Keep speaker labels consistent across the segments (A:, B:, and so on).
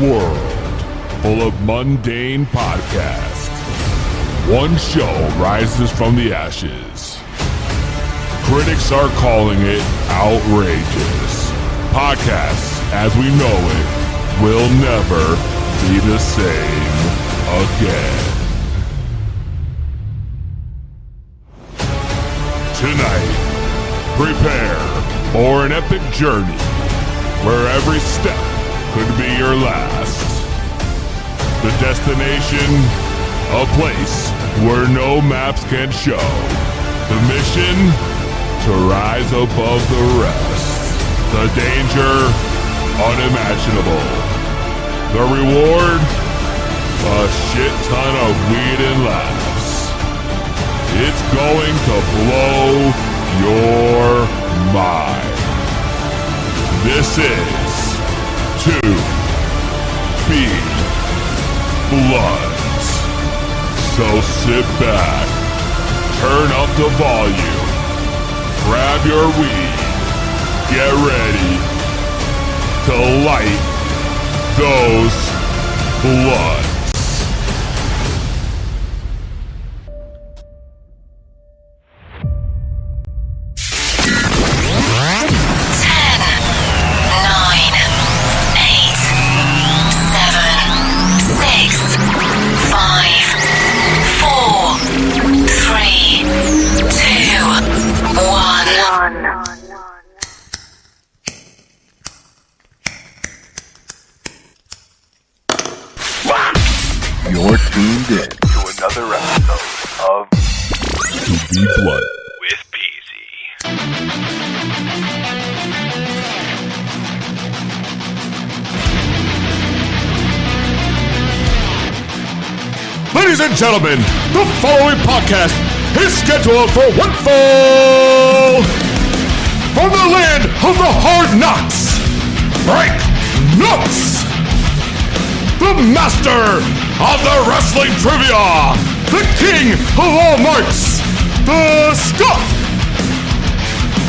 A: world full of mundane podcasts, one show rises from the ashes. Critics are calling it outrageous. Podcasts, as we know it, will never be the same again. Tonight, prepare for an epic journey where every step could be your last. The destination, a place where no maps can show. The mission, to rise above the rest. The danger, unimaginable. The reward, a shit ton of weed and laughs. It's going to blow your mind. This is To Be Bloods. So sit back, turn up the volume, grab your weed, get ready to light those bloods.
B: You're tuned in to another episode of
A: To Be Blood
B: with Peezy.
A: Ladies and gentlemen, the following podcast is scheduled for one fall from the land of the hard knocks, Frank Knocks, the master of the wrestling trivia, the king of all marks, the Scott,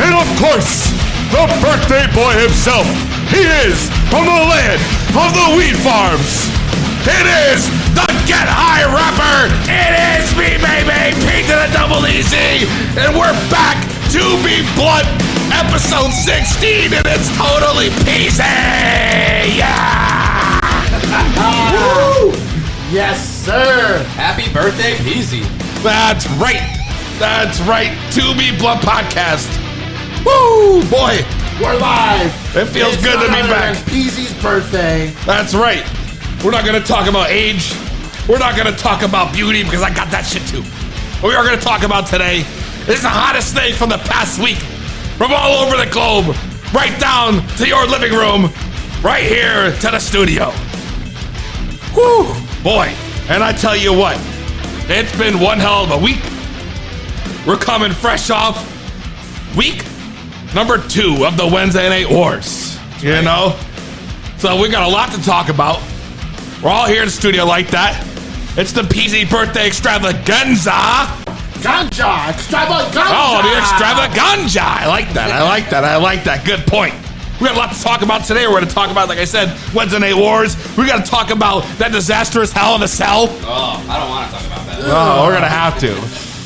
A: and of course, the birthday boy himself. He is from the land of the weed farms. It is the Get High Rapper. It is me, baby, P to the double easy, and we're back to Be Blood, episode 16, and it's totally Peezy. Yeah.
C: Woo! Yes, sir.
D: Happy birthday, Peezy.
A: That's right. That's right. To Be Blood podcast. Woo, boy.
C: We're live.
A: It feels
C: It's
A: good to be
C: none other
A: back.
C: than Peezy's birthday.
A: That's right. We're not going to talk about age. We're not going to talk about beauty because I got that shit too. What we are going to talk about today is the hottest thing from the past week, from all over the globe, right down to your living room, right here to the studio. Whew, boy. And I tell you what, it's been one hell of a week. We're coming fresh off week number 2 of the Wednesday Night Wars. You know? So we got a lot to talk about. We're all here in the studio like that. It's the Peezy birthday extravaganza.
C: Ganja. Extravaganza.
A: Oh, the extravaganza. I like that. I like that. I like that. Good point. We got a lot to talk about today. We're going to talk about, like I said, Wednesday Night Wars. We got to talk about that disastrous Hell in a Cell.
D: Oh, I don't want to talk about that.
A: Oh, we're going to have to.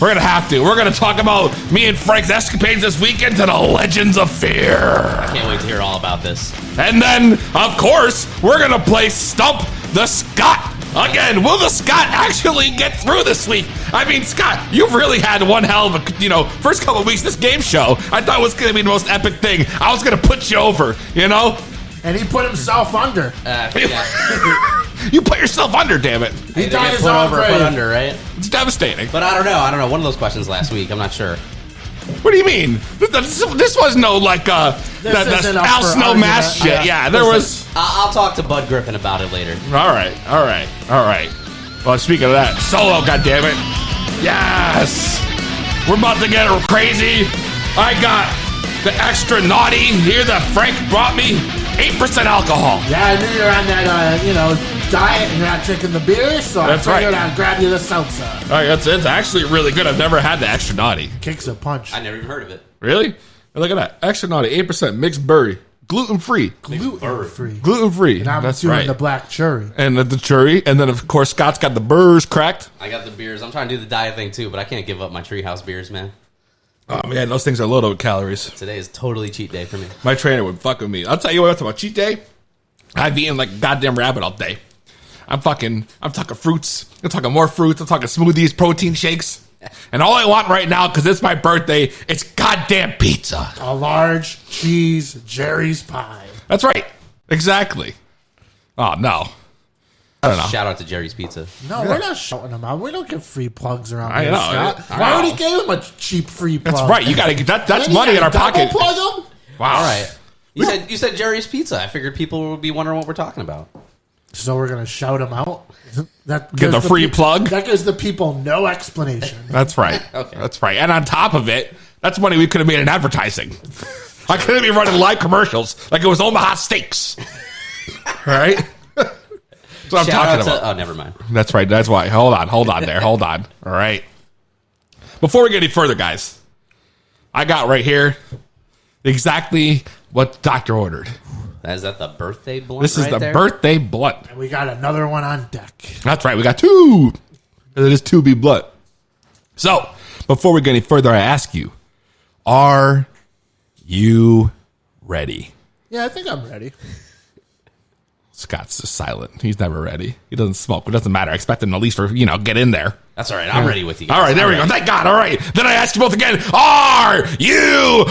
A: We're going to have to. We're going to talk about me and Frank's escapades this weekend to the Legends of Fear.
D: I can't wait to hear all about this.
A: And then, of course, we're going to play Stump the Scott. Again, will the Scott actually get through this week? I mean, Scott, you've really had one hell of a, first couple of weeks, this game show, I thought was going to be the most epic thing. I was going to put you over,
C: And he put himself under.
D: Yeah.
A: You put yourself under, damn it.
C: He
D: Either
C: died
D: get
C: his
D: put
C: own
D: over or
C: grave.
D: put under, right?
A: It's devastating.
D: But I don't know. One of those questions last week. I'm not sure.
A: What do you mean? This was no, like,
C: isn't up
A: Al
C: for
A: Snow mask
C: argument.
A: shit. Yeah, there was...
D: I'll talk to Bud Griffin about it later.
A: All right. Well, speaking of that, Solo, goddammit. Yes! We're about to get crazy. I got the extra naughty here that Frank brought me. 8% alcohol.
C: Yeah, I knew you were on that, diet and you're not drinking the beer, so
A: That's
C: I figured
A: right.
C: I'd grab you the seltzer.
A: All right, it's actually really good. I've never had the extra naughty.
C: Kicks a punch.
D: I never even heard of it.
A: Really? Look at that. Extra naughty, 8%, mixed berry. gluten-free.
C: Gluten-free.
A: Gluten-free.
C: And I'm
A: That's
C: doing
A: right.
C: the black cherry.
A: And the cherry. And then, of course, Scott's got the burrs cracked.
D: I got the beers. I'm trying to do the diet thing too, but I can't give up my treehouse beers, man.
A: Oh, man, those things are loaded with calories.
D: Today is totally cheat day for me.
A: My trainer would fuck with me. I'll tell you what, about cheat day, I've eaten like a goddamn rabbit all day. I'm talking fruits. I'm talking more fruits. I'm talking smoothies, protein shakes. And all I want right now, because it's my birthday, it's goddamn pizza.
C: A large cheese Jerry's pie.
A: That's right. Exactly. Oh, no. I don't know.
D: Shout out to Jerry's Pizza.
C: No, we're not shouting them out. We don't give free plugs around
A: I
C: here,
A: know.
C: Scott.
A: I
C: I
A: know.
C: already gave him a cheap free plug.
A: That's right. You got to get that. That's
C: And
A: money
C: you
A: in our
C: gotta double
A: pocket.
C: plug them?
A: Wow.
D: All right. You said Jerry's Pizza. I figured people would be wondering what we're talking about.
C: So we're going to shout them out? That
A: Get
C: gives
A: the free plug?
C: That gives the people no explanation.
A: That's right.
D: Okay.
A: That's right. And on top of it, that's money we could have made in advertising. I could have been running live commercials like it was Omaha Steaks. Right? That's what I'm
D: Shout
A: talking
D: out to,
A: about.
D: oh, never mind.
A: That's right. That's why. Hold on there. Hold on. All right. Before we get any further, guys, I got right here exactly what the doctor ordered.
D: Is that the birthday blunt?
A: This is
D: right
A: the
D: there?
A: birthday blunt.
C: And we got another one on deck.
A: That's right. We got two. It is 2B blunt. So, before we get any further, I ask you, are you ready?
C: Yeah, I think I'm ready.
A: Scott's just silent. He's never ready. He doesn't smoke. It doesn't matter. I expect him at least for, get in there.
D: That's all right. I'm ready with you guys.
A: All right, there we go. Thank God. All right. Then I ask you both again, are you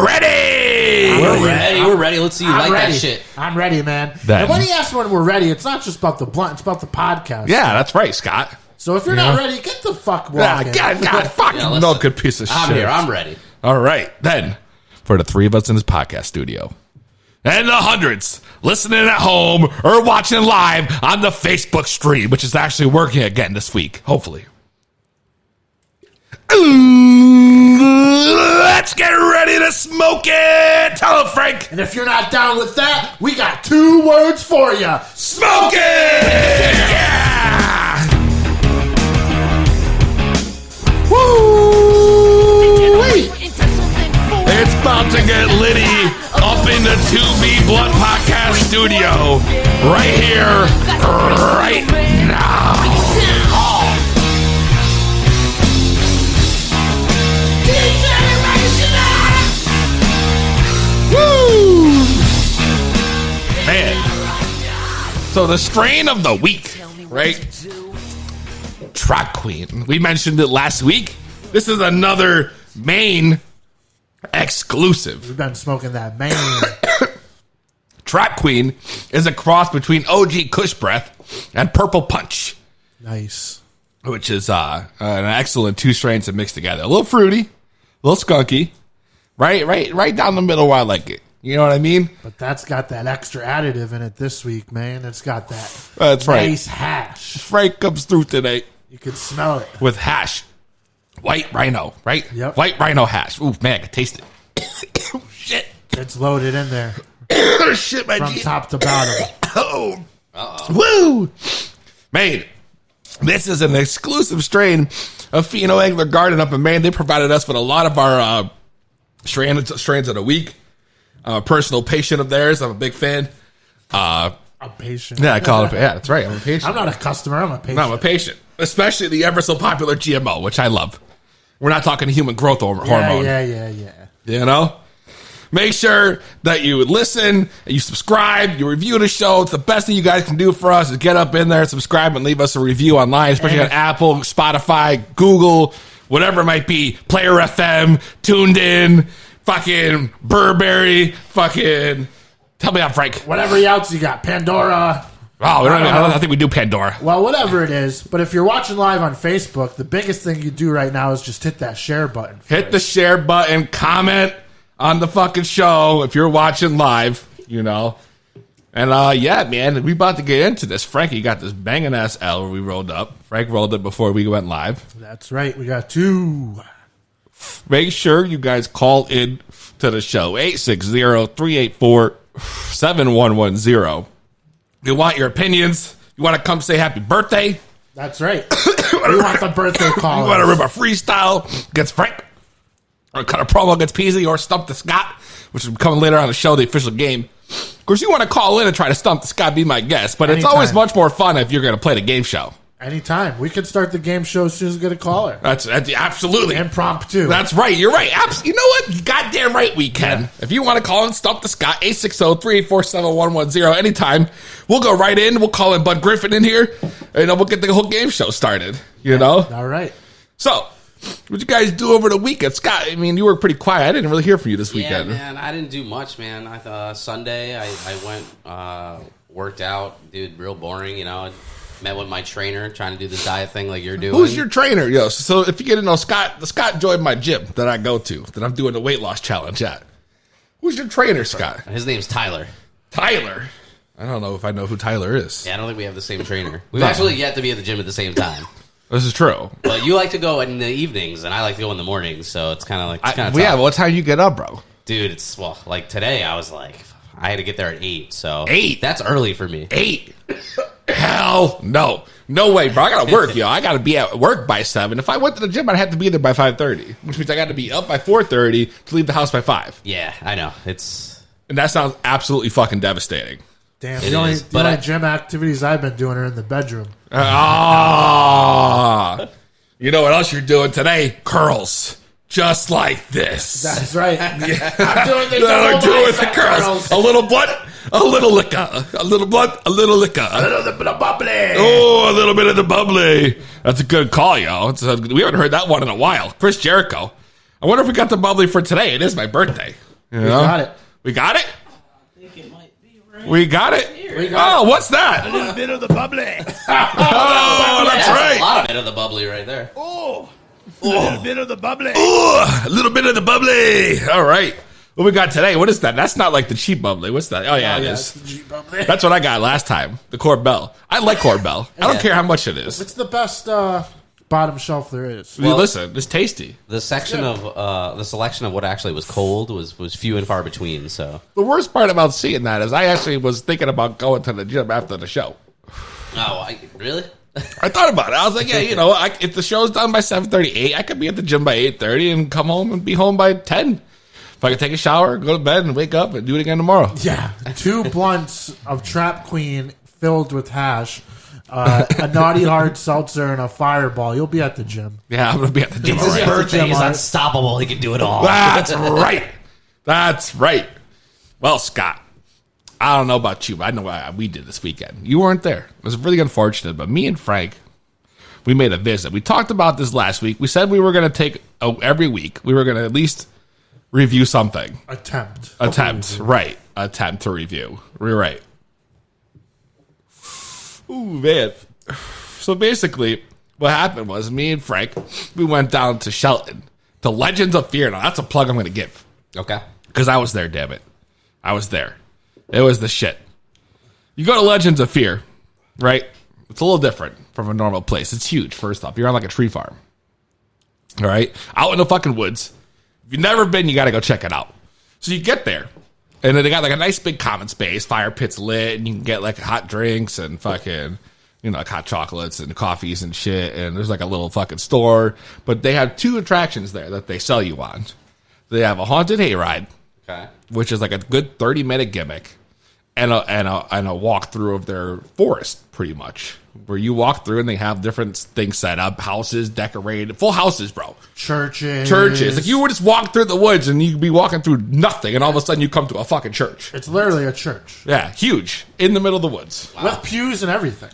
A: ready?
D: We're ready. We're ready. Let's see you like
C: ready.
D: that shit.
C: I'm ready, man.
A: Then-
C: And when he asks when we're ready, it's not just about the blunt, it's about the podcast.
A: Yeah, that's right, Scott.
C: So if you're not ready, get the fuck walking.
A: God, fucking
D: Yeah, listen.
A: no good piece of
D: I'm
A: shit.
D: here. I'm ready.
A: All right, then, for the three of us in this podcast studio, and the hundreds listening at home or watching live on the Facebook stream, which is actually working again this week, hopefully. Let's get ready to smoke it. Tell him, Frank.
C: And if you're not down with that, we got 2 words for you.
A: Smoke it! Yeah! Woo! It's about to get litty up in the 2B Blunt Podcast studio right here, right now. Woo! Man. So the strain of the week, right? Trap Queen. We mentioned it last week. This is another Maine exclusive.
C: We've been smoking that man.
A: Trap Queen is a cross between OG Kush Breath and Purple Punch,
C: Nice.
A: which is an excellent 2 strains to mix together. A little fruity, a little skunky, right down the middle where I like it. You know what I mean?
C: But that's got that extra additive in it this week, man. It's got that
A: That's right.
C: nice hash.
A: Frank comes through today
C: You can smell it.
A: with hash. White Rhino, right?
C: Yep.
A: White Rhino hash. Ooh, man, I can taste it. Shit.
C: It's loaded in there
A: Shit, my
C: from
A: G.
C: top to bottom.
A: Oh. Woo! Man, this is an exclusive strain of Pheno Angler Garden up in Maine. They provided us with a lot of our strains of the week. I'm a personal patient of theirs. I'm a big fan.
C: I'm patient.
A: Yeah, I call it. Yeah, that's right. I'm a patient.
C: I'm not a customer. I'm a patient.
A: No, I'm a patient. Especially the ever so popular GMO, which I love. We're not talking human growth hormone.
C: Yeah.
A: You know? Make sure that you listen, you subscribe, you review the show. It's the best thing you guys can do for us is get up in there, subscribe, and leave us a review online, especially on Apple, Spotify, Google, whatever it might be. Player FM, Tuned In, fucking Burberry, fucking... Tell me I'm Frank.
C: Whatever else you got. Pandora.
A: Oh, I don't think we do Pandora.
C: Well, whatever it is. But if you're watching live on Facebook, the biggest thing you do right now is just hit that share button.
A: Hit the share button, comment on the fucking show if you're watching live, you know. And yeah, man, we about to get into this. Frankie got this banging ass L where we rolled up. Frank rolled it before we went live.
C: That's right. We got 2.
A: Make sure you guys call in to the show 860-384-7110. You want your opinions? You want to come say happy birthday?
C: That's right. We want the birthday call.
A: You want to rip a freestyle against Frank? or cut a promo against Peezy or Stump the Scott, which is coming later on the show, the official game. Of course, you want to call in and try to stump the Scott, be my guest, but it's always much more fun if you're going to play the game show.
C: Anytime. We could start the game show as soon as we get a caller.
A: That's absolutely.
C: Impromptu.
A: That's right. You're right. You know what? Goddamn right we can. Yeah. If you want to call and stump the Scott, 860-384-7110 anytime. We'll go right in. We'll call in Bud Griffin in here, and we'll get the whole game show started. You know?
C: All right.
A: So, what'd you guys do over the weekend? Scott, I mean, you were pretty quiet. I didn't really hear from you this weekend.
D: Yeah, man. I didn't do much, man. Sunday, I went, worked out. Dude, real boring, you know. Met with my trainer, trying to do the diet thing like you're doing.
A: Who's your trainer? Yo, so if you get to know Scott joined my gym that I go to, that I'm doing the weight loss challenge at. Who's your trainer, Scott?
D: His name's Tyler.
A: Tyler? I don't know if I know who Tyler is.
D: Yeah, I don't think we have the same trainer. We've actually yet to be at the gym at the same time.
A: This is true.
D: But you like to go in the evenings, and I like to go in the mornings, so it's kind of like...
A: Yeah, what time you get up, bro?
D: Dude, like today, I was like... I had to get there at 8, so...
A: 8?
D: That's early for me.
A: 8? Hell no. No way, bro. I gotta work, yo. I gotta be at work by 7. If I went to the gym, I'd have to be there by 5:30, which means I got to be up by 4:30 to leave the house by 5.
D: Yeah, I know.
A: And that sounds absolutely fucking devastating.
C: Damn, the only gym activities I've been doing are in the bedroom.
A: You know what else you're doing today? Curls. Just like this.
C: That's right.
A: Yeah.
C: I'm doing this
A: with the curls. A little blood, a little liquor. A little blood, a little liquor.
C: A little bit of bubbly.
A: Oh, a little bit of the bubbly. That's a good call, yo. We haven't heard that one in a while. Chris Jericho. I wonder if we got the bubbly for today. It is my birthday. You know?
C: We got it.
A: We got it?
D: I think it might be right.
A: We got it? What's that?
B: A little bit of the bubbly.
A: That's right.
D: A lot of bit of the bubbly right there.
B: A little bit of the bubbly.
A: A little bit of the bubbly. All right. What we got today? What is that? That's not like the cheap bubbly. What's that? Oh, yeah, it is.
C: The cheap bubbly.
A: That's what I got last time. The Corbel. I like Corbel. I don't care how much it is.
C: It's the best bottom shelf there is.
A: Well, listen, it's tasty.
D: The selection of what actually was cold was few and far between. So
A: The worst part about seeing that is I actually was thinking about going to the gym after the show.
D: Really?
A: I thought about it. I was like, yeah, you know, if the show's done by 7:38, I could be at the gym by 8:30 and come home and be home by 10. If I could take a shower, go to bed, and wake up and do it again tomorrow.
C: Yeah. 2 blunts of Trap Queen filled with hash, a naughty hard seltzer, and a fireball. You'll be at the gym.
A: Yeah, I'm going to be at the gym.
D: It's his
A: Right.
D: birthday. He's unstoppable. He can do it all.
A: That's right. That's right. Well, Scott, I don't know about you, but I know what we did this weekend. You weren't there. It was really unfortunate, but me and Frank, we made a visit. We talked about this last week. We said we were going to take, every week, we were going to at least review something.
C: Attempt,
A: right. Attempt to review. We're right. Ooh, man. So basically, what happened was me and Frank, we went down to Shelton, to Legends of Fear. Now, that's a plug I'm going to give.
D: Okay.
A: Because I was there, damn it. I was there. It was the shit. You go to Legends of Fear, right? It's a little different from a normal place. It's huge, first off. You're on like a tree farm. All right? Out in the fucking woods. If you've never been, you got to go check it out. So you get there. And then they got like a nice big common space. Fire pit's lit. And you can get like hot drinks and fucking, you know, like hot chocolates and coffees and shit. And there's like a little fucking store. But they have 2 attractions there that they sell you on. They have a haunted hayride.
D: Okay.
A: Which is like a good 30-minute gimmick, and a walkthrough of their forest, pretty much, where you walk through and they have different things set up, houses decorated, full houses, bro.
C: Churches.
A: Like you would just walk through the woods and you'd be walking through nothing, and all of a sudden you come to a fucking church.
C: It's literally a church.
A: Yeah, huge in the middle of the woods.
C: Wow. With pews and everything.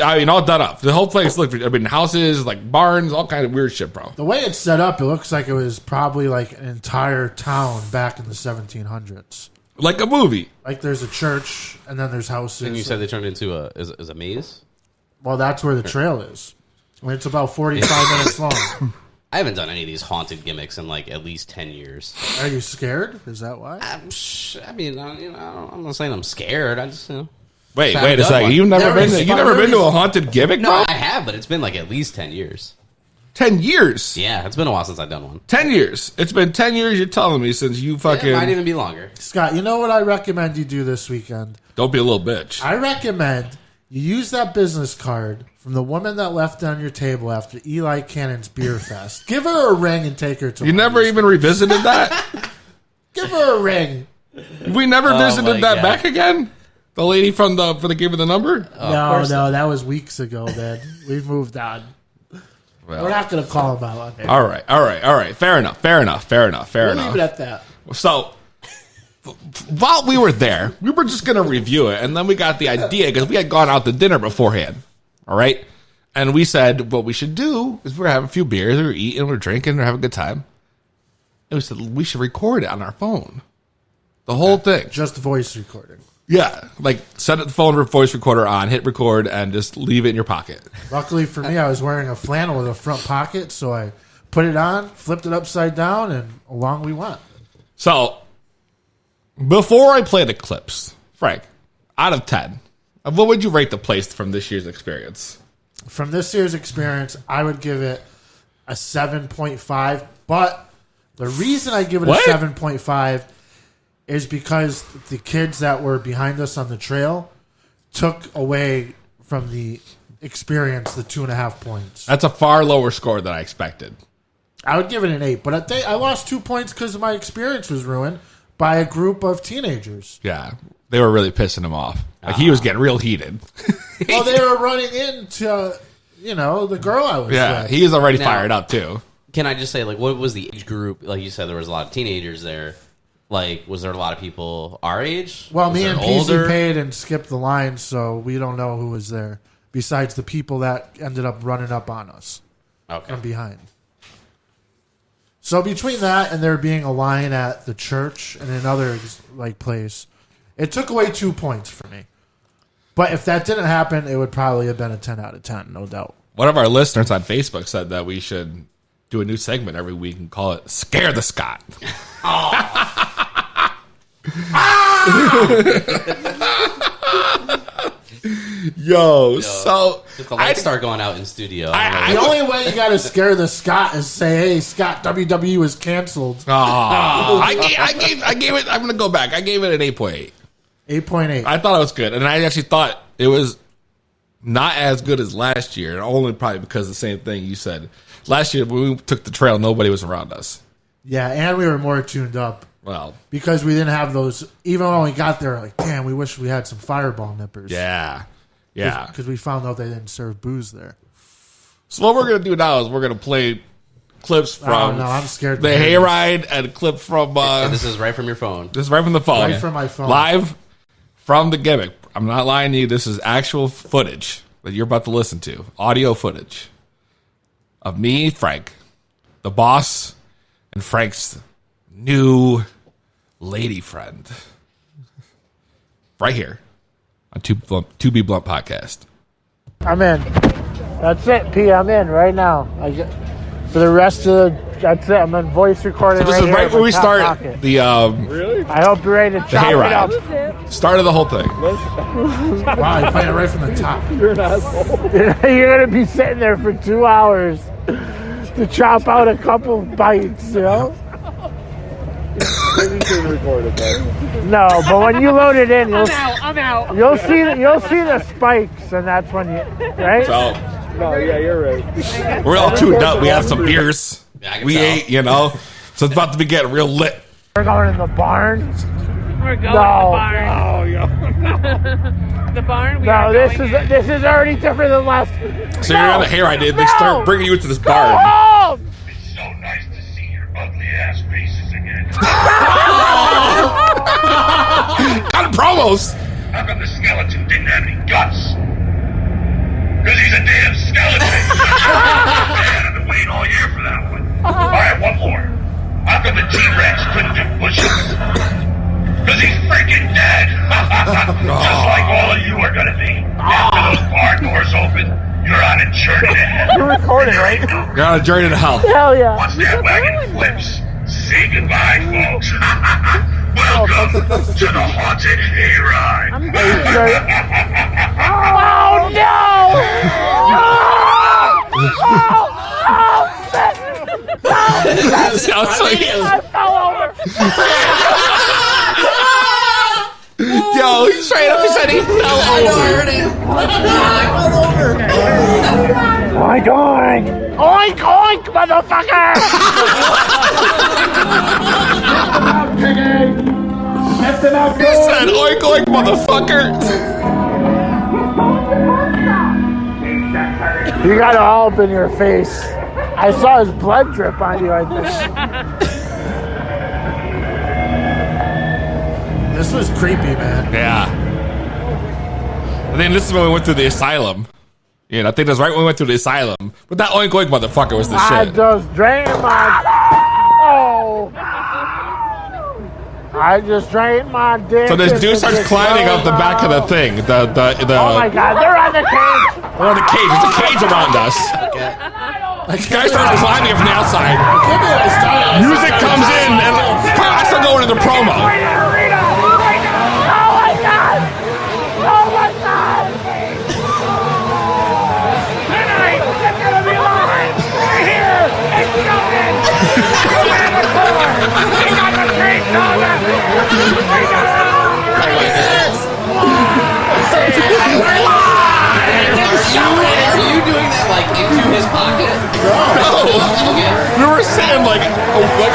A: I mean, all done up. The whole place looked. I mean, houses, like barns, all kind of weird shit, bro.
C: The way it's set up, it looks like it was probably like an entire town back in the 1700s.
A: Like a movie.
C: Like there's a church, and then there's houses.
D: And you said they turned into a maze?
C: Well, that's where the trail is. I mean, it's about 45 minutes long.
D: I haven't done any of these haunted gimmicks in like at least 10 years.
C: Are you scared? Is that why?
D: I'm not saying I'm scared. I just,
A: Wait a second. You've never been to a haunted gimmick, bro?
D: No, I have, but it's been like at least 10 years.
A: 10 years?
D: Yeah, it's been a while since I've done one.
A: 10 years. It's been 10 years you're telling me since you fucking...
D: It might even be longer.
C: Scott, you know what I recommend you do this weekend?
A: Don't be a little bitch.
C: I recommend You use that business card from the woman that left on your table after Eli Cannon's Beer Fest. Give her a ring and take her to
E: You never even revisited that?
C: Give her a ring.
E: We never visited that
D: God.
E: back again? The lady from the gave me the number?
C: No, that was weeks ago, man. We've moved on.
E: Well,
C: We're not going to call him out on it.
E: all right. Fair enough.
C: We'll leave it at that.
E: So, while we were there, we were just going to review it, and then we got the idea, because we had gone out to dinner beforehand, all right? And we said, what we should do is we're having a few beers, we're eating, we're drinking, we're having a good time. And we said, we should record it on our phone. The whole thing.
C: Just voice recording.
E: Yeah, like set the phone voice recorder on, hit record, and just leave it in your pocket.
C: Luckily for me, I was wearing a flannel with a front pocket, so I put it on, flipped it upside down, and along we went.
E: So, before I play the clips, Frank, out of 10, what would you rate the place from this year's experience?
C: From this year's experience, I would give it a 7.5, but the reason I give it
E: What?
C: a 7.5 is because the kids that were behind us on the trail took away from the experience the 2.5 points.
E: That's a far lower score than I expected.
C: I would give it an 8, but I lost 2 points because my experience was ruined by a group of teenagers.
E: Yeah, they were really pissing him off. Like, he was getting real heated.
C: Well, they were running into, the girl I was
E: Yeah,
C: with.
E: he is already
D: Now-
E: fired up, too.
D: Can I just say, like, what was the age group? Like you said, there was a lot of teenagers there. Like, was there a lot of people our age?
C: Well,
D: Was
C: me
D: there
C: and
D: older?
C: Peezy paid and skipped the line, so we don't know who was there, besides the people that ended up running up on us
D: Okay.
C: from behind. So between that and there being a line at the church and another place, it took away 2 points for me. But if that didn't happen, it would probably have been a 10 out of 10, no doubt.
E: One of our listeners on Facebook said that we should do a new segment every week and call it Scare the Scott. Yo, so
D: If the lights start going out in studio,
C: The only way you got to scare the Scott is say, "Hey, Scott, WWE is canceled."
E: I gave it. I'm gonna go back. I gave it an 8.8.
C: 8.8.
E: I thought it was good, and I actually thought it was not as good as last year, and only probably because of the same thing you said. Last year when we took the trail, nobody was around us.
C: Yeah, and we were more tuned up
E: Well,
C: because we didn't have those. Even when we got there, like, damn, we wish we had some Fireball nippers.
E: yeah.
C: Because we found out they didn't serve booze there.
E: So what we're gonna do now is we're gonna play clips from
C: no, I'm scared to
E: the
C: hear
E: hayride and a clip from
D: and this is right from your phone.
E: this is right from the phone.
C: Right from my phone.
E: Live from the gimmick. I'm not lying to you. This is actual footage that you're about to listen to. Audio footage of me, Frank, the boss, and Frank's new lady friend. Right here on 2B Blunt Podcast.
C: I'm in. That's it, P. I'm in right now. For the rest of the... That's it. I'm in voice recording
E: So this is right where we start the
C: I hope you're ready to chop it up.
E: hayride. Start of the whole thing.
C: Wow, you're playing it right from the top.
F: You're going to be sitting there for 2 hours to chop out a couple bites, you know? No, but when you load it in,
G: I'm out.
F: you'll see the spikes, and that's when you right.
E: So
G: No, yeah, you're right.
E: we're all tuned up. We had some beers.
D: Yeah, I can
E: We
D: tell.
E: ate, So it's about to be getting real lit.
F: We're going in the barn.
G: We're going
F: No,
G: to the barn. The barn. We
F: no,
G: are
F: this
G: going
F: is
G: in.
F: this is already different than last.
E: So you're on the hayride, dude. They
F: No!
E: start bringing you into this
F: Go
E: barn.
F: home!
B: It's so nice to see your ugly ass faces again.
E: Kind of promos.
B: How come the skeleton didn't have any guts? Because he's a damn skeleton. Man, I've been waiting all year for that one. Alright, one more. How come the T-Rex couldn't do push-ups? Because he's freaking dead. Just like all of you are going to be. After those barn doors open, you're on a journey to hell.
F: You're recording, right?
E: You're on a journey to hell.
F: Hell yeah!
B: Once that wagon flips, say goodbye, folks. Welcome to the haunted hayride.
F: Oh no!
E: Sounds like,
F: I fell over.
E: yo, Yo, he straight up, he said he fell over.
F: Oink, oink. Oink, oink, motherfucker.
E: He said, oink, oink, motherfucker.
F: You got all up in your face. I saw his blood drip on you, I think.
C: This was creepy, man.
E: Yeah. I think this is when we went through the asylum. I think that's right when we went through the asylum. But that oink oink motherfucker was the
F: I
E: shit.
F: just drained my... Oh. I just drained my dick.
E: So this dude starts climbing up the back of the thing.
F: Oh my god, they're on the cage.
E: We're on the cage. There's a cage around us. This guy starts climbing it from the outside. Music comes in, and I start going into promo.
F: Oh my god. Oh my god. Tonight, it's gonna be live. Right here. It's going. We got the cage on us. We got it.
D: Are you doing that like into his pocket?
E: No. We were sitting like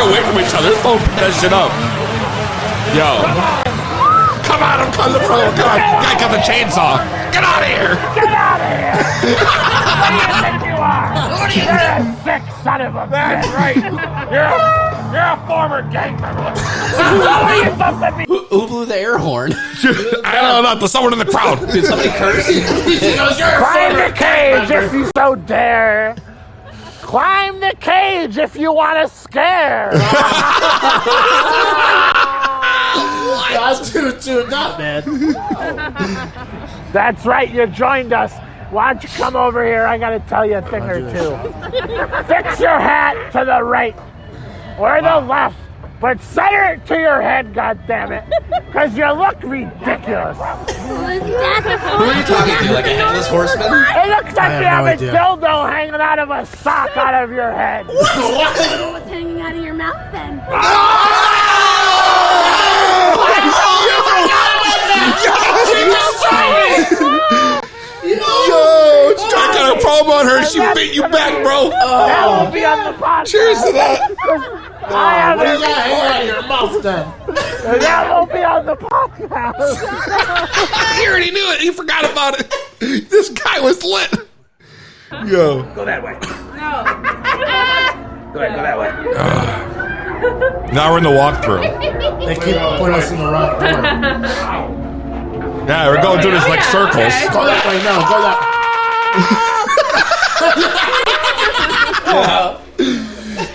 E: away from each other. Don't pick that shit up. Yo. Come on, I'm coming to promo. Come on. Guy got the chainsaw. Get out of here.
F: Get out of here. What do you think you are? You're a sick son of a bitch. That's right. You're a former gang member. What are you supposed to be?
D: Who blew the air horn?
E: I don't know. There's someone in the crowd.
D: Did somebody curse?
F: Climb the cage if you so dare. Climb the cage if you want to scare.
C: That's too tuned up, man.
F: That's right, you joined us. Why don't you come over here? I got to tell you a thing or two. Fix your hat to the right or the left, but center it to your head, goddammit, because you look ridiculous.
D: Who are you talking to? Like a headless horseman?
F: It looks like you have
C: no
F: a
C: idea.
F: dildo hanging out of a sock out of your head.
H: What's hanging out of your mouth then?
E: Yo, Stark got a promo on her. She beat you back, bro.
F: That won't be on the podcast.
E: Cheers to that.
F: I have
C: What do you
F: it.
C: got hanging out of your mouth then?
F: That won't be on the podcast.
E: He already knew it. He forgot about it. This guy was lit. Yo.
F: Go that way.
H: No.
F: Go that way.
E: Now we're in the walkthrough.
C: They keep putting us in the wrong door.
E: Yeah, we're going through this like circles.
C: Go that way, no, go that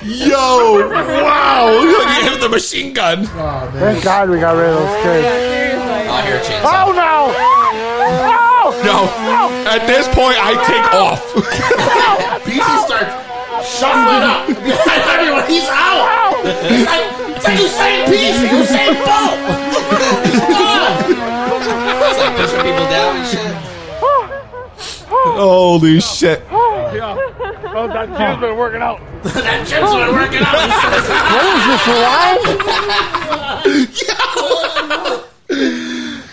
E: Yo, wow. You hit the machine gun.
C: Oh, man.
F: Thank God we got rid of those kids.
D: Oh, here, chainsaw.
F: Oh no!
E: No. At this point, I take off.
C: Peezy starts shuffling up behind everyone. He's out. It's like Usain Peezy, Usain Bolt. He's gone.
D: It's like pushing people down and shit.
E: Holy shit.
F: Oh, that kid's been working out.
C: That gym's been working out.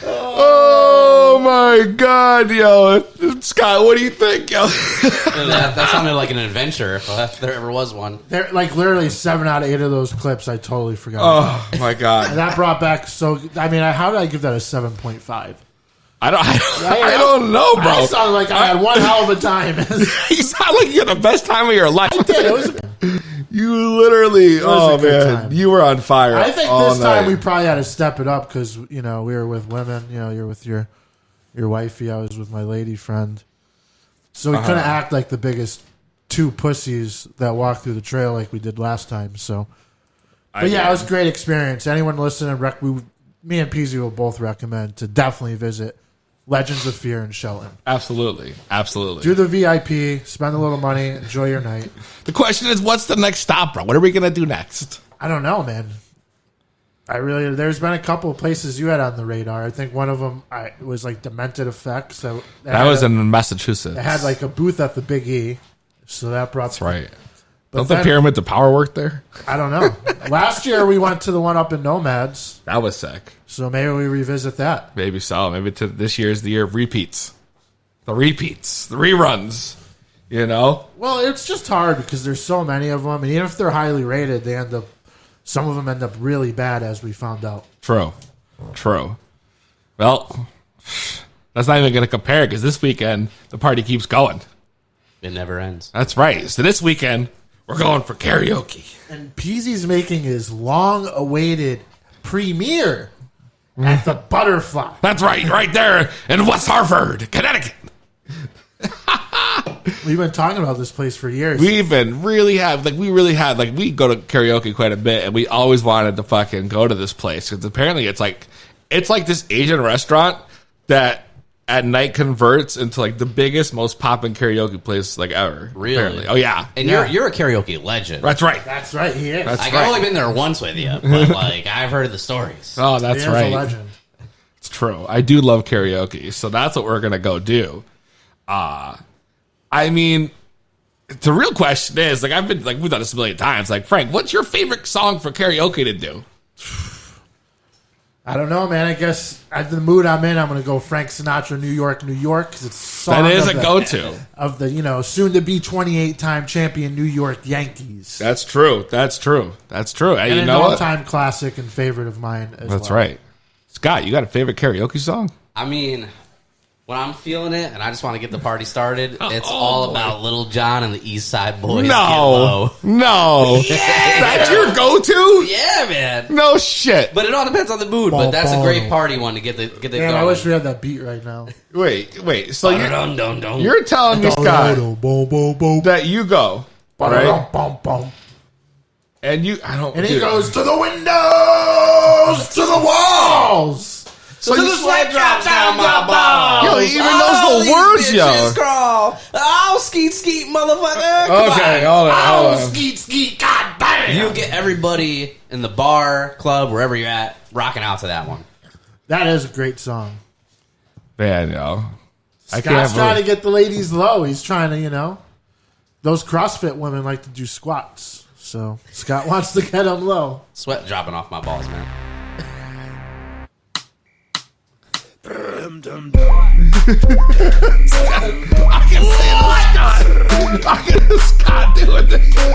E: Oh my god, yo. Scott, what do you think, yo?
D: That sounded like an adventure if there ever was one.
C: There, like literally 7 out of 8 of those clips, I totally forgot.
E: Oh my god.
C: And that brought back how did I give that a 7.5?
E: I don't know, bro.
C: I sounded like I had one hell of a time.
E: You sound like you had the best time of your life.
C: It was,
E: You literally,
C: was a good
E: man,
C: time.
E: you were on fire.
C: I think
E: all
C: this time
E: night.
C: we probably had to step it up because we were with women. You're with your wifey. I was with my lady friend, so we couldn't act like the biggest two pussies that walked through the trail like we did last time. So, but yeah, it was a great experience. Anyone listening, me and Peezy will both recommend to definitely visit Legends of Fear in Shelton.
E: Absolutely.
C: Do the VIP, spend a little money, enjoy your night.
E: The question is, what's the next stop, bro? What are we gonna do next?
C: I don't know, man. There's been a couple of places you had on the radar. I think one of them was like Demented Effects. So
E: That was in Massachusetts.
C: It had like a booth at the Big E, so that brought.
E: That's right. Don't the
C: then-
E: Pyramids of Power work there?
C: I don't know. Last year we went to the one up in Nomads,
E: That was sick.
C: so maybe we revisit that.
E: Maybe so. Maybe this year is the year of repeats. The repeats. The reruns. You know?
C: Well, it's just hard because there's so many of them, and even if they're highly rated, some of them end up really bad, as we found out.
E: True. Well, that's not even going to compare because this weekend the party keeps going.
D: It never ends.
E: That's right. So this weekend we're going for karaoke.
C: And Peezy's making his long-awaited premiere at the Butterfly.
E: That's right there in West Hartford, Connecticut.
C: We've been talking about this place for years.
E: We really had we go to karaoke quite a bit, and we always wanted to fucking go to this place because apparently it's like this Asian restaurant that at night converts into like the biggest, most poppin' karaoke place like ever.
D: Really?
E: Apparently. Oh yeah.
D: And you're a karaoke legend.
E: That's right.
C: That's right, he is.
E: That's
D: Like,
E: right.
D: I've only been there once with you, but like I've heard the stories.
E: Oh,
C: He
E: that's
C: is
E: right.
C: a legend.
E: It's true. I do love karaoke, so that's what we're gonna go do. I mean, the real question is, like, we've done this a million times. Like, Frank, what's your favorite song for karaoke to do?
C: I don't know, man. I guess at the mood I'm in, I'm going to go Frank Sinatra, New York, New York, because it's song
E: That is
C: of
E: a
C: the-
E: go-to.
C: of the soon-to-be 28-time champion New York Yankees.
E: That's true. That's true. That's true. And
C: and
E: you
C: an
E: know what?
C: all-time classic and favorite of mine as
E: That's
C: well.
E: right. Scott, you got a favorite karaoke song?
D: I mean, when I'm feeling it and I just want to get the party started, it's
E: Oh,
D: all
E: boy.
D: about Little John and the East Side Boys. Get
E: No.
D: Low.
E: No. That's your go-to?
D: Yeah, man.
E: No shit.
D: But it all depends on the mood. But that's a great party one to get the
C: Man,
D: going.
C: I wish we had that beat right now.
E: Wait. So
D: Dun-dun-dun-dun.
E: you're telling me, Scott,
C: Boom, boom, boom.
E: that you go, right?
C: Boom, boom.
E: And he
C: And he goes to the windows, to the walls.
E: So
D: To
E: you
D: the sweat drops down my balls.
E: Yo, he even knows the words, yo.
D: Crawl. Oh, skeet, skeet, motherfucker. Come
E: Okay,
D: on.
E: hold on.
C: Skeet, skeet, goddamn.
D: You'll get everybody in the bar, club, wherever you're at, rocking out to that one.
C: That is a great song.
E: Man, yo.
C: Scott's trying to get the ladies low. He's trying to, those CrossFit women like to do squats. So Scott wants to get them low.
D: Sweat dropping off my balls, man.
E: I can see Scott doing this shit.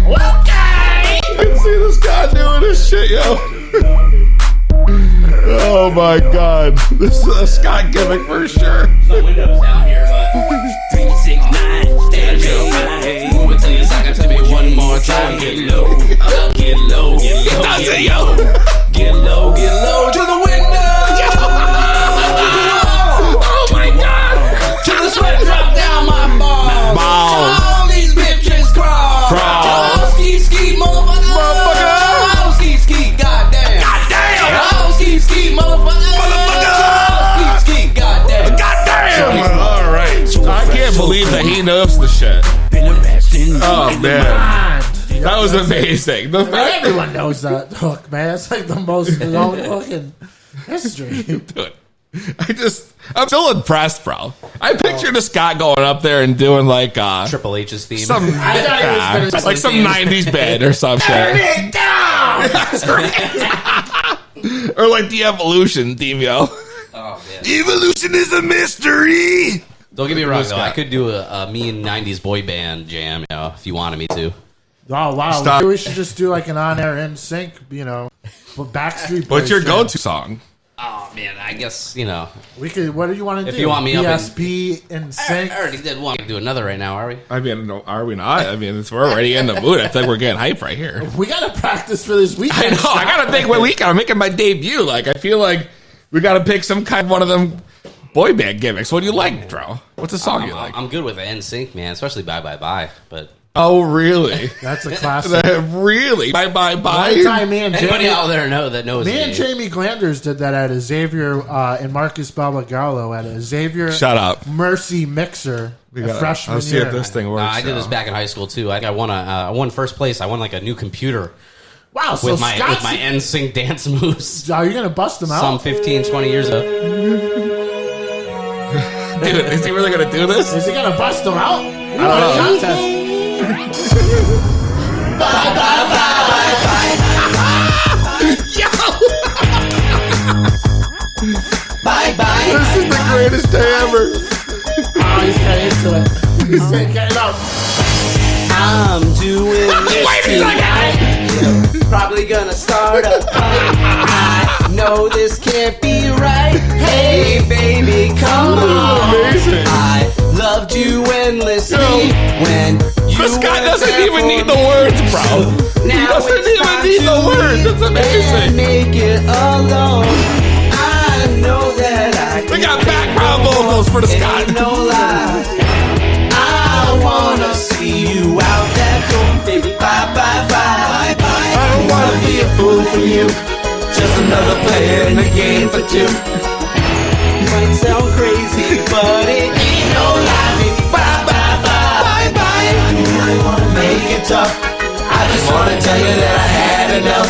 E: Okay! I can see this guy doing this shit, yo. Oh my god. This is a Scott gimmick for sure.
D: Some windows down here, but 3, 6, 9, stand your move it till you suck it to me one more time. Get low, get low, get low,
E: That's it,
D: get
E: yo.
D: low, get low to the window.
E: Oh my god.
D: Till the sweat drop down my balls.
E: Balls.
D: All these bitches crawl.
E: Crawl.
D: Oh, ski, ski, motherfucker. Oh, ski, ski, goddamn. Oh, ski, ski, motherfucker. Oh, ski, ski, goddamn.
E: Goddamn. All right. I can't believe that he knows the shit. Oh man. That was amazing. The fact
C: Everyone knows that hook, man. It's like the most known hook in history.
E: Dude, I'm still impressed, bro. I pictured this guy going up there and doing like
D: Triple H's theme.
E: some
C: I thought he was gonna
E: like some 90s band or some shit. Or like the Evolution theme, yo.
D: Oh, man.
E: Evolution is a mystery.
D: Don't get me wrong, though.
E: guy.
D: I could do a mean 90s boy band jam, if you wanted me to.
C: Oh, wow.
E: Stop.
C: Maybe we should just do like an on-air NSYNC, but Backstreet Boys.
E: What's your
C: jam.
E: go-to song?
D: Oh, man, I guess,
C: We could. What do you want to do?
D: If you want me up in-
C: BSB and
D: I
C: sync.
D: already did one. We can do another right now, are we?
E: I mean, no, are we not? I mean, we're already in the mood. I feel like we're getting hype right here.
C: We gotta practice for this
E: I
C: weekend.
E: know. I gotta think what weekend. I'm making my debut. Like, I feel like we gotta pick some kind of one of them boy band gimmicks. What do you like, bro? What's a song you like?
D: I'm good with NSYNC, man, especially Bye Bye Bye. But
E: Oh, really?
C: That's a classic.
E: Really? Bye, bye, bye.
C: One time, me and
D: anybody
C: Jamie,
D: out there knows
C: me and Jamie Glanders did that at a Xavier and Marcus Balbagallo at a Xavier
E: Shut up.
C: Mercy Mixer, freshman
E: Let's see
C: year.
E: if this thing works.
D: I did this back in high school too. I won first place. I won like a new computer
C: Wow, so
D: with my
C: Scott's,
D: NSYNC dance moves.
C: are you gonna bust them out?
D: Some 15, 20 years ago.
E: Dude, is he really gonna do this?
C: Is he gonna bust them out?
E: I don't know.
C: Contest.
E: Bye-bye. This is the greatest day ever.
C: Oh, he's getting into it. He's getting up.
I: I'm doing this tonight. Probably gonna start a fight. I know this can't be right. Hey, baby, come on.
E: Amazing.
I: I loved you endlessly when you
E: This guy
I: weren't
E: doesn't
I: there
E: even
I: for
E: need
I: me.
E: the words, bro. He
I: Now
E: doesn't
I: it's
E: even
I: time
E: need
I: to
E: the words.
I: leave
E: That's amazing.
I: and make it alone. I know that I
E: We
I: can
E: got background vocals for the
I: It
E: Scott.
I: ain't no lie. I wanna see you out that door, baby. Bye, bye, bye, bye. I don't wanna be a fool for you. Just another player in the game for two. Might sound crazy, but it ain't no lie, baby. Bye, bye, bye, bye, bye. I really wanna make it tough. I just wanna tell you that I had enough.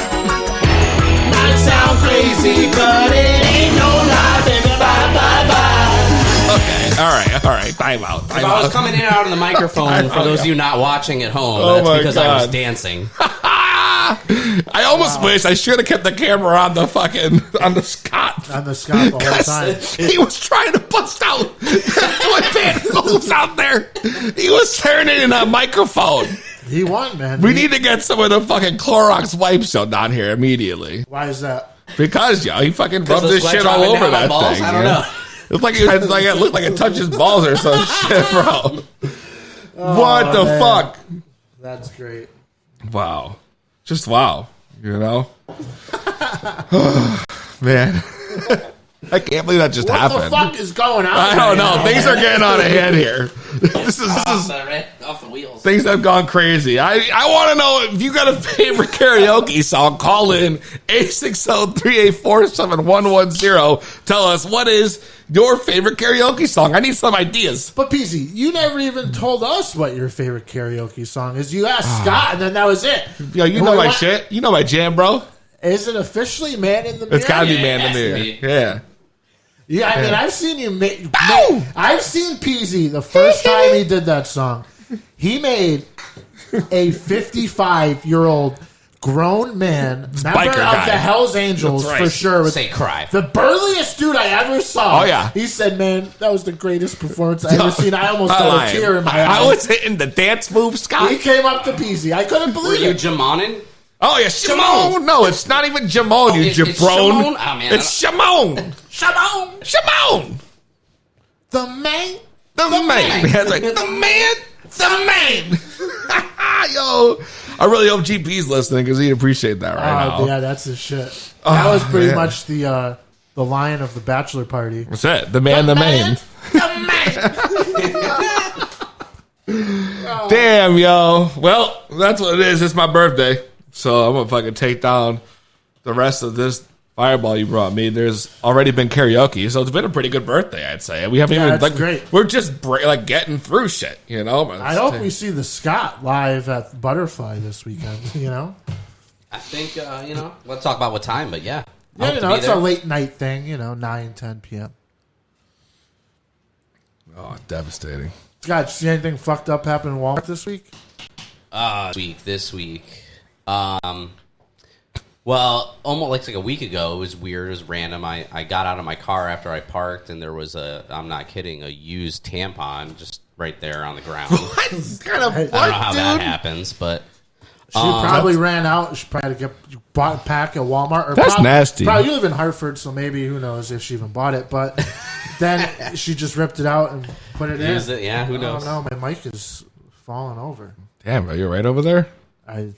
I: Might sound crazy, but it ain't no lie, baby. Bye, bye, bye.
E: Okay, all right. Time out.
D: If I was coming in and out of the microphone, for those of you not watching at home, that's
E: my
D: because I was
E: God.
D: dancing.
E: I almost wish I should have kept the camera on the Scott.
C: On the Scott the whole time.
E: He was trying to bust out what panels out there. He was turning in a microphone.
C: He won, man.
E: We need to get some of the fucking Clorox wipes out down here immediately.
C: Why is that?
E: Because, he fucking rubbed
D: the
E: this
D: sweat
E: shit all
D: dropping
E: over
D: down my
E: that
D: balls?
E: thing.
D: I don't
E: yeah.
D: know.
E: It's like it looked like it touched his balls or some shit, bro. What the
C: man.
E: fuck?
C: That's great.
E: Wow. Just wow. Man. I can't believe that just
C: What
E: happened.
C: the fuck is going on?
E: I don't
C: right
E: know.
C: now,
E: Things
C: man?
E: are getting out of hand here. This is
D: Off the wheels.
E: things have gone crazy. I want to know if you got a favorite karaoke song. Call in 860-384-7110. Tell us what is your favorite karaoke song. I need some ideas.
C: But Peezy, you never even told us what your favorite karaoke song is. You asked Scott, and then that was it.
E: Yo, you know my shit. You know my jam, bro.
C: Is it officially Man in the Mirror?
E: It's got to be Man in
D: it
E: the
D: has to
E: Mirror.
D: be.
E: Yeah.
C: Yeah, I mean, I've seen you make. I've seen Peezy the first time he did that song. He made a 55-year-old grown man, member
E: biker
C: of
E: guy.
C: the Hell's Angels
E: That's right.
C: for sure. With
D: Say cry.
C: the burliest dude I ever saw.
E: Oh, yeah.
C: He said, "Man, that was the greatest performance I ever seen. I almost
E: Not
C: got
E: lying.
C: a tear in my eye."
E: I was hitting the dance move, Scott.
C: He came up to Peezy. I couldn't
D: Were
C: believe
D: you
C: it.
D: Jamonin?
E: Oh, yeah, Shimon. No, it's not even Jamon, you
D: it's
E: jabron.
D: Shimon? Oh, man.
E: It's Shimon. Shimon.
C: The man.
E: The man. That's right. The man. Yo, I really hope GP's listening because he'd appreciate that right now.
C: Yeah, that's his shit. That was pretty much the line of the bachelor party.
E: That's it. The man, the main. Damn, yo. Well, that's what it is. It's my birthday. So I'm going to fucking take down the rest of this fireball you brought me. There's already been karaoke, so it's been a pretty good birthday, I'd say. We haven't even,
C: that's
E: like,
C: great.
E: We're just getting through shit, you know?
C: I hope we see the Scott live at Butterfly this weekend, you know?
D: I think, let's talk about what time, but yeah. I
C: Yeah,
D: hope
C: you
D: to
C: know,
D: be
C: it's
D: there.
C: a late night thing, 9, 10 p.m.
E: Oh, devastating.
C: Scott, see anything fucked up happen in Walmart this week?
D: This week. Well, almost like a week ago, it was weird. It was random. I got out of my car after I parked, and there was I'm not kidding, a used tampon just right there on the ground.
E: What kind of
D: I don't know how that happens, but
C: She probably ran out. She probably bought a pack at Walmart. Or
E: That's nasty.
C: Probably you live in Hartford, so maybe who knows if she even bought it. But then she just ripped it out and put it
D: Used
C: in.
D: it, yeah, who knows?
C: I don't know. My mic is falling over.
E: Damn, are you right over there?
C: I'm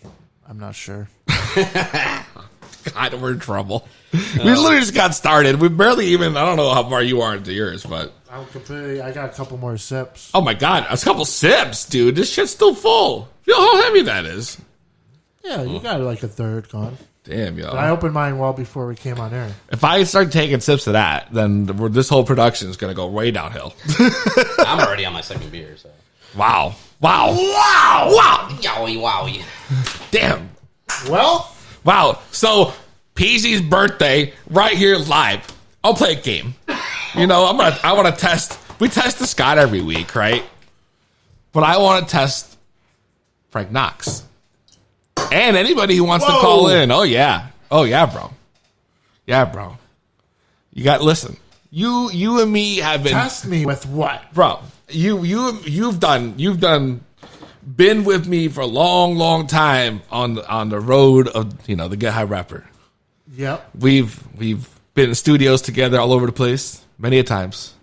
C: not sure.
E: God, we're in trouble. We literally just got started. We barely even, I don't know how far you are into yours, but.
C: I got a couple more sips.
E: Oh my God, a couple sips, dude. This shit's still full. Feel how heavy that is.
C: Yeah, you got like a third gone.
E: Damn, yo.
C: But I opened mine well before we came on air.
E: If I start taking sips of that, then this whole production is going to go way downhill.
D: I'm already on my second beer, so.
E: Wow.
D: Yowie wowie.
E: Damn.
C: Well,
E: Wow. So, Peezy's birthday right here live. I'll play a game. I want to test. We test the Scott every week, right? But I want to test Frank Knox. And anybody who wants to
C: Whoa.
E: call in. Oh, yeah. Oh, yeah, bro. Yeah, bro. You got, listen, you and me have been.
C: Test me with what?
E: Bro, you've been with me for a long, long time on the road of, the Get High Rapper.
C: Yep.
E: We've been in studios together all over the place many a times.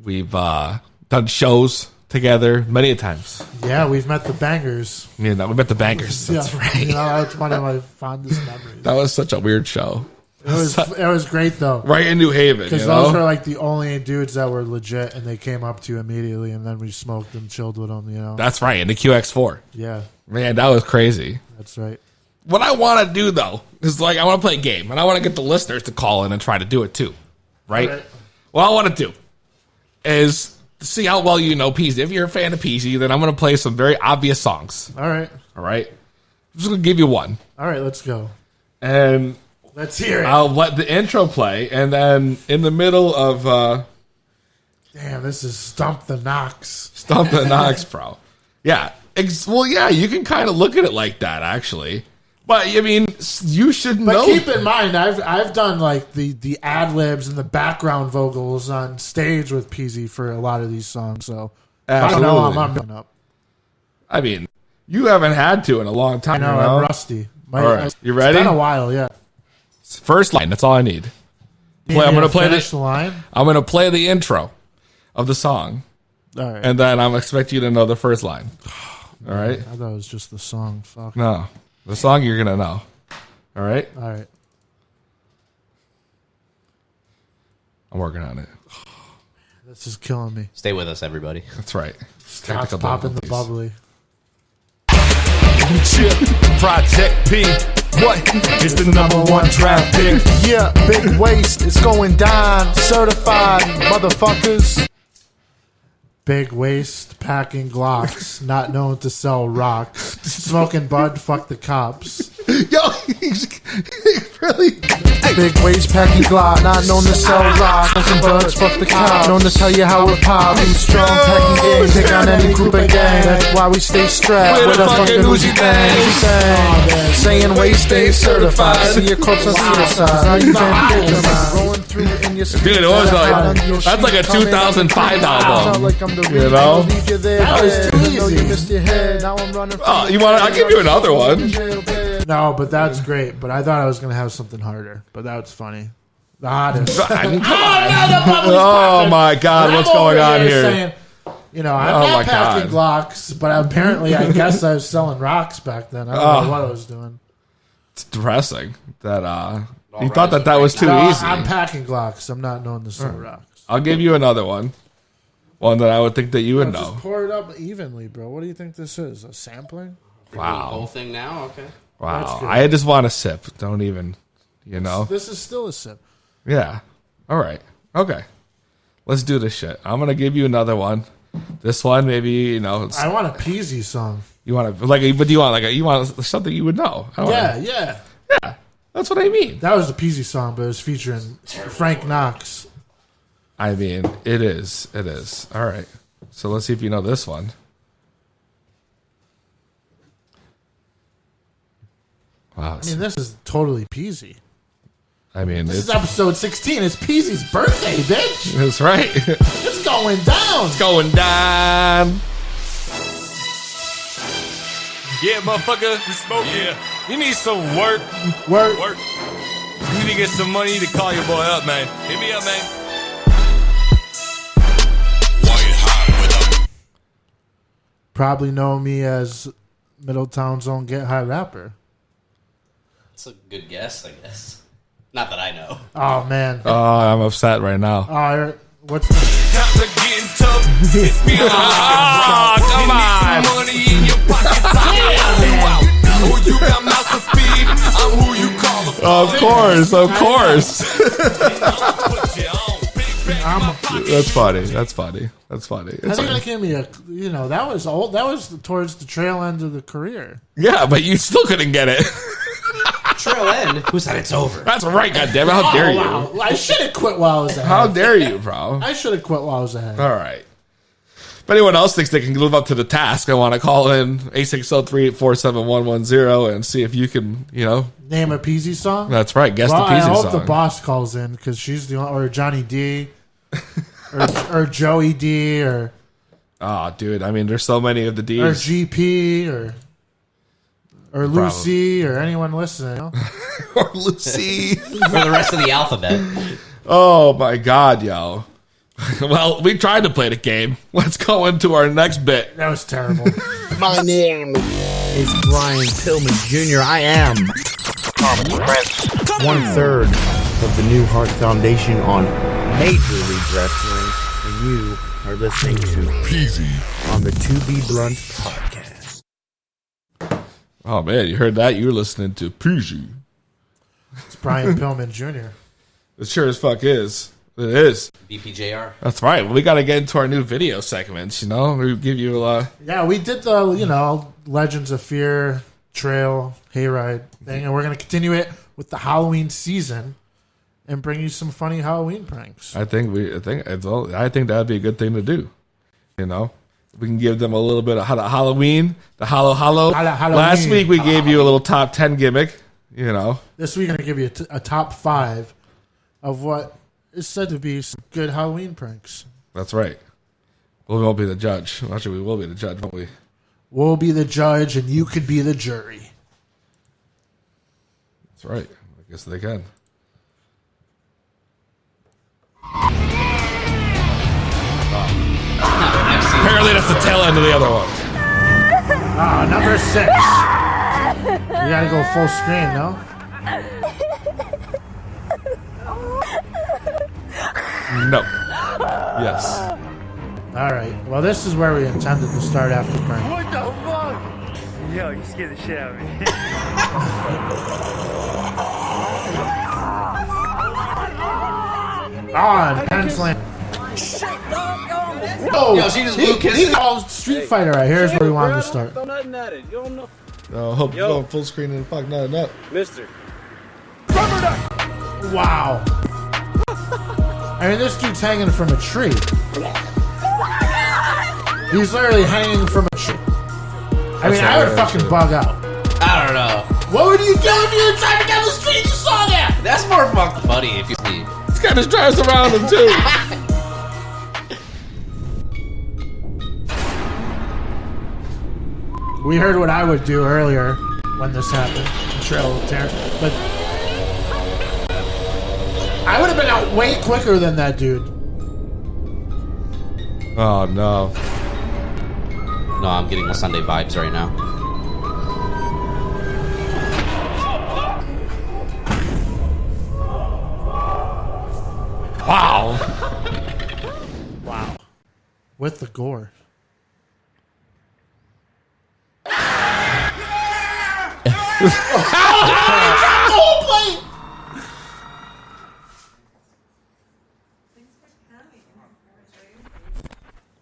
E: We've done shows together many a times.
C: Yeah, we've met the bangers.
E: We met the Bangers. That's
C: Yeah.
E: right.
C: That's one of my fondest memories.
E: That was such a weird show.
C: It was great though.
E: Right in New Haven,
C: Because those were like the only dudes that were legit, and they came up to you immediately, and then we smoked and chilled with them.
E: That's right, in the QX4.
C: Yeah,
E: Man, that was crazy.
C: that's right.
E: What I want to do, though, is I want to play a game, and I want to get the listeners to call in and try to do it, too. Right?
C: All right.
E: What I want to do is see how well you know Peezy. If you're a fan of Peezy, then I'm going to play some very obvious songs.
C: All right.
E: All right? I'm just going to give you one.
C: All right, let's go.
E: And
C: Let's hear it.
E: I'll let the intro play, and then in the middle of
C: Damn, this is Stump the Knox.
E: Stump the Knox, bro. Yeah. Well, yeah, you can kind of look at it like that, actually. But, I mean, you should
C: But
E: know.
C: keep in mind, I've done like the ad libs and the background vocals on stage with Peezy for a lot of these songs. So I don't know how I'm going up.
E: I mean, you haven't had to in a long time.
C: I know, I'm rusty.
E: All right. You ready?
C: It's been a while, yeah.
E: First line. That's all I need.
C: You
E: I'm
C: need
E: gonna
C: to
E: play
C: finish the line.
E: I'm gonna play the intro of the song,
C: All right.
E: and then I'm expecting you to know the first line. All right?
C: I thought it was just the song. Fuck.
E: No, the song you're gonna know. All right?
C: All right.
E: I'm working on it.
C: This is killing me.
D: Stay with us, everybody.
E: That's right.
C: Scott's popping the bubbly.
A: Chip, Project P. What is the number one draft pick?
C: Yeah, big waist. It's going down. Certified, motherfuckers. Big waist, packing Glocks, not known to sell rocks. Smoking bud, fuck the cops.
E: Yo, he's really.
C: Big waist, packing Glock, not known to sell rocks. Smoking buds, fuck the cops. Known to tell you how it pop. Be strong, packing game, take on any group of gang. That's why we stay strapped with a fucking Uzi thing. Saying waist ain't certified. See your corpse on suicide. You can't get them rolling through in your
E: Dude, it was that's like a 2005 album. You know?
C: That was too easy.
E: Oh, you want? I'll give you another one.
C: No, but that's great. But I thought I was going to have something harder. But that's funny. The hottest.
E: I mean, come on. Oh my God, what's going on here?
C: Saying, I'm not packing Glocks, but apparently I guess I was selling rocks back then. I don't know what I was doing.
E: It's depressing that you thought that was too easy.
C: I'm packing Glocks. I'm not known to sell rocks.
E: I'll give you another one. One that I would think that you would know.
C: Just pour it up evenly, bro. What do you think this is? A sampling?
E: Wow.
D: The whole thing now? Okay.
E: Wow. I just want a sip. Don't even,
C: This is still a sip.
E: Yeah. All right. Okay. Let's do this shit. I'm going to give you another one. This one, maybe,
C: I want a Peezy song.
E: You want to, but do you want, you want something you would know?
C: Yeah.
E: Yeah. That's what I mean.
C: That was the Peezy song, but it was featuring Frank Knox.
E: I mean, it is. It is. All right. So let's see if you know this one. Wow.
C: I mean, this is totally Peezy.
E: I mean,
C: This is episode 16. It's Peezy's birthday, bitch.
E: That's right.
C: It's going down.
E: It's going down.
J: Yeah, motherfucker. Yeah. You need some work.
C: Work.
J: You need to get some money. You need to call your boy up, man. Hit me up, man.
C: Probably know me as Middletown's own Get High rapper.
D: That's a good guess, I guess. Not that I know.
C: Oh, man.
E: Oh, I'm upset right now.
C: What's
J: Times are getting tough. It's been
E: come on.
J: Money in your pockets. Who you got mouth to feed? I'm who you call
E: Of course. That's funny. It's
C: I think that gave me that was old. That was towards the trail end of the career.
E: Yeah, but you still couldn't get it.
D: Trail end? Who said it's over?
E: That's right, goddammit. How dare you?
C: Wow. I should have quit while I was ahead.
E: How dare you, bro?
C: I should have quit while I was ahead.
E: All right. If anyone else thinks they can live up to the task, I want to call in 860-384-7110 and see if you can,
C: Name a Peezy song?
E: That's right. Guess the
C: I
E: Peezy
C: hope
E: song.
C: the boss calls in because she's the only, or Johnny D, or Joey D, or
E: Oh, dude. I mean, there's so many of the Ds.
C: or GP, or Lucy, or anyone listening.
E: Or Lucy.
D: For the rest of the alphabet.
E: Oh, my God, yo. Well, we tried to play the game. Let's go into our next bit.
C: That was terrible.
K: My name is Brian Pillman Jr. I am 1/3 of the New Heart Foundation on Major League Wrestling, and you are listening to
A: Peezy
K: on the To Be Blunt podcast.
E: Oh, man, you heard that? You were listening to Peezy.
C: It's Brian Pillman Jr.
E: It sure as fuck is. It is.
D: BPJR.
E: That's right. Well, we got to get into our new video segments, We give you
C: Yeah, we did the, Legends of Fear trail hayride thing, and we're going to continue it with the Halloween season and bring you some funny Halloween pranks.
E: I think that'd be a good thing to do. We can give them a little bit of Halloween, the Halloween. Last week we gave you a little top 10 gimmick,
C: This week, I'm going to give you a top 5 of what is said to be some good Halloween pranks.
E: That's right. We won't be the judge. Actually, we will be the judge, won't we?
C: We'll be the judge, and you could be the jury.
E: That's right. I guess they can. Apparently that's the tail end of the other one.
C: Number 6. You got to go full screen, no?
E: No. Yes.
C: All right. Well, this is where we intended to start after prank.
F: What the fuck? Yo, you scared the shit out of me.
C: On, pen slam. Oh,
D: Yo, she just blew kisses.
C: He's all Street Fighter right here is where we wanted to start.
F: Don't nothing at it. You don't know.
E: No, hope you going full screen and fuck nothing up.
F: Mister.
C: Wow. I mean, this dude's hanging from a tree. He's literally hanging from a tree. I mean, I would fucking bug out.
D: I don't know.
C: What would you do if you were driving down the street and you saw that?
D: That's more fucking funny if you see.
E: This guy just drives around him too.
C: We heard what I would do earlier when this happened. Trail of Terror. But I would have been out way quicker than that dude.
E: Oh no.
D: No, I'm getting the Sunday vibes right now.
E: Wow.
C: Wow. With the gore.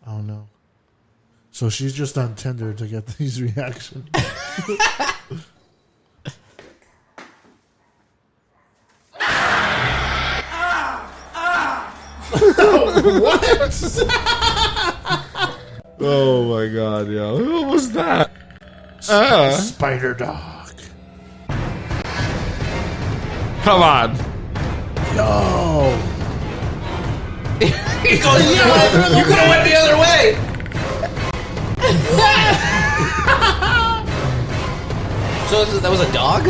C: Oh no. So she's just on Tinder to get these reactions. What?
E: Oh my god, yo. What was that?
C: Spider dog.
E: Come on.
C: Yo.
D: He goes, you could have went the other way. So that was a dog?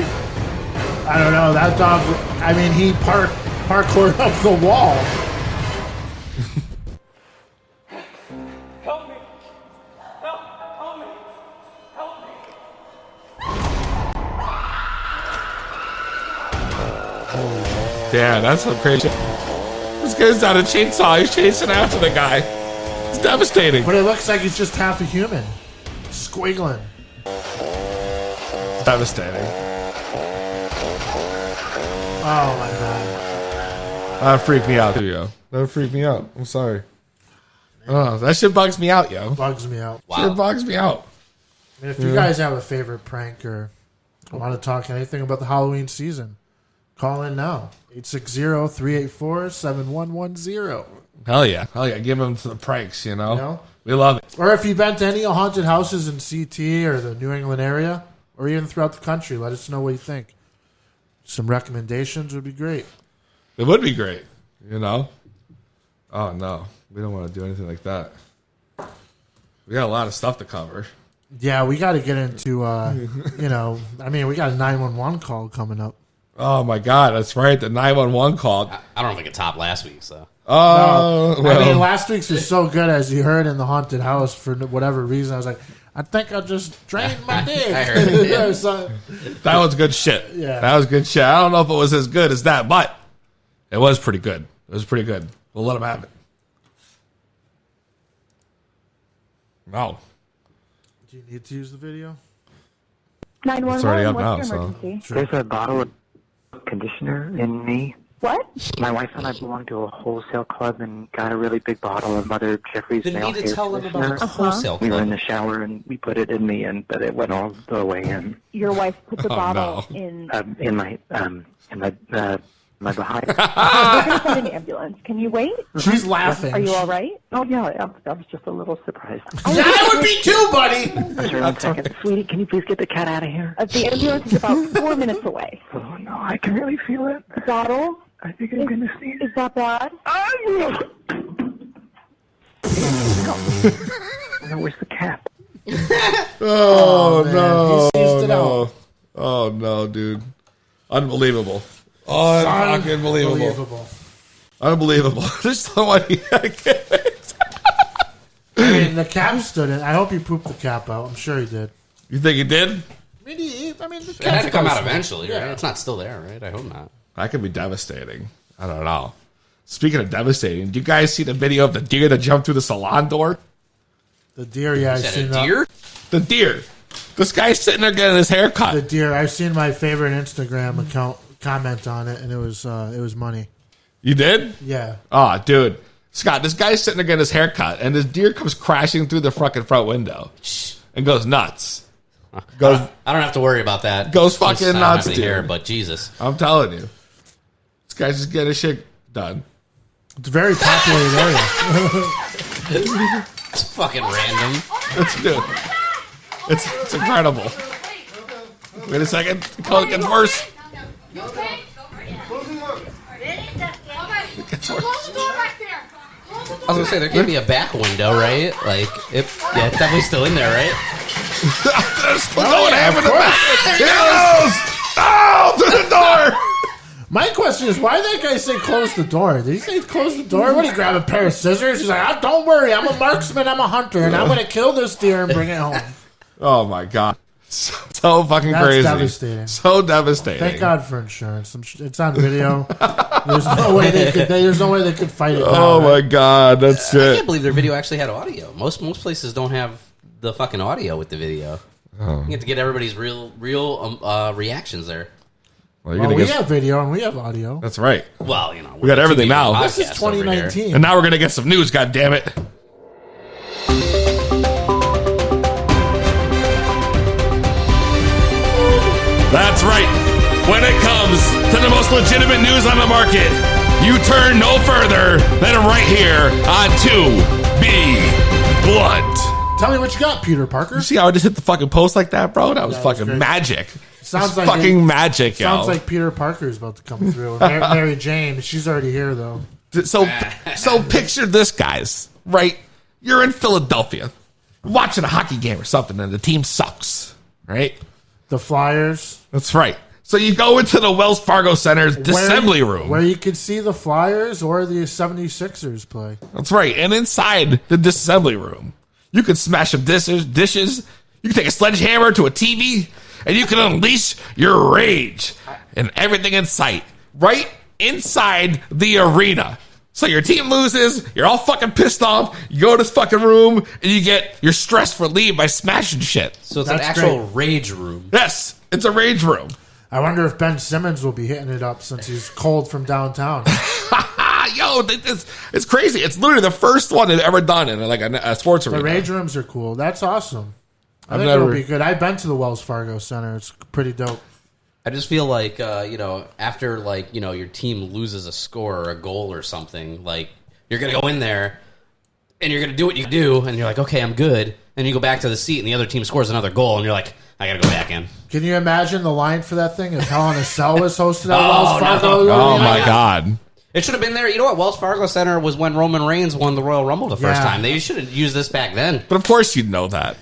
C: I don't know. That dog, I mean, he parkoured up the wall.
F: Help me. Help me. Help me.
E: Damn, that's some crazy. This guy's got a chainsaw. He's chasing after the guy. It's devastating.
C: But it looks like he's just half a human. Squiggling.
E: Devastating.
C: Oh my god.
E: That freaked me out too, yo. That freaked me out. I'm sorry. Oh, that shit bugs me out, yo.
C: Bugs me out.
D: Wow.
E: Shit bugs me out.
C: And if you guys have a favorite prank or want to talk anything about the Halloween season, call in now. 860-384-7110.
E: Hell yeah. Hell yeah. Give them to the pranks,
C: You know?
E: We love it.
C: Or if you've been to any haunted houses in CT or the New England area, or even throughout the country, let us know what you think. Some recommendations would be great.
E: It would be great, you know? Oh, no. We don't want to do anything like that. We got a lot of stuff to cover.
C: Yeah, we got to get into, we got a 911 call coming up.
E: Oh, my God. That's right. The 911 call.
D: I don't know if I could top last week's, though.
E: Oh,
C: no. I mean, last week's was so good, as you heard in the haunted house, for whatever reason. I was like, I think I just drained my dick.
D: I heard it, yeah.
E: That was good shit.
C: Yeah.
E: That was good shit. I don't know if it was as good as that, but it was pretty good. It was pretty good. We'll let him have it. No.
C: Do you need to use the video?
L: 911.
E: It's already up
L: What's
E: now,
L: your
E: so.
L: emergency?
M: There's a bottle of conditioner in me.
L: What?
M: My wife and I belong to a wholesale club and got a really big bottle of Mother Jeffrey's
D: Then you
M: male
D: need to
M: hair
D: tell them about
M: conditioner.
D: the wholesale
M: We were in
D: club.
M: the shower and we put it in me, but it went all the way in.
L: Your wife put the
E: Oh,
L: bottle
E: no.
L: in.
M: My behind.
L: We're gonna send an ambulance. Can you wait?
C: She's laughing.
L: Are you all right?
M: Oh yeah, I was just a little surprised.
C: Yeah, I would be too, buddy.
M: Sure, 1 second, sweetie. Can you please get the cat out of here?
L: The ambulance is about 4 minutes away.
M: Oh no, I can really feel it.
L: The bottle?
M: I think I'm gonna see it.
L: Is that bad?
M: No, where's the cat?
E: Oh,
C: man.
E: no.
C: He seized it
E: no.
C: out.
E: Oh, no, dude. Unbelievable. Unbelievable. Unbelievable. There's no way. I can't.
C: I mean, the cap stood in. I hope he pooped the cap out. I'm sure he did.
E: You think he did?
C: The
D: It had
C: cap's
D: to come out
C: gotta
D: eventually,
C: smell.
D: right?
C: Yeah.
D: It's not still there, right? I hope not.
E: That could be devastating. I don't know. Speaking of devastating, do you guys see the video of the deer that jumped through the salon door?
C: The deer, yeah, I've
D: Is that
C: seen
D: a deer?
E: The deer. This guy's sitting there getting his hair cut.
C: The deer. I've seen my favorite Instagram account comment on it, and it was money.
E: You did?
C: Yeah.
E: Oh, dude. Scott, this guy's sitting there getting his hair cut, and this deer comes crashing through the fucking front window and goes nuts. Goes,
D: I don't have to worry about that.
E: Goes
D: Since
E: fucking
D: I don't
E: nuts,
D: have any hair,
E: dude.
D: but Jesus.
E: I'm telling you. This guy's just getting his shit done.
C: It's a very populated area.
D: It's fucking random.
E: It's incredible. Wait a second. The color gets worse. It gets worse.
D: I was gonna say there can't be a back window, right? Like, it's definitely still in there, right?
E: There's still going half in the back. There it goes. Oh, through the door.
C: My question is, why did that guy say close the door? Did he say close the door? What, did he grab a pair of scissors? He's like, don't worry, I'm a marksman, I'm a hunter, and I'm going to kill this deer and bring it home.
E: Oh, my God. So fucking
C: That's
E: crazy.
C: devastating.
E: So devastating.
C: Thank God for insurance. It's on video. There's no way they could fight it.
E: Oh,
C: now,
E: my
C: right?
E: God. That's
D: I
E: it.
D: can't believe their video actually had audio. Most places don't have the fucking audio with the video.
E: Oh.
D: You have to get everybody's real reactions there.
E: Well,
C: we have video and we have audio.
E: That's right.
D: Well,
E: we got everything now.
C: This is 2019.
E: And now we're going to get some news, God damn it. That's right. When it comes to the most legitimate news on the market, you turn no further than right here on 2B Blunt.
C: Tell me what you got, Peter Parker.
E: You see how I just hit the fucking post like that, bro? That was fucking
C: great.
E: magic.
C: Sounds
E: It's
C: like
E: fucking magic, yo.
C: Sounds like Peter Parker's about to come through. Mary Jane, she's already here though.
E: So picture this, guys. Right? You're in Philadelphia, watching a hockey game or something, and the team sucks. Right?
C: The Flyers.
E: That's right. So you go into the Wells Fargo Center's assembly room.
C: Where you could see the Flyers or the 76ers play.
E: That's right. And inside the disassembly room, you can smash some dishes. You can take a sledgehammer to a TV, and you can unleash your rage and everything in sight right inside the arena. So your team loses, you're all fucking pissed off, you go to this fucking room, and you get your stress relieved by smashing shit.
D: So it's an actual rage room.
E: Yes, it's a rage room.
C: I wonder if Ben Simmons will be hitting it up since he's cold from downtown.
E: Yo, it's crazy. It's literally the first one they've ever done in like a sports arena.
C: The rage rooms are cool. That's awesome. I
E: I've
C: think
E: never-
C: it'll be good. I've been to the Wells Fargo Center. It's pretty dope.
D: I just feel like after your team loses a score or a goal or something, like you're gonna go in there and you're going to do what you do, and you're like, okay, I'm good. Then you go back to the seat, and the other team scores another goal, and you're like, I got to go back in.
C: Can you imagine the line for that thing if Hell in a Cell was hosted at Wells Fargo?
E: Oh, my God.
D: It should have been there. You know what? Wells Fargo Center was when Roman Reigns won the Royal Rumble the first
C: Yeah.
D: time. They should have used this back then.
E: But of course you'd know that.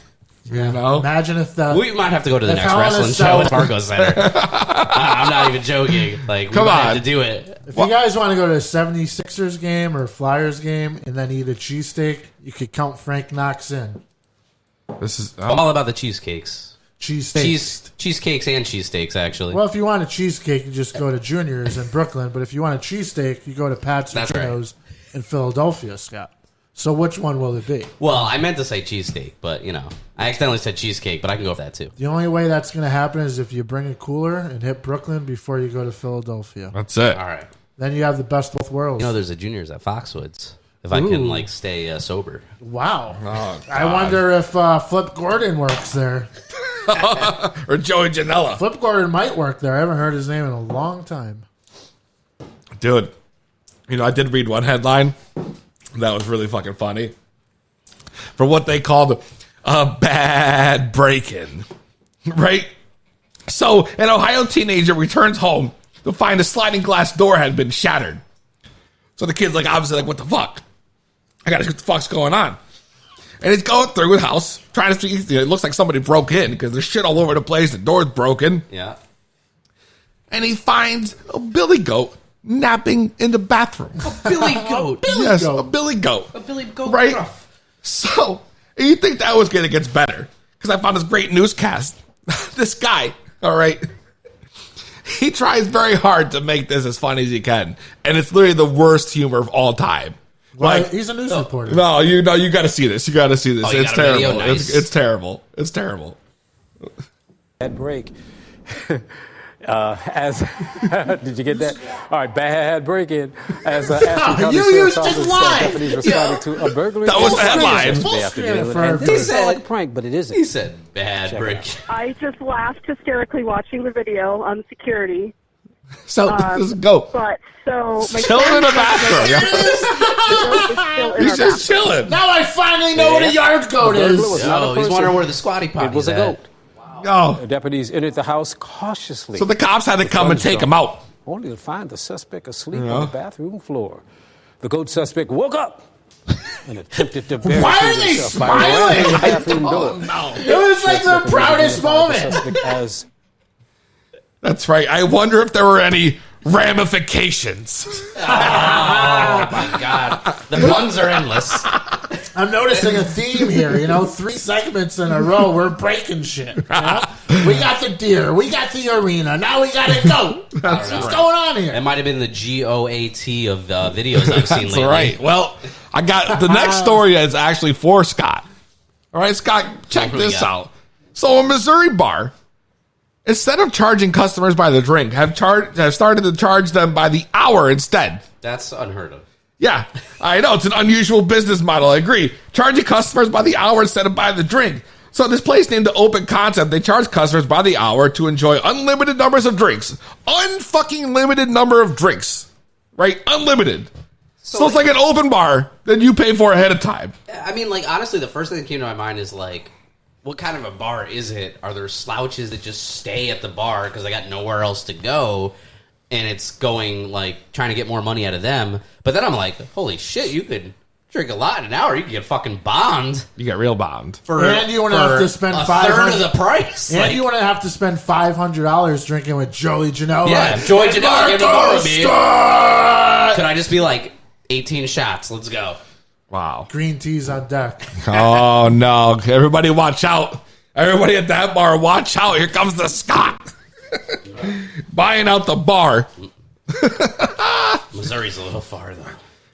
C: Yeah.
E: You know?
C: Imagine if the...
D: We might have to go to the
C: if
D: next
C: Hell in a
D: wrestling
C: Cell-
D: show at Fargo Center. I'm not even joking. Like, we
E: Come
D: might
E: on.
D: have to do it.
C: If you guys want to go to a 76ers game or Flyers game and then eat a cheesesteak, you could count Frank Knox in.
E: This is
D: I'm all about the cheesecakes.
C: Cheesesteaks.
D: Cheesecakes and cheesesteaks, actually.
C: Well, if you want a cheesecake, you just go to Junior's in Brooklyn. But if you want a cheesesteak, you go to Pat's and
D: That's right.
C: Chino's in Philadelphia, Scott. So which one will it be?
D: Well, I meant to say cheesesteak, but, you know, I accidentally said cheesecake, but I can go with that, too.
C: The only way that's going to happen is if you bring a cooler and hit Brooklyn before you go to Philadelphia.
E: That's it.
D: All right.
C: Then you have the best of both worlds.
D: You know, there's a Junior's at Foxwoods. If I can, like, stay sober.
C: Wow.
E: Oh,
C: I wonder if Flip Gordon works there.
E: Or Joey Janela.
C: Flip Gordon might work there. I haven't heard his name in a long time.
E: Dude, you know, I did read one headline that was really fucking funny. For what they called a bad break-in. Right? So, an Ohio teenager returns home to find a sliding glass door had been shattered. So the kid's like, obviously, like, what the fuck? I gotta see what the fuck's going on. And he's going through his house, trying to see. It looks like somebody broke in because there's shit all over the place. The door's broken.
D: Yeah.
E: And he finds a billy goat napping in the bathroom.
D: Billy goat.
E: Yes, a billy goat.
D: A Billy goat.
E: Right?
D: Ruff.
E: So, you think that was going to get better. Because I found this great newscast. This guy, all right, he tries very hard to make this as funny as he can. And it's literally the worst humor of all time.
C: Well,
E: Like,
C: he's a news reporter.
E: no, you got to see this. You got to see this.
D: Oh, you
E: It's
D: got a video?
E: terrible.
D: Nice.
E: It's terrible. It's terrible.
N: Bad break. As did you get that? All right, bad break-in. As
C: You used his line.
N: Deputies responding to a burglary.
E: That was the headline.
N: It sounds like a prank, but it isn't.
D: He said bad break.
L: I just laughed hysterically watching the video on security.
E: So, let's go.
L: But so my
E: Chilling in the bathroom. He's just chilling.
C: Now I finally know what a yard goat is.
D: Oh, he's wondering where the squatty potty's
N: It was a
D: at.
N: goat.
E: Oh.
N: The deputies entered the house cautiously.
E: So the cops had to come and take him out.
N: Only to find the suspect asleep on the bathroom floor. The goat suspect woke up and attempted to barricade
C: Why are they
N: himself by ramming the bathroom door.
C: It was like the proudest moment.
N: Suspect as
E: That's right. I wonder if there were any ramifications.
D: Oh, my God. The puns are endless.
C: I'm noticing a theme here. 3 segments in a row. We're breaking shit. We got the deer. We got the arena. Now we got a goat. What's going on here?
D: It might have been the GOAT of the videos I've seen
E: That's
D: lately.
E: right. Well, I got the next story is actually for Scott. All right, Scott, check
D: What do we
E: this
D: got?
E: out. So a Missouri bar, instead of charging customers by the drink, have started to charge them by the hour instead.
D: That's unheard of.
E: Yeah, I know. It's an unusual business model. I agree. Charging customers by the hour instead of by the drink. So this place named the Open Concept, they charge customers by the hour to enjoy unlimited numbers of drinks. Unfucking limited number of drinks. Right? Unlimited. So it's like an open bar that you pay for ahead of time.
D: I mean, like, honestly, the first thing that came to my mind is, like, what kind of a bar is it? Are there slouches that just stay at the bar because they got nowhere else to go? And it's going, like, trying to get more money out of them. But then I'm like, holy shit, you could drink a lot in an hour. You could get fucking bombed.
E: You get real bombed.
C: And you want to have to spend
D: a
C: $500
D: third of the price.
C: And
D: Like,
C: you want to have to spend $500 drinking with Joey Janela.
D: yeah, Joey Janela gave tomorrow, dude.
C: Start!
D: Could I just be like, 18 shots, let's go.
E: Wow.
C: Green teas on deck.
E: Oh, no. Everybody watch out. Everybody at that bar, watch out. Here comes the Scott. Buying out the bar.
D: Missouri's a little far, though.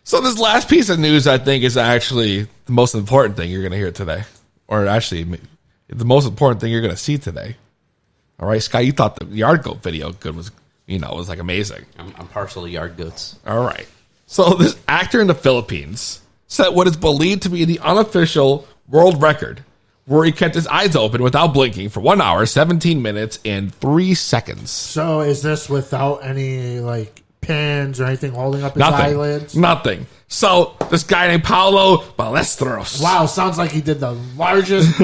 E: So this last piece of news, I think, is actually the most important thing you're going to hear today. Or actually, the most important thing you're going to see today. All right, Scott, you thought the yard goat video was like amazing.
D: I'm partial to yard goats.
E: All right. So this actor in the Philippines set what is believed to be the unofficial world record, where he kept his eyes open without blinking for 1 hour, 17 minutes, and 3 seconds.
C: So is this without any, like, pins or anything holding up his eyelids?
E: Nothing. So this guy named Paulo Balestros.
C: Wow, sounds like he did the largest,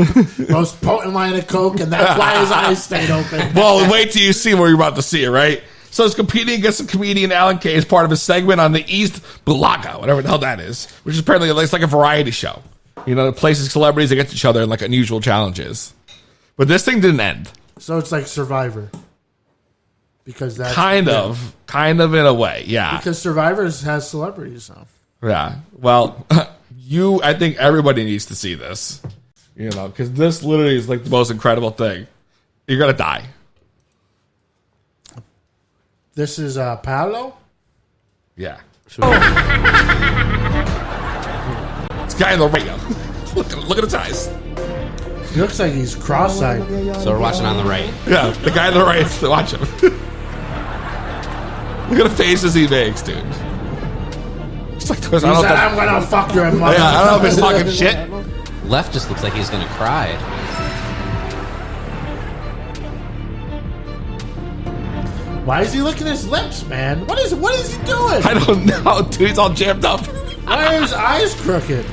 C: most potent line of coke, and that's why his eyes stayed open.
E: Well, wait till you see where you're about to see it, right? So he's competing against the comedian Alan Kay as part of a segment on the East Bulaga, whatever the hell that is, which is apparently it's like a variety show. You know, it places celebrities against each other in like unusual challenges. But this thing didn't end.
C: So it's like Survivor. Because that's
E: kind of in a way, yeah.
C: Because Survivor has celebrities now.
E: Yeah. Well, I think everybody needs to see this. You know, because this literally is like the most incredible thing. You're gonna die.
C: This is Paolo?
E: Yeah. This guy in the radio. Look at his eyes.
C: He looks like he's cross-eyed.
D: So we're watching on the right.
E: Yeah, the guy on the right. Watch him. Look at the faces he makes, dude. It's like
C: He said, I'm gonna fuck your mother.
E: Yeah, I don't know if he's talking shit.
D: Left just looks like he's gonna cry.
C: Why is he licking his lips, man? What is he doing?
E: I don't know, dude. He's all jammed up.
C: Why are his eyes crooked?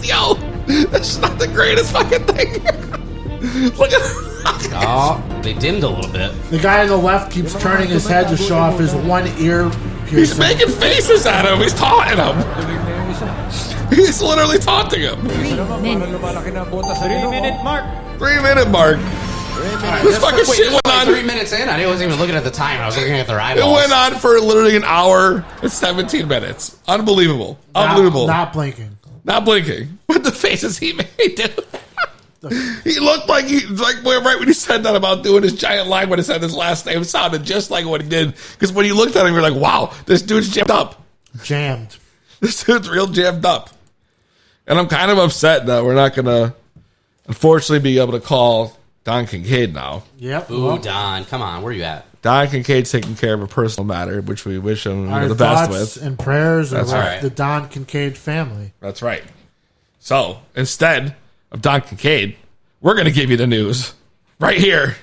E: Yo, that's not the greatest fucking thing. Look at.
D: Oh, they dimmed a little bit.
C: The guy on the left keeps turning his head to show off his one ear piercing.
E: He's making faces at him. He's taunting him. He's literally taunting him.
J: 3 minute mark.
E: 3 minute mark. This fucking shit went on.
D: 3 minutes in, I wasn't even looking at the time. I was looking at their
E: It
D: eyeballs.
E: went on for literally an hour and 17 minutes. Unbelievable. Unbelievable.
C: Not blinking.
E: Not blinking. But the faces he made, dude. He looked like right when he said that about doing his giant line when he said his last name, it sounded just like what he did. Because when you looked at him, you're like, wow, this dude's jammed up.
C: Jammed.
E: This dude's real jammed up. And I'm kind of upset that we're not going to, unfortunately, be able to call Don Kincaid now.
C: Yep.
D: Ooh, Don, come on, where you at?
E: Don Kincaid's taking care of a personal matter, which we wish him the best with.
C: And prayers are
E: That's
C: with
E: right.
C: the Don Kincaid family.
E: That's right. So instead of Don Kincaid, we're going to give you the news right here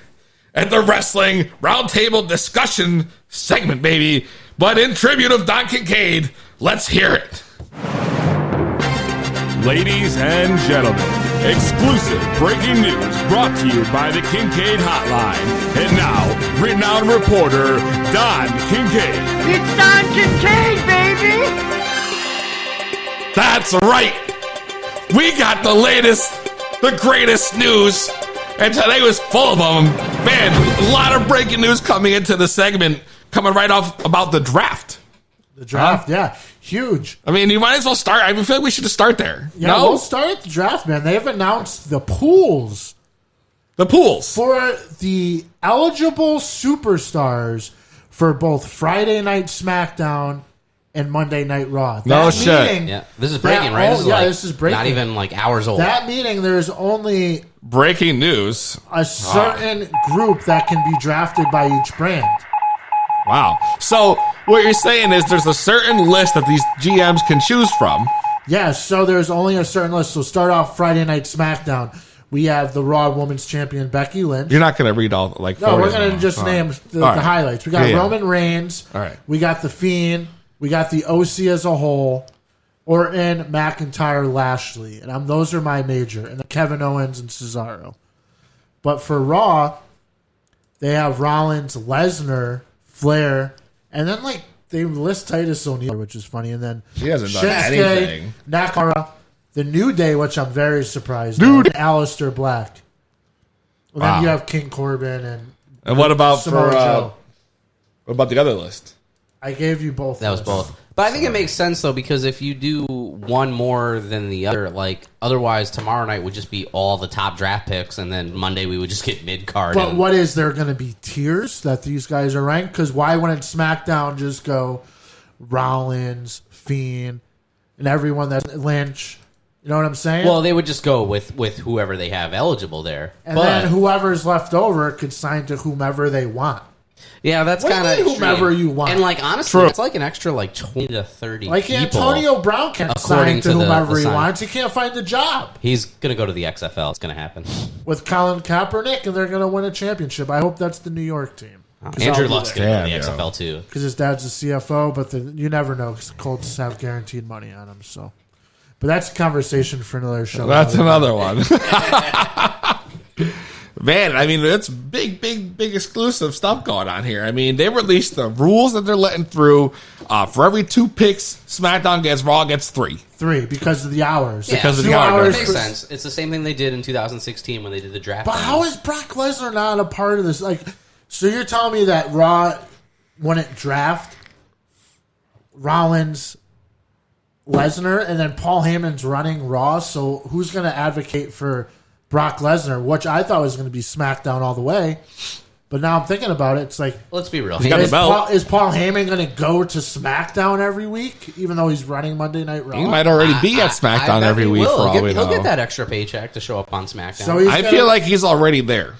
E: at the Wrestling Roundtable Discussion segment, baby. But in tribute of Don Kincaid, let's hear it.
A: Ladies and gentlemen, exclusive breaking news brought to you by the Kincaid Hotline. And now, renowned reporter Don Kincaid.
J: It's Don Kincaid, baby!
E: That's right. We got the latest, the greatest news. And today was full of them. Man, a lot of breaking news coming into the segment, coming right off about the draft.
C: The draft, yeah. Huge.
E: I mean, you might as well start. I feel like we should just start there.
C: Yeah,
E: no?
C: we'll start at the draft, man. They've announced the pools.
E: The pools.
C: For the eligible superstars for both Friday Night SmackDown and Monday Night Raw.
E: No shit.
D: Yeah, this is breaking, right?
C: This is breaking.
D: Not even like hours old.
C: That meeting, there's only
E: breaking news.
C: A certain group that can be drafted by each brand.
E: Wow. So what you're saying is there's a certain list that these GMs can choose from.
C: Yes, so there's only a certain list. So start off Friday Night SmackDown. We have the Raw Women's Champion Becky Lynch.
E: You're not going to read all like.
C: No, we're going to just name the highlights. We got Roman Reigns.
E: All right.
C: We got the Fiend. We got the OC as a whole. Orton, McIntyre, Lashley, and those are my major. And then Kevin Owens and Cesaro. But for Raw, they have Rollins, Lesnar, Flair, and then like they list Titus O'Neil, which is funny, and then
E: he hasn't done anything.
C: Nakamura, the New Day, which I'm very surprised. And Aleister Black. And then you have King Corbin
E: and what about
C: Samoa Joe?
E: What about the other list?
C: I gave you both.
D: That was both. But I think it makes sense, though, because if you do one more than the other, like, otherwise tomorrow night would just be all the top draft picks, and then Monday we would just get mid-card.
C: But what is there going to be tiers that these guys are ranked? Because why wouldn't SmackDown just go Rollins, Fiend, and everyone that's Lynch? You know what I'm saying?
D: Well, they would just go with whoever they have eligible there.
C: And then whoever's left over could sign to whomever they want.
D: Yeah, that's kind of
C: whomever you want.
D: And like honestly, it's like an extra like 20 to 30
C: like
D: people.
C: Antonio Brown can't sign to whomever he wants. He can't find a job.
D: He's going to go to the XFL. It's going to happen.
C: With Colin Kaepernick, and they're going to win a championship. I hope that's the New York team.
D: Andrew Luck's going to the XFL too.
C: Because his dad's the CFO, but you never know because the Colts have guaranteed money on him. So, but that's a conversation for another show.
E: That's another one. Man, I mean, it's big exclusive stuff going on here. I mean, they released the rules that they're letting through. For every 2 picks, SmackDown gets Raw gets 3.
C: 3 because of the hours.
D: Yeah,
E: because of the hours.
D: It makes sense. It's the same thing they did in 2016 when they did the draft.
C: But how is Brock Lesnar not a part of this? Like, so you're telling me that Raw wouldn't draft Rollins, Lesnar, and then Paul Heyman's running Raw? So who's going to advocate for Brock Lesnar, which I thought was going to be SmackDown all the way? But now I'm thinking about it. It's like,
D: let's be real.
E: He's got the belt.
C: Is Paul Heyman going to go to SmackDown every week, even though he's running Monday Night Raw?
E: He might already be at SmackDown every week for all we know.
D: He'll get that extra paycheck to show up on SmackDown.
C: So
E: I feel like he's already there.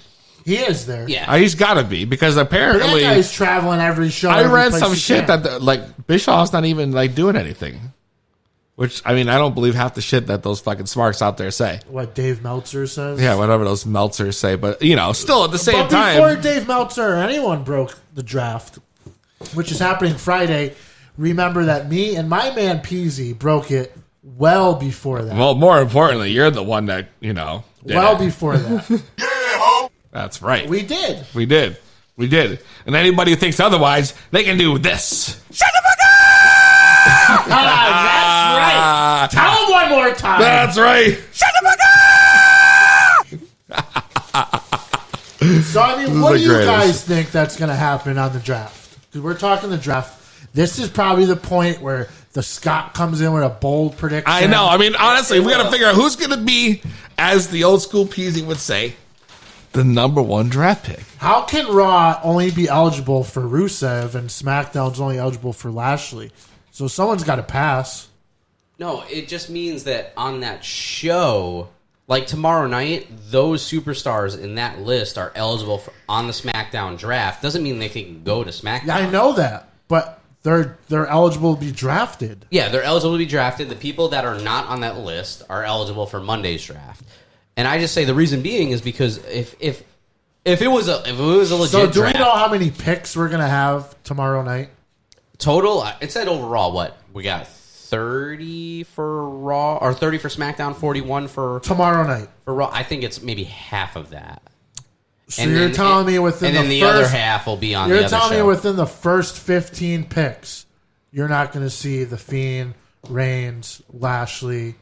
C: He is there.
D: Yeah.
E: He's got to be because apparently
C: that guy's traveling every show.
E: I
C: every
E: read
C: place
E: some
C: he
E: shit
C: can.
E: that like Bischoff's not even like doing anything. Which, I mean, I don't believe half the shit that those fucking smarks out there say.
C: What Dave Meltzer says?
E: Yeah, whatever those Meltzers say. But, you know, still at the same
C: But before
E: time.
C: Dave Meltzer or anyone broke the draft, which is happening Friday, remember that me and my man Peezy broke it well before that.
E: Well, more importantly, you're the one that, you know.
C: Before that.
E: That's right.
C: We did.
E: We did. And anybody who thinks otherwise, they can do this.
C: Shut the fuck up! That's right. Tell him one more time.
E: That's right.
C: Shut the fuck up! So, I mean, what do you guys think that's going to happen on the draft? Because we're talking the draft. This is probably the point where the Scott comes in with a bold prediction.
E: I know. I mean, honestly, we got to figure out who's going to be, as the old school Peezy would say, the number 1 draft pick.
C: How can Raw only be eligible for Rusev and SmackDown's only eligible for Lashley? So someone's got to pass.
D: No, it just means that on that show, like tomorrow night, those superstars in that list are eligible on the SmackDown draft. Doesn't mean they can go to SmackDown.
C: Yeah, I know that, but they're eligible to be drafted.
D: Yeah, they're eligible to be drafted. The people that are not on that list are eligible for Monday's draft. And I just say the reason being is because if it was a legit
C: So do
D: draft,
C: we know how many picks we're gonna have tomorrow night?
D: total, it said overall what we got 30 for Raw or 30 for SmackDown, 41 for
C: tomorrow night
D: for Raw. I think it's maybe half of that.
C: So you're telling me within
D: and then the other half will be on the other show.
C: You're telling me within the first 15 picks, you're not going to see The Fiend, Reigns, Lashley.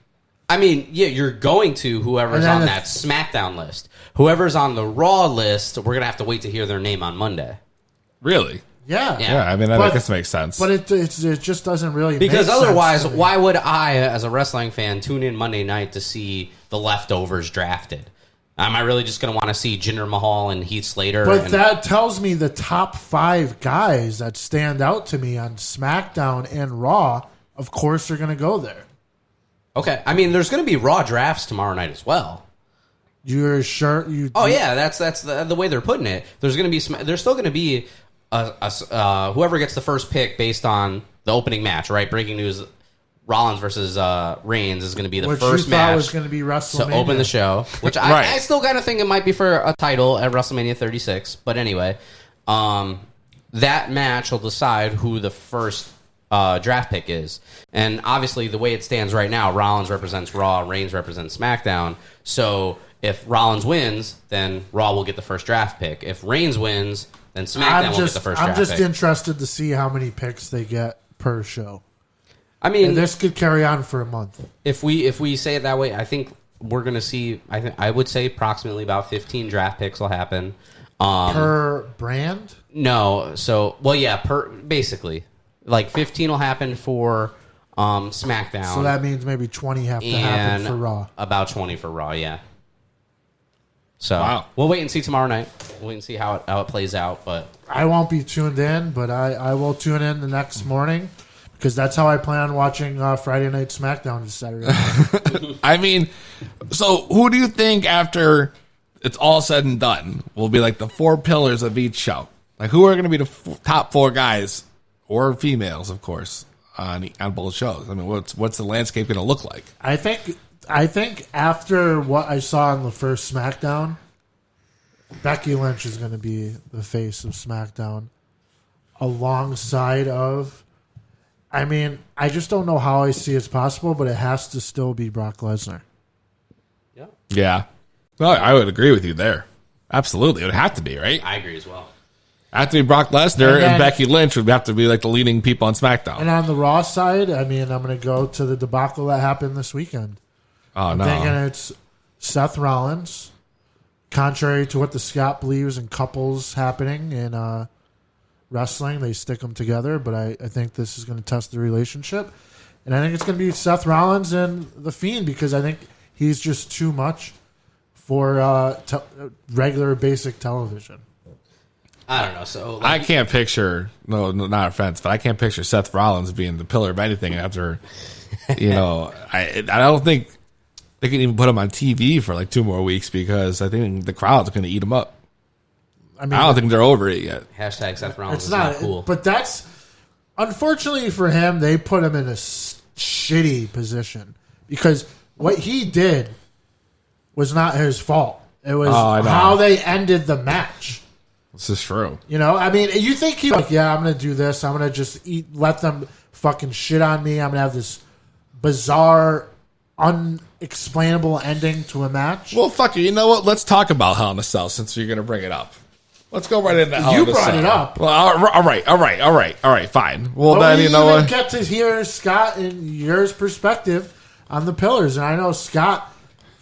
D: I mean, yeah, you're going to whoever's on that SmackDown list. Whoever's on the Raw list, we're going to have to wait to hear their name on Monday.
E: Really?
C: Yeah.
E: Yeah, I mean, I guess it makes sense.
C: But it just doesn't really
D: because
C: make
D: otherwise,
C: sense
D: why would I, as a wrestling fan, tune in Monday night to see the leftovers drafted? Am I really just going to want to see Jinder Mahal and Heath Slater?
C: But that tells me the top 5 guys that stand out to me on SmackDown and Raw, of course, are going to go there.
D: Okay. I mean, there's going to be Raw drafts tomorrow night as well.
C: You're sure?
D: Oh, yeah. That's the way they're putting it. There's still going to be whoever gets the first pick based on the opening match, right? Breaking news: Rollins versus Reigns is going to be the first match.
C: Was going to be WrestleMania
D: to open the show, which I still kind of think it might be for a title at WrestleMania 36. But anyway, that match will decide who the first draft pick is. And obviously, the way it stands right now, Rollins represents Raw, Reigns represents SmackDown. So if Rollins wins, then Raw will get the first draft pick. If Reigns wins, then SmackDown will get the first draft pick.
C: I'm just interested to see how many picks they get per show.
D: I mean,
C: and this could carry on for a month.
D: If we say it that way, I think we're going to see. I would say approximately about 15 draft picks will happen
C: per brand.
D: No, so basically, like 15 will happen for SmackDown.
C: So that means maybe 20 have to happen for Raw.
D: About 20 for Raw, yeah. So we'll wait and see tomorrow night. We'll wait and see how it plays out. But
C: I won't be tuned in, but I will tune in the next morning. Because that's how I plan on watching Friday Night SmackDown this Saturday night.
E: I mean, so who do you think after it's all said and done will be like the 4 pillars of each show? Like who are going to be the top 4 guys or females, of course, on both shows? I mean, what's the landscape going to look like?
C: I think after what I saw in the first SmackDown, Becky Lynch is going to be the face of SmackDown alongside of... I mean, I just don't know how I see it's possible, but it has to still be Brock Lesnar.
E: Yeah. Well, I would agree with you there. Absolutely. It would have to be, right?
D: I agree as well.
E: Have to be Brock Lesnar and Becky Lynch would have to be like the leading people on SmackDown.
C: And on the Raw side, I mean, I'm going to go to the debacle that happened this weekend.
E: Oh, no.
C: I'm thinking it's Seth Rollins, contrary to what the Scott believes in couples happening in wrestling. They stick them together, but I think this is going to test the relationship. And I think it's going to be Seth Rollins and The Fiend because I think he's just too much for regular basic television.
D: I don't know. So
E: I can't picture, no, not offense, but I can't picture Seth Rollins being the pillar of anything after, I don't think they can even put him on TV for like 2 more weeks because I think the crowd's going to eat him up. I don't think they're over it yet.
D: Hashtag Seth Rollins
C: It's
D: is not cool.
C: But that's, unfortunately for him, they put him in a shitty position because what he did was not his fault. It was how they ended the match.
E: This is true.
C: I mean, you think he I'm going to do this. I'm going to just let them fucking shit on me. I'm going to have this bizarre, unexplainable ending to a match.
E: Well, fuck you. You know what? Let's talk about Hell in a Cell since you're going to bring it up. Let's go right into Hell in a Cell.
C: You brought it up.
E: Well, all right, fine. Well,
C: but
E: then,
C: we
E: you know
C: even
E: what?
C: get to hear Scott and yours perspective on the pillars. And I know Scott...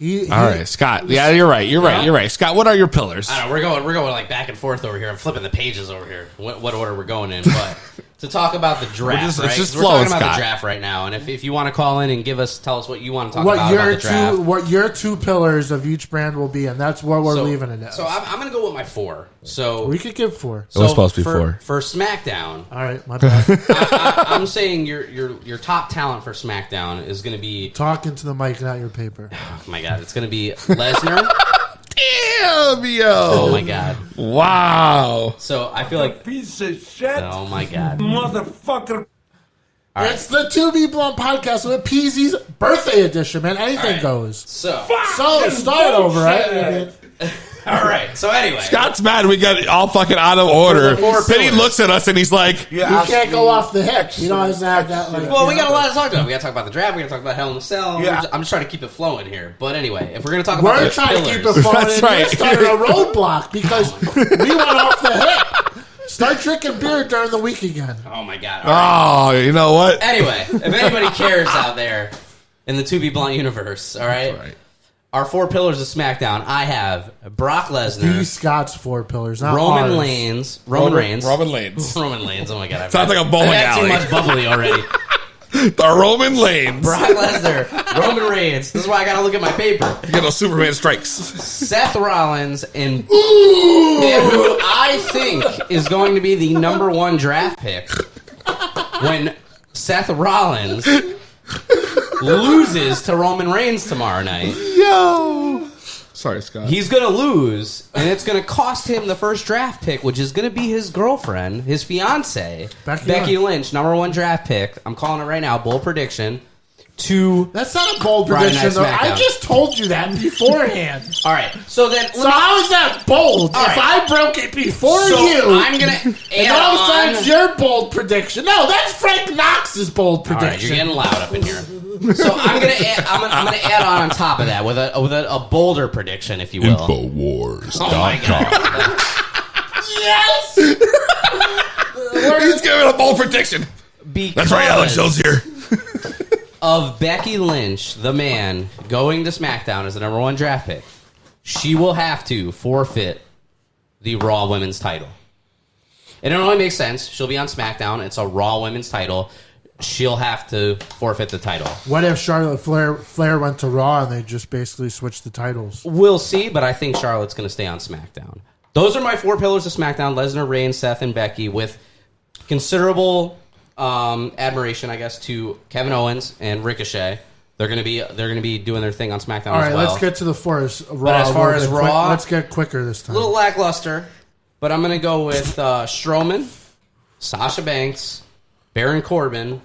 C: All
E: right, Scott. Yeah, you're right. You're right. Scott, what are your pillars?
D: I don't know. We're going like back and forth over here. I'm flipping the pages over here. What order we're going in? But to talk about the draft,
E: it's just
D: we're
E: flowing,
D: talking about
E: Scott.
D: the draft right now. And if you want to call in and tell us what you want to talk about the draft.
C: What your 2 pillars of each brand will be, and that's what we're leaving it at.
D: So I'm going to go with my 4. So
C: we could give 4.
E: It was supposed to be 4
D: for SmackDown.
C: All right, my bad.
D: I'm saying your top talent for SmackDown is going to be
C: talking to the mic, not your paper.
D: Oh my god, it's going to be Lesnar.
E: Damn, yo!
D: Oh my god!
E: Wow!
D: So I feel like
J: piece of shit.
D: Oh my god,
J: motherfucker!
C: It's the To Be Blunt podcast with Peezy's birthday edition, man. Anything goes.
D: So
C: start over, right?
D: All right. So anyway,
E: Scott's mad. We got it all fucking out of order. Penny looks at us and he's like,
C: "You can't go off the hip. You don't have that."
D: Well, we got a lot to talk about. We got to talk about the draft. We got to talk about Hell in a Cell.
J: Yeah.
D: I'm just trying to keep it flowing here. But anyway, if we're going to talk about
C: we're trying to keep it flowing,
E: That's right.
C: You're starting a roadblock because we went off the hip. Start drinking beer during the week again.
D: Oh my god! All
E: right. You know what?
D: Anyway, if anybody cares out there in the To Be Blunt universe, all right. Our 4 pillars of SmackDown. I have Brock Lesnar.
C: These Scott's 4 pillars. Not
D: Roman
C: ours.
D: Reigns.
E: Roman Reigns.
D: Oh my god!
E: Sounds like a bowling alley.
D: Too much bubbly already.
E: The Roman Lanes.
D: Brock Lesnar, Roman Reigns. This is why I gotta look at my paper.
E: You get those Superman strikes.
D: Seth Rollins and who I think is going to be the number 1 draft pick when Seth Rollins loses to Roman Reigns tomorrow night.
E: Yo. Sorry, Scott.
D: He's going to lose, and it's going to cost him the first draft pick, which is going to be his girlfriend, his fiance, Becky Lynch, number 1 draft pick. I'm calling it right now, bold prediction.
C: That's not a bold prediction, though. I just told you that beforehand.
D: All right, so
C: how is that bold?
D: All
C: if
D: right.
C: I broke it before
D: So
C: you,
D: I'm gonna
C: and all of a sudden it's your bold prediction. No, that's Frank Knox's bold
D: All right,
C: prediction.
D: you're getting loud up in here. So I'm gonna add on top of that with a bolder prediction, if you will.
E: Infowars.
D: Oh my god!
C: Yes.
E: He's giving a bold prediction. That's right, Alex Jones here.
D: Of Becky Lynch, the man, going to SmackDown as the number 1 draft pick, she will have to forfeit the Raw Women's title. And it only makes sense. She'll be on SmackDown. It's a Raw Women's title. She'll have to forfeit the title.
C: What if Charlotte Flair went to Raw and they just basically switched the titles?
D: We'll see, but I think Charlotte's going to stay on SmackDown. Those are my 4 pillars of SmackDown: Lesnar, Reigns, Seth, and Becky, with considerable admiration, I guess, to Kevin Owens and Ricochet. They're gonna be doing their thing on SmackDown.
C: All right,
D: as well.
C: let's get to the 4. Raw.
D: But as far as Raw,
C: let's get quicker this
D: a
C: time.
D: little lackluster. But I'm gonna go with Strowman, Sasha Banks, Baron Corbin,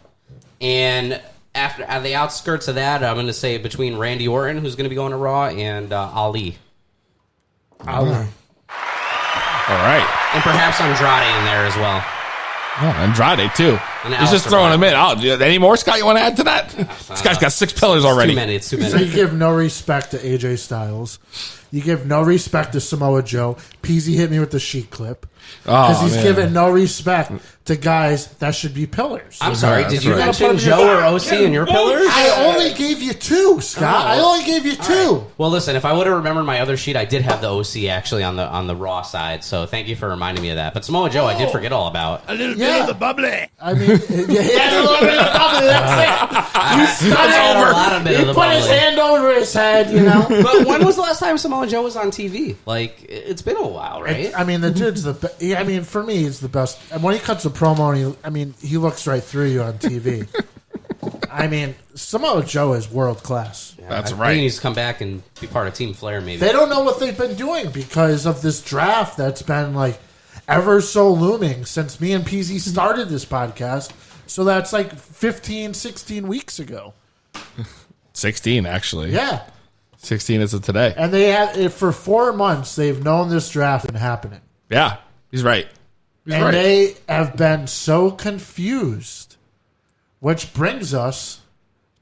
D: and at the outskirts of that, I'm gonna say between Randy Orton, who's gonna be going to Raw, and Ali.
C: Ali.
E: All right.
D: And perhaps Andrade in there as well.
E: Oh, Andrade, too.
D: And
E: He's just throwing him in. Oh, any more, Scott, you want to add to that? This guy's got 6 pillars already.
D: It's too many.
C: So you give no respect to AJ Styles. You give no respect to Samoa Joe. Peezy hit me with the sheet clip. Because he's giving no respect to guys that should be pillars.
D: I'm sorry, did you mention Joe or OC in your pillars?
C: I only gave you 2, Scott. I only gave you 2.
D: Right. Well, listen, if I would have remembered my other sheet, I did have the OC actually on the Raw side, so thank you for reminding me of that. But Samoa Joe, I did forget all about.
J: A little bit of the bubbly.
C: I mean, he has a little bit of the bubbly. That's it. He put his hand over his head, you know.
D: But when was the last time Samoa Joe was on TV? Like, it's been a while, right?
C: I mean, the dude's the best. I mean, for me, he's the best. And when he cuts a promo, he looks right through you on TV. I mean, Samoa Joe is world class.
D: Yeah, I think he needs to come back and be part of Team Flair, maybe.
C: They don't know what they've been doing because of this draft that's been like ever so looming since me and Peezy started this podcast. So that's like 15, 16 weeks ago.
E: 16, actually.
C: Yeah.
E: 16 is it today.
C: And they have, for 4 months, they've known this draft been happening.
E: Yeah, he's right.
C: They have been so confused, which brings us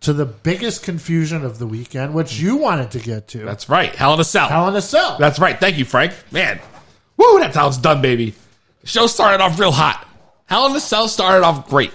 C: to the biggest confusion of the weekend, which you wanted to get to.
E: That's right. Hell in a Cell.
C: Hell in a Cell.
E: That's right. Thank you, Frank. Man. Woo, that's how it's done, baby. The show started off real hot. Hell in a Cell started off great.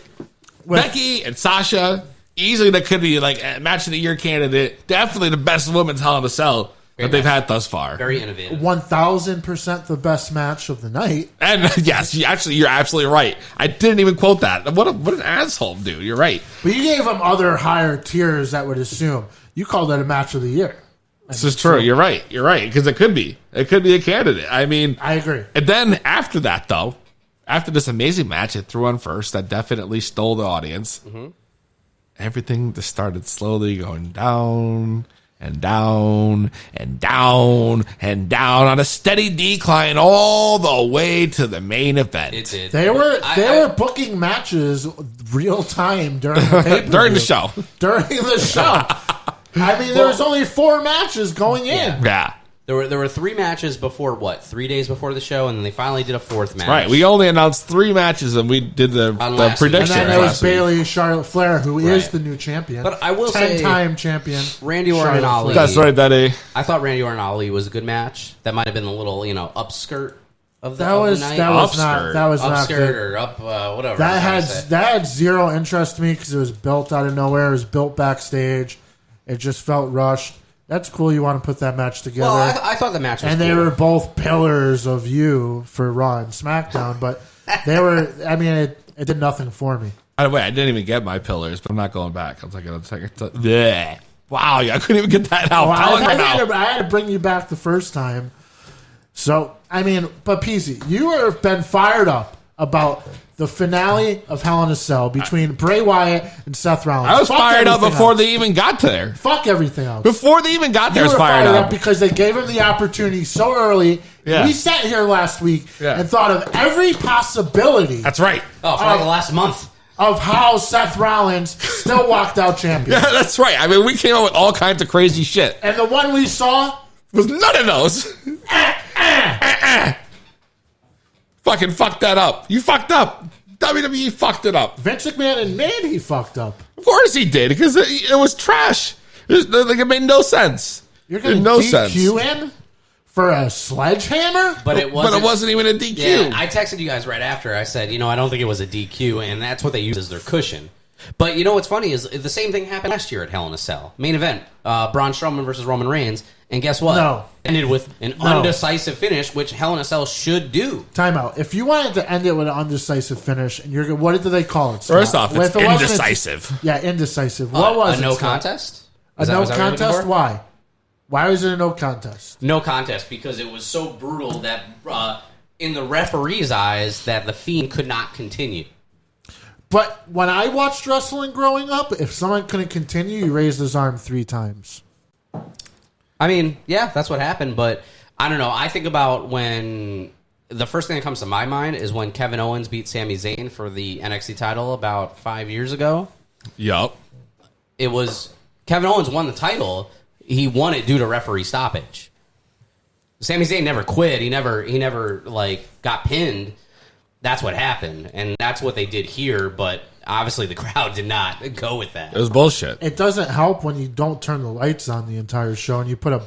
E: Becky and Sasha, easily that could be like a match of the year candidate. Definitely the best women's Hell in a Cell that they've had thus far.
D: Very innovative.
C: 1,000% the best match of the night.
E: And yes, you're absolutely right. I didn't even quote that. What an asshole, dude. You're right.
C: But you gave them other higher tiers that would assume. You called that a match of the year.
E: This is true. You're right. You're right. Because it could be. It could be a candidate. I mean,
C: I agree.
E: And then after that, though, after this amazing match it threw on first, that definitely stole the audience. Mm-hmm. Everything just started slowly going down and down and down and down on a steady decline all the way to the main event.
D: It did.
C: They were booking matches real time during the pay-per-view.
E: During the show.
C: During the show. I mean, there was only 4 matches going in.
E: Yeah.
D: There were 3 matches before 3 days before the show, and then they finally did a 4th match.
E: Right. We only announced 3 matches, and we did the prediction.
C: And then there was Bayley, Charlotte Flair, who is the new champion.
D: But I will say,
C: 10-time champion.
D: Randy Orton and Ali.
E: That's right, Daddy.
D: I thought Randy Orton and Ali was a good match. That might have been a little, upskirt of the night.
C: That was not good.
D: Or up, whatever.
C: That had zero interest to me because it was built out of nowhere. It was built backstage. It just felt rushed. That's cool. You want to put that match together.
D: Well, I thought the match was
C: and
D: cool.
C: they were both pillars of you for Raw and SmackDown, but they were. I mean, it did nothing for me.
E: By the way, I didn't even get my pillars, but I'm not going back. I'll take it. Bleh. Wow, I couldn't even get that out.
C: I had to bring you back the first time. So I mean, but Peezy, you have been fired up about the finale of Hell in a Cell between Bray Wyatt and Seth Rollins.
E: I was fired up before they even got there.
C: Fuck everything else.
E: Before they even got there, I was
C: fired
E: up.
C: because they gave him the opportunity so early.
E: Yeah.
C: We sat here last week and thought of every possibility.
E: That's right.
D: Oh, for like the last month.
C: Of how Seth Rollins still walked out champion.
E: Yeah, that's right. I mean, we came up with all kinds of crazy shit.
C: And the one we saw
E: was none of those. Fucking fucked that up. You fucked up. WWE fucked it up.
C: Vince McMahon and Mandy fucked up.
E: Of course he did, because it was trash. It made no sense.
C: You're going to DQ him for a sledgehammer?
D: But it
E: wasn't even a DQ.
D: Yeah, I texted you guys right after. I said, I don't think it was a DQ, and that's what they use as their cushion. But what's funny is the same thing happened last year at Hell in a Cell. Main event, Braun Strowman versus Roman Reigns. And guess what?
C: No.
D: Ended with an undecisive finish, which Hell in a Cell should do.
C: Timeout. If you wanted to end it with an undecisive finish, and what did they call it?
E: First off, it's indecisive.
C: Indecisive. What was it?
D: A no contest?
C: A no contest? Why? Why was it a no contest?
D: No contest because it was so brutal that in the referee's eyes that the Fiend could not continue.
C: But when I watched wrestling growing up, if someone couldn't continue, he raised his arm 3 times.
D: I mean, yeah, that's what happened, but I don't know. I think about when the first thing that comes to my mind is when Kevin Owens beat Sami Zayn for the NXT title about 5 years ago.
E: Yup.
D: It was Kevin Owens won the title. He won it due to referee stoppage. Sami Zayn never quit. He never like got pinned. That's what happened, and that's what they did here. But obviously, the crowd did not go with that.
E: It was bullshit.
C: It doesn't help when you don't turn the lights on the entire show and you put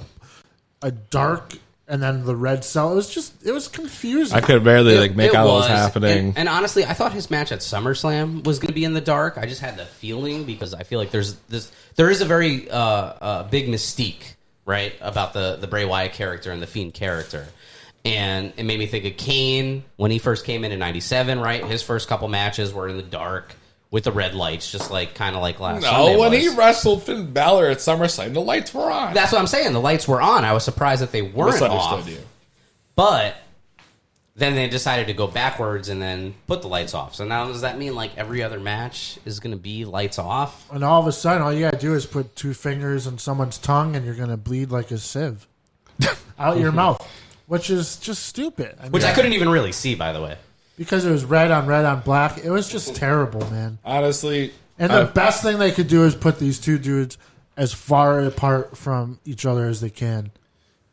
C: a dark and then the red cell. It was confusing.
E: I could barely make out what was happening.
D: And honestly, I thought his match at SummerSlam was going to be in the dark. I just had the feeling because I feel like there is a very big mystique, right, about the Bray Wyatt character and the Fiend character. And it made me think of Kane when he first came in '97, right? His first couple matches were in the dark with the red lights, just kind of like last Sunday
E: when
D: was.
E: he wrestled Finn Balor at SummerSlam, the lights were on.
D: That's what I'm saying. The lights were on. I was surprised that they weren't off.
E: You.
D: But then they decided to go backwards and then put the lights off. So now does that mean every other match is going to be lights off?
C: And all of a sudden, all you got to do is put 2 fingers on someone's tongue and you're going to bleed like a sieve out your mouth. Which is just stupid.
D: I couldn't even really see, by the way.
C: Because it was red on black. It was just terrible, man.
E: Honestly.
C: And the best thing they could do is put these 2 dudes as far apart from each other as they can.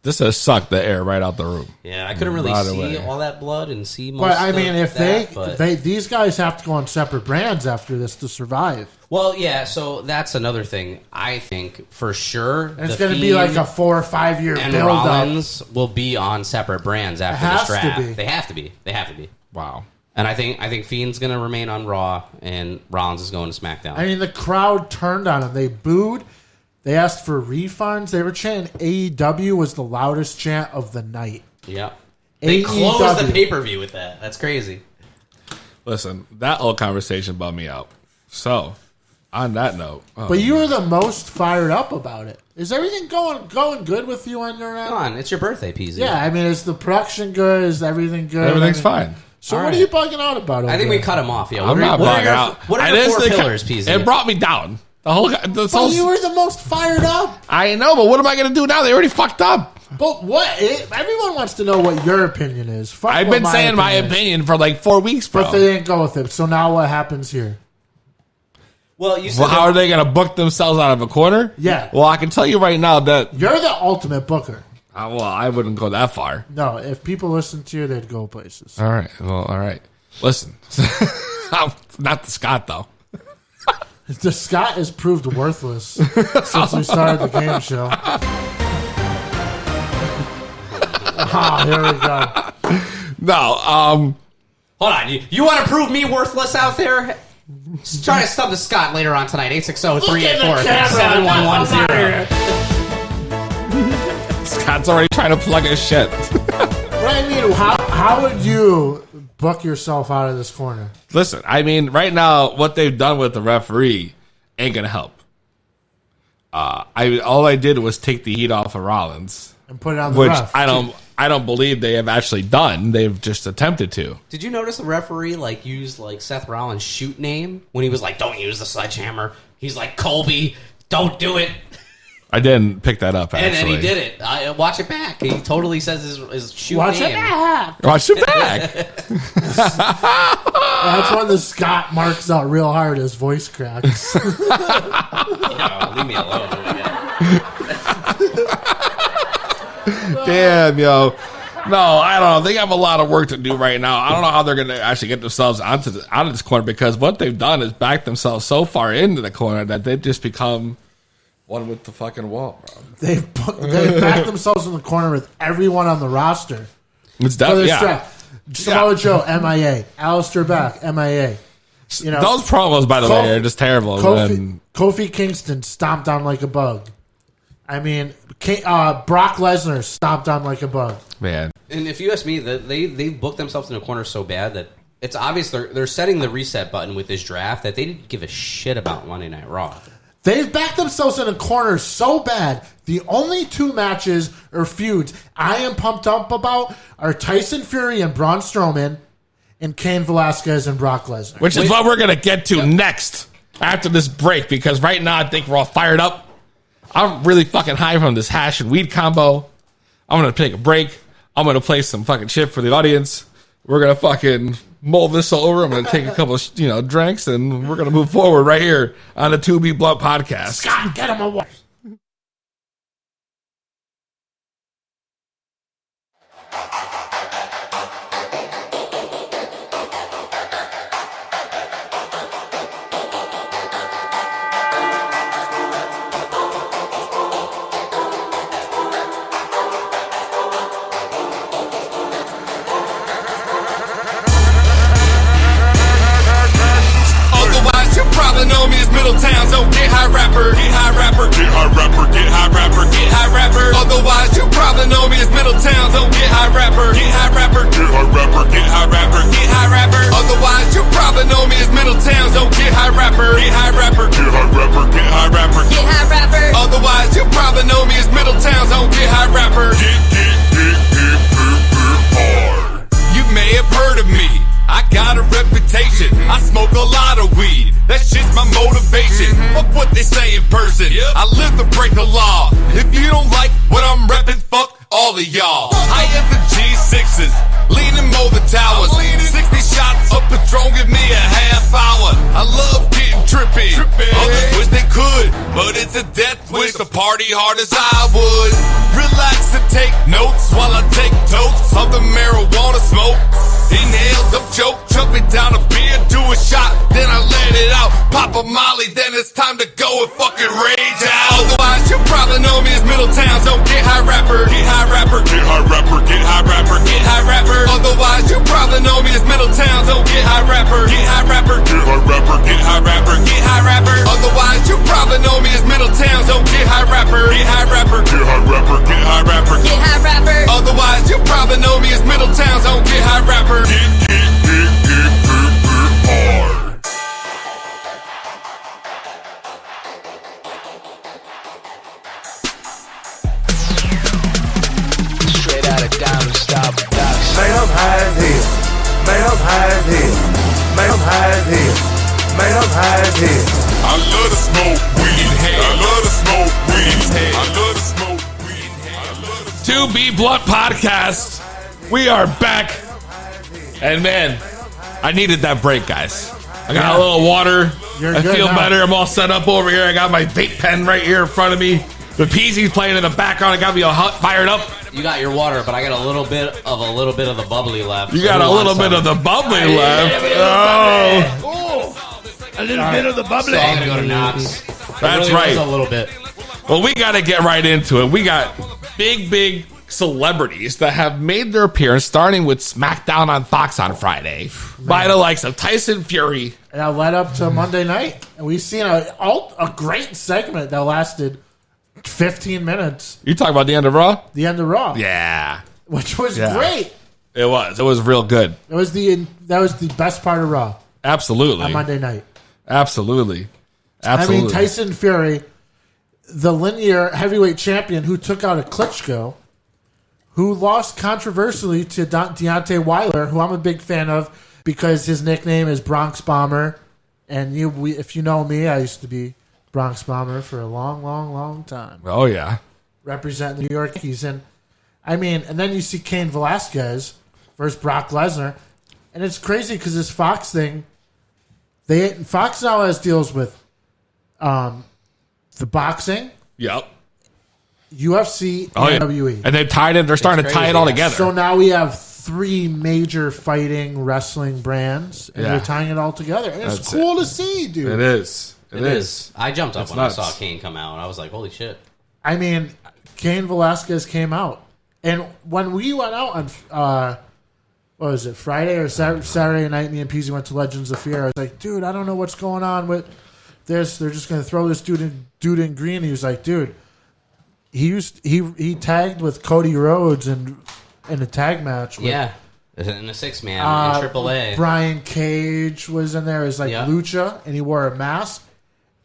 E: This has sucked the air right out the room.
D: Yeah, I couldn't really see all that blood and see most
C: But I mean, if
D: that,
C: these guys have to go on separate brands after this to survive.
D: Well, yeah, so that's another thing. I think for sure
C: and it's going to be like a 4 or 5 year
D: and
C: build
D: Rollins will be on separate brands after this draft. They have to be.
E: Wow.
D: And I think Fiend's going to remain on Raw, and Rollins is going to SmackDown.
C: I mean, the crowd turned on him. They booed. They asked for refunds. They were chanting AEW was the loudest chant of the night.
D: Yeah. They closed the pay-per-view with that. That's crazy.
E: Listen, that whole conversation bummed me out. So, on that note.
C: But you were the most fired up about it. Is everything going good with you on your end?
D: Come on, it's your birthday, Peezy.
C: Yeah, I mean, is the production good? Is everything good?
E: Everything's fine.
C: So what are you bugging out about?
D: I think we cut him off. Yeah,
E: I'm not bugging out.
D: What are your 4 pillars, Peezy?
E: It brought me down.
C: But you were the most fired up.
E: I know, but what am I going to do now? They already fucked up.
C: But everyone wants to know what your opinion is.
E: I've been saying my opinion for 4 weeks, bro.
C: But they didn't go with it. So now what happens here?
D: Well, you said
E: how are they going to book themselves out of a corner?
C: Yeah.
E: Well, I can tell you right now that
C: you're the ultimate booker.
E: Well, I wouldn't go that far.
C: No, if people listen to you, they'd go places.
E: All right. Well, all right. Listen, not the Scott though.
C: The Scott has proved worthless since we started the game show. Here we go.
E: No,
D: hold on. You want to prove me worthless out there? Just try to stub the Scott later on tonight. 860-384-7110.
E: Scott's already trying to plug his shit.
C: What I mean, how would you book yourself out of this corner?
E: Listen, I mean, right now, what they've done with the referee ain't gonna help. All I did was take the heat off of Rollins
C: and put it on the
E: which
C: ref.
E: I don't believe they have actually done. They've just attempted to.
D: Did you notice the referee used Seth Rollins' shoot name when he was like, "Don't use the sledgehammer"? He's like, "Colby, don't do it."
E: I didn't pick that up, actually.
D: And then he did it. Watch it back. He totally says his shoot
C: Watch
D: name.
C: it back.
E: Watch it back.
C: That's when the Scott marks out real hard. His voice cracks.
D: Leave me alone.
E: Damn, yo. No, I don't know. They have a lot of work to do right now. I don't know how they're going to actually get themselves out of this corner, because what they've done is back themselves so far into the corner that they've just become one with the fucking wall, bro.
C: They've backed themselves in the corner with everyone on the roster.
E: It's definitely, yeah.
C: Samoa Joe, MIA. Alistair Black, MIA.
E: Those promos, by the way, are just terrible.
C: Kofi Kingston stomped on like a bug. I mean, Brock Lesnar stomped on like a bug.
E: Man.
D: And if you ask me, they've booked themselves in a corner so bad that it's obvious they're setting the reset button with this draft that they didn't give a shit about Monday Night Raw.
C: They've backed themselves in a corner so bad. The only 2 matches or feuds I am pumped up about are Tyson Fury and Braun Strowman and Cain Velasquez and Brock Lesnar.
E: Which is what we're going to get to next after this break, because right now I think we're all fired up. I'm really fucking high from this hash and weed combo. I'm going to take a break. I'm going to play some fucking shit for the audience. We're going to fucking mull this over. I'm going to take a couple of, drinks, and we're going to move forward right here on the 2B Blunt podcast.
C: Scott, get him a water.
J: Middletown's own get high rapper. Get high rapper. Get high rapper. Get high rapper. Get high rapper. Otherwise, you probably know me as Middletown's own get high rapper. Get high rapper. Get high rapper. Get high rapper. Get high rapper. Otherwise, you probably know me as Middletown's own get high rapper. Get hard. You may have heard of me. I got a reputation. I smoke a lot of weed. That shit's my motivation. Fuck what they say in person. I live to break the law. If you don't like what I'm reppin', fuck all of y'all. I am the G6s, leaning over towers. 60 shots of Patron, give me a half hour. I love getting trippy. Others wish they could, but it's a death wish to party hard as I would. Relax and take notes while I take totes of the marijuana smoke. Inhale, don't choke, chug me down a beer, do a shot, then I let it out. Pop a molly, then it's time to go and fucking rage out. Otherwise, you probably know me as Middletown's own get high rapper. Get high rapper. Get high rapper. Get high rapper. Get high rapper. Otherwise, you probably know me as Middletown's own get high rapper. Get high rapper. Get high rapper. Get high rapper. Get high rapper. Otherwise, you probably know me as Middletown's own get high rapper. Get high rapper. Get high rapper. Get high rapper. Get high rapper. Otherwise, you probably know me as Middletown's own get high rapper. Get hard.
I: Straight out of Diamond Star Productions.
J: Man, I'm high as hell. Man, I'm high as hell. Man, I'm high as hell. Man, I'm high as hell. I love to smoke weed. I love to smoke weed. I love to smoke weed.
E: To Be Blunt Podcast. We are back. And man, I needed that break, guys. I got a little water. I feel better. I'm all set up over here. I got my vape pen right here in front of me. The Peezy's playing in the background. It got me all fired up.
D: You got your water, but I got a little bit of the bubbly left.
E: You got a little bit of the bubbly left.
F: A little bit of the bubbly.
D: So I'm gonna go to Knox.
E: That's right.
D: A little bit.
E: Well, we got to get right into it. We got big celebrities that have made their appearance, starting with SmackDown on Fox on Friday, by the likes of Tyson Fury.
C: And that led up to Monday night. And we've seen a great segment that lasted 15 minutes.
E: You talking about the end of Raw?
C: The end of Raw.
E: Yeah.
C: Which was great.
E: It was. It was real good.
C: That was the best part of Raw.
E: Absolutely.
C: On Monday night.
E: Absolutely.
C: I mean, Tyson Fury, the linear heavyweight champion who took out a Klitschko, who lost controversially to Deontay Wilder, who I'm a big fan of because his nickname is Bronx Bomber. And if you know me, I used to be Bronx Bomber for a long time.
E: Oh, yeah.
C: Representing New York. And then you see Cain Velasquez versus Brock Lesnar. And it's crazy because this Fox thing, Fox now has deals with the boxing.
E: Yep.
C: UFC, and WWE.
E: And they've tied it. They're starting to tie it all together.
C: So now we have 3 major fighting wrestling brands, and they're tying it all together. And it's cool to see, dude.
E: It is.
D: It is. I jumped up when I saw Kane come out. I was like, holy shit.
C: I mean, Cain Velasquez came out. And when we went out on, what was it, Friday or Saturday night, me and Peezy went to Legends of Fear. I was like, dude, I don't know what's going on with this. They're just going to throw this dude in green. He was like, dude, he tagged with Cody Rhodes in a tag match.
D: In a 6-man in AAA.
C: Brian Cage was in there as Lucha, and he wore a mask.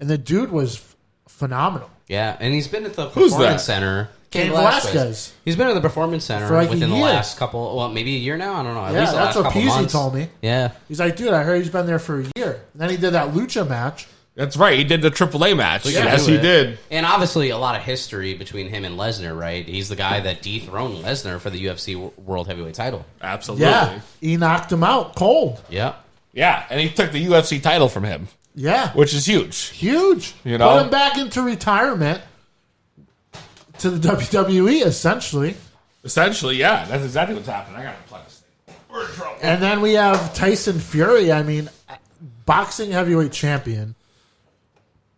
C: And the dude was phenomenal.
D: Yeah, and he's been at the Performance Center.
C: Cain Velasquez.
D: He's been at the Performance Center
C: for
D: within the last couple, maybe a year now. I don't know. At least the last
C: that's what
D: couple
C: Peezy
D: months.
C: told me.
D: Yeah,
C: he's like, dude, I heard he's been there for a year. And then he did that Lucha match.
E: That's right. He did the AAA match. Yes, he did.
D: And obviously, a lot of history between him and Lesnar. Right? He's the guy that dethroned Lesnar for the UFC World Heavyweight Title.
E: Absolutely.
C: Yeah, he knocked him out cold.
D: Yeah.
E: Yeah, and he took the UFC title from him.
C: Yeah,
E: which is huge.
C: Huge.
E: You know,
C: put him back into retirement to the WWE, essentially.
E: Essentially, yeah, that's exactly what's happening. I gotta plug this thing. We're in trouble.
C: And then we have Tyson Fury. I mean, boxing heavyweight champion,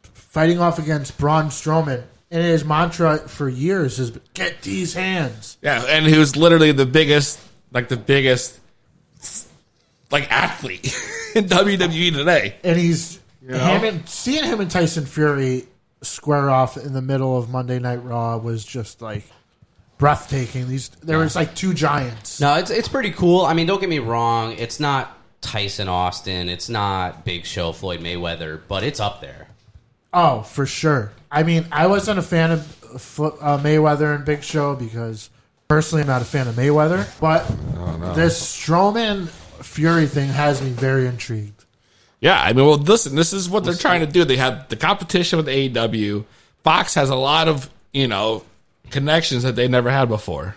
C: fighting off against Braun Strowman. And his mantra for years has been, get these hands.
E: Yeah, and he was literally the biggest athlete in WWE today.
C: And he's seeing him and Tyson Fury square off in the middle of Monday Night Raw was just like breathtaking. There was like two giants.
D: No, it's pretty cool. I mean, don't get me wrong. It's not Tyson Austin. It's not Big Show Floyd Mayweather, but it's up there.
C: Oh, for sure. I mean, I wasn't a fan of Mayweather and Big Show because personally I'm not a fan of Mayweather. But this Strowman Fury thing has me very intrigued.
E: Yeah, I mean, well, listen, this is what they're trying to do. They have the competition with AEW. Fox has a lot of, connections that they never had before.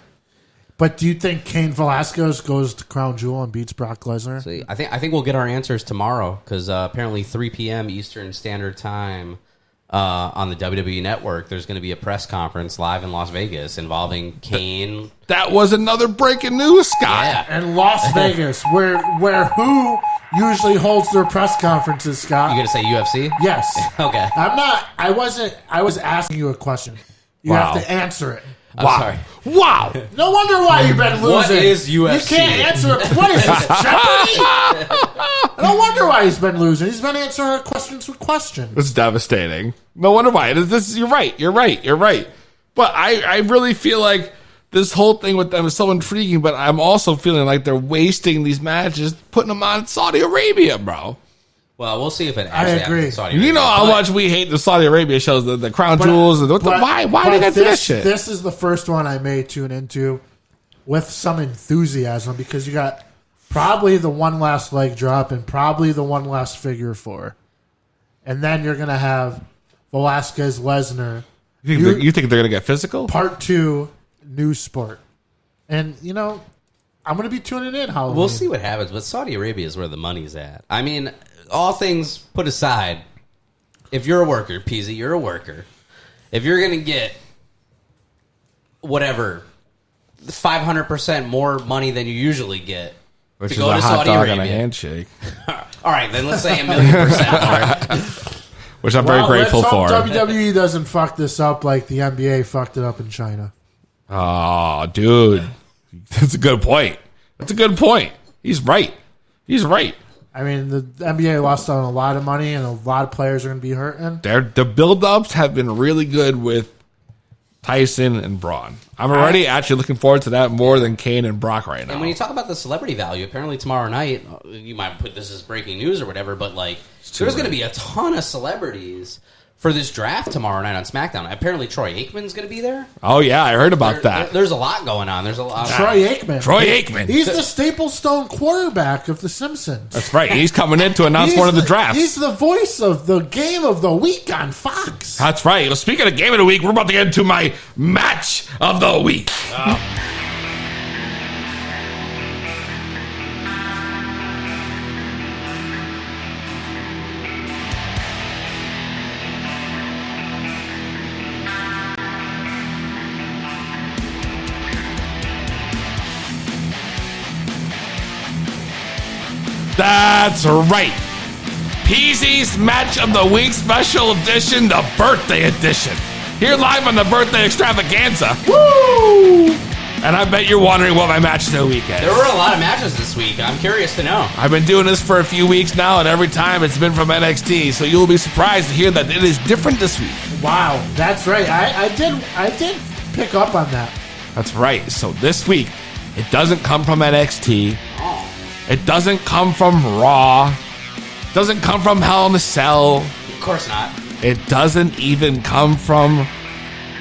C: But do you think Cain Velasquez goes to Crown Jewel and beats Brock Lesnar?
D: See, I think we'll get our answers tomorrow because apparently 3 p.m. Eastern Standard Time on the WWE Network, there's going to be a press conference live in Las Vegas involving Cain.
E: That was another breaking news, Scott.
D: Yeah.
C: And Las Vegas, where who usually holds their press conferences, Scott?
D: You going to say UFC?
C: Yes.
D: Okay.
C: I was asking you a question. You have to answer it.
D: I'm sorry.
E: Wow.
C: No wonder why you've been losing.
D: What is UFC?
C: You can't answer it. What is this, Jeopardy? No wonder why he's been losing. He's been answering questions with questions.
E: It's devastating. No wonder why. You're right. But I really feel like this whole thing with them is so intriguing, but I'm also feeling like they're wasting these matches, putting them on Saudi Arabia, bro.
D: Well, we'll see if it actually happens in Saudi Arabia.
E: You know how much we hate the Saudi Arabia shows, the Crown Jewels. Why do they do that shit?
C: This is the first one I may tune into with some enthusiasm because you got probably the one last leg drop and probably the one last figure four. And then you're going to have Velasquez Lesnar.
E: You think they're going to get physical?
C: Part 2, new sport. And, I'm going to be tuning in. Halloween.
D: We'll see what happens, but Saudi Arabia is where the money's at. I mean, all things put aside, if you're a worker, Peezy, you're a worker. If you're going to get whatever 500% more money than you usually get
E: Which
D: to
E: is
D: go
E: a
D: to
E: hot
D: Saudi
E: dog
D: Arabia,
E: and a handshake.
D: All right, then let's say 1,000,000% more.
E: Which I'm very grateful for.
C: Let's hope WWE doesn't fuck this up like the NBA fucked it up in China.
E: Oh, dude, that's a good point. He's right.
C: I mean, the NBA lost out on a lot of money, and a lot of players are going to be hurting.
E: The build-ups have been really good with Tyson and Braun. I'm already actually looking forward to that more than Kane and Brock right now.
D: And when you talk about the celebrity value, apparently tomorrow night, you might put this as breaking news or whatever, but there's going to be a ton of celebrities for this draft tomorrow night on SmackDown. Apparently Troy Aikman's going to be there.
E: Oh, yeah, I heard about that.
D: There's a lot going on. There's a lot.
C: Troy Aikman. He's the Staple Stone quarterback of The Simpsons.
E: That's right. He's coming in to announce one of the drafts.
C: He's the voice of the Game of the Week on Fox.
E: That's right. Well, speaking of Game of the Week, we're about to get into my Match of the Week. That's right. Peezy's Match of the Week Special Edition, the Birthday Edition. Here live on the Birthday Extravaganza. Woo! And I bet you're wondering what my match of the week is.
D: There were a lot of matches this week. I'm curious to know.
E: I've been doing this for a few weeks now, and every time it's been from NXT, so you'll be surprised to hear that it is different this week.
C: Wow, that's right. I did pick up on that.
E: That's right. So this week, it doesn't come from NXT. It doesn't come from Raw. It doesn't come from Hell in a Cell.
D: Of course not.
E: It doesn't even come from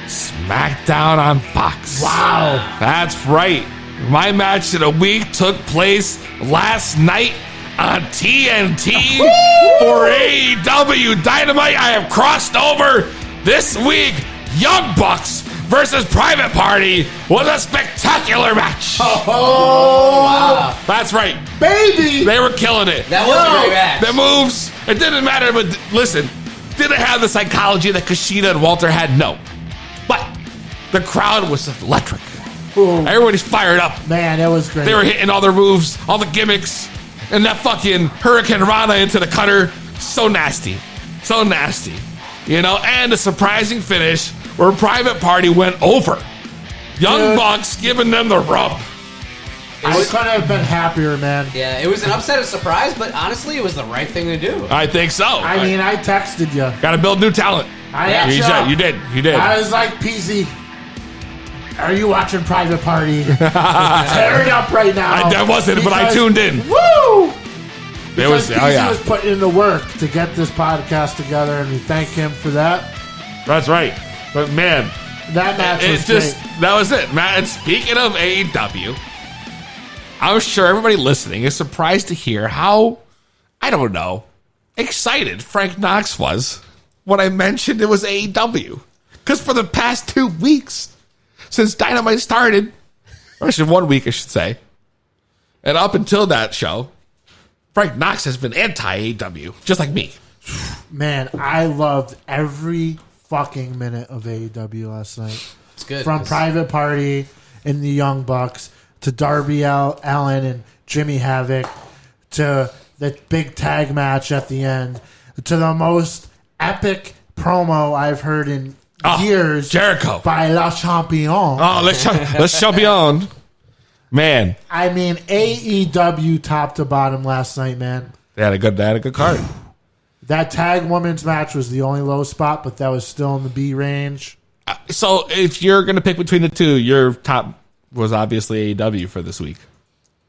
E: SmackDown on Fox.
C: Wow.
E: That's right. My match of the week took place last night on TNT for AEW Dynamite. I have crossed over this week. Young Bucks versus Private Party was a spectacular match.
C: Oh, wow.
E: That's right.
C: Baby.
E: They were killing it.
D: That was a great match.
E: The moves, it didn't matter, but listen, did it have the psychology that Kushida and Walter had? No. But the crowd was electric.
C: Ooh.
E: Everybody's fired up.
C: Man, it was great.
E: They were hitting all their moves, all the gimmicks, and that fucking Hurricane Rana into the cutter. So nasty. So nasty. And a surprising finish where Private Party went over. Young Bucks giving them the rub.
C: I couldn't have been happier, man.
D: Yeah, it was an upset of surprise, but honestly, it was the right thing to do.
E: I think so.
C: I mean, I texted you.
E: Got to build new talent.
C: You did.
E: You did.
C: I was like, Peezy, Are you watching Private Party? Tear it up right now.
E: I wasn't, but I tuned in.
C: Woo!
E: It was,
C: Peezy was putting in the work to get this podcast together, and we thank him for that.
E: That's right. But man,
C: that match was great.
E: That was it, Matt. And speaking of AEW, I'm sure everybody listening is surprised to hear how, I don't know, excited Frank Knox was when I mentioned it was AEW. Because for the past 2 weeks, since Dynamite started, or 1 week, I should say, and up until that show, Frank Knox has been anti-AEW, just like me.
C: Man, I loved every fucking minute of AEW last night.
D: It's good.
C: From Private Party and the Young Bucks to Darby Allin and Jimmy Havoc to the big tag match at the end to the most epic promo I've heard in years.
E: Jericho.
C: By La Champion.
E: Oh, Le Champion. Man.
C: I mean, AEW top to bottom last night, man.
E: They had a good card.
C: That tag women's match was the only low spot, but that was still in the B range.
E: So if you're going to pick between the two, your top was obviously AEW for this week.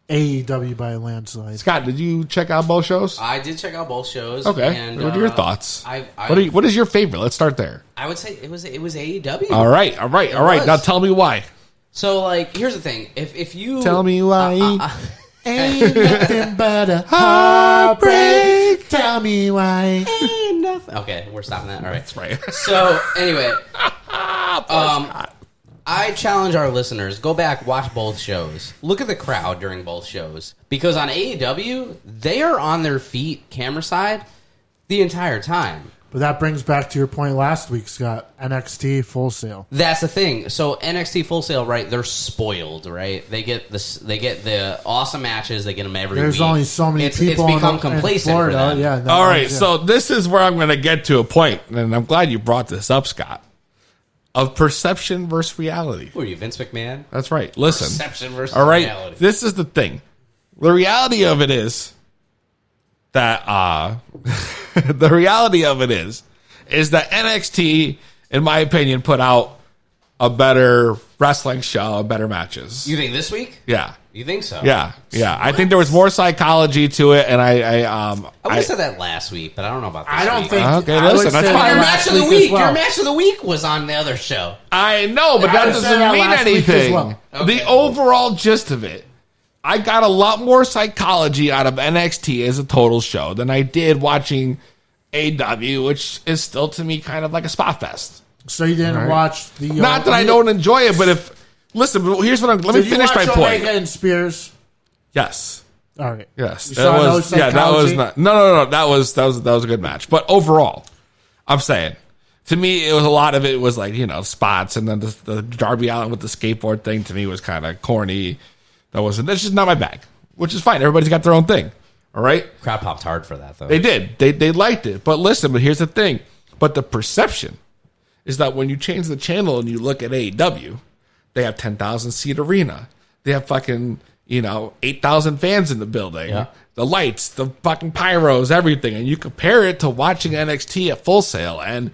C: AEW by a landslide.
E: Scott, did you check out both shows?
D: I did check out both shows.
E: Okay.
D: And,
E: what are your thoughts?
D: What
E: is your favorite? Let's start there.
D: I would say it was AEW.
E: All right. Now tell me why.
D: So, like, here's the thing. If you...
E: Tell me why.
C: Ain't nothing but a heartbreak. Tell me why.
D: Ain't nothing. Okay, we're stopping that. All right.
E: That's right.
D: So, anyway. I challenge our listeners, go back, watch both shows. Look at the crowd during both shows. Because on AEW, they are on their feet, camera side, the entire time.
C: But that brings back to your point last week, Scott. NXT Full Sail.
D: That's the thing. So NXT Full Sail, right? They're spoiled, right? They get the awesome matches. They get them every week.
C: There's only so many people
D: it's become
C: in
D: complacent
C: Florida.
D: for them.
C: Yeah.
E: All right. So this is where I'm going to get to a point, and I'm glad you brought this up, Scott. Of perception versus reality.
D: Who are you, Vince McMahon?
E: That's right. Listen.
D: Perception versus
E: all right,
D: reality.
E: This is the thing. The reality of it is that the reality of it is that NXT, in my opinion, put out a better wrestling show, better matches.
D: You think this week?
E: Yeah.
D: You think so?
E: Yeah. I think there was more psychology to it, and I
D: would have said that last week, but I don't know about this
C: I don't
D: week.
C: think...
E: Okay, listen, that's fine.
D: Your match of the week. Your match of the week was on the other show.
E: I know, but that doesn't mean anything.
C: Well.
E: Okay. The overall gist of it, I got a lot more psychology out of NXT as a total show than I did watching AEW, which is still to me kind of like a spot fest.
C: So you didn't watch the...
E: Not that I don't enjoy it, but if... Listen, here's what I'm... Let me finish my point.
C: Omega and Spears?
E: Yes.
C: All right.
E: Yes.
C: That was
E: not... No. That was a good match. But overall, I'm saying, to me, it was a lot of it was like, spots, and then the Darby Allin with the skateboard thing to me was kind of corny. That's just not my bag, which is fine. Everybody's got their own thing. All right?
D: Crowd popped hard for that, though.
E: They did. They liked it. But listen, here's the thing. But the perception is that when you change the channel and you look at AEW, they have 10,000 seat arena. They have fucking, 8,000 fans in the building.
D: Yeah.
E: The lights, the fucking pyros, everything. And you compare it to watching NXT at Full Sail. And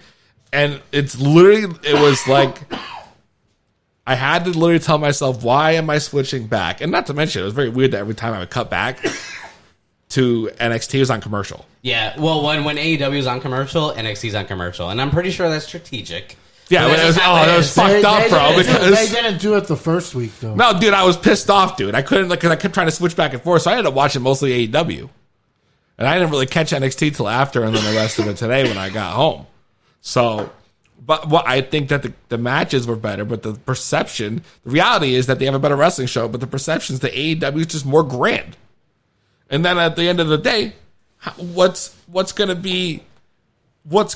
E: it's literally, it was like, I had to literally tell myself, why am I switching back? And not to mention, it was very weird that every time I would cut back to NXT, it was on commercial.
D: Yeah, well, when AEW is on commercial, NXT's on commercial. And I'm pretty sure that's strategic.
E: Yeah, that was fucked up, bro.
C: They didn't do it the first week, though.
E: No, dude, I was pissed off, dude. I couldn't, because I kept trying to switch back and forth, so I ended up watching mostly AEW. And I didn't really catch NXT till after, and then the rest of it today when I got home. So, but I think that the matches were better, but the perception, the reality is that they have a better wrestling show, but the perception is that AEW is just more grand. And then at the end of the day, what's going to be what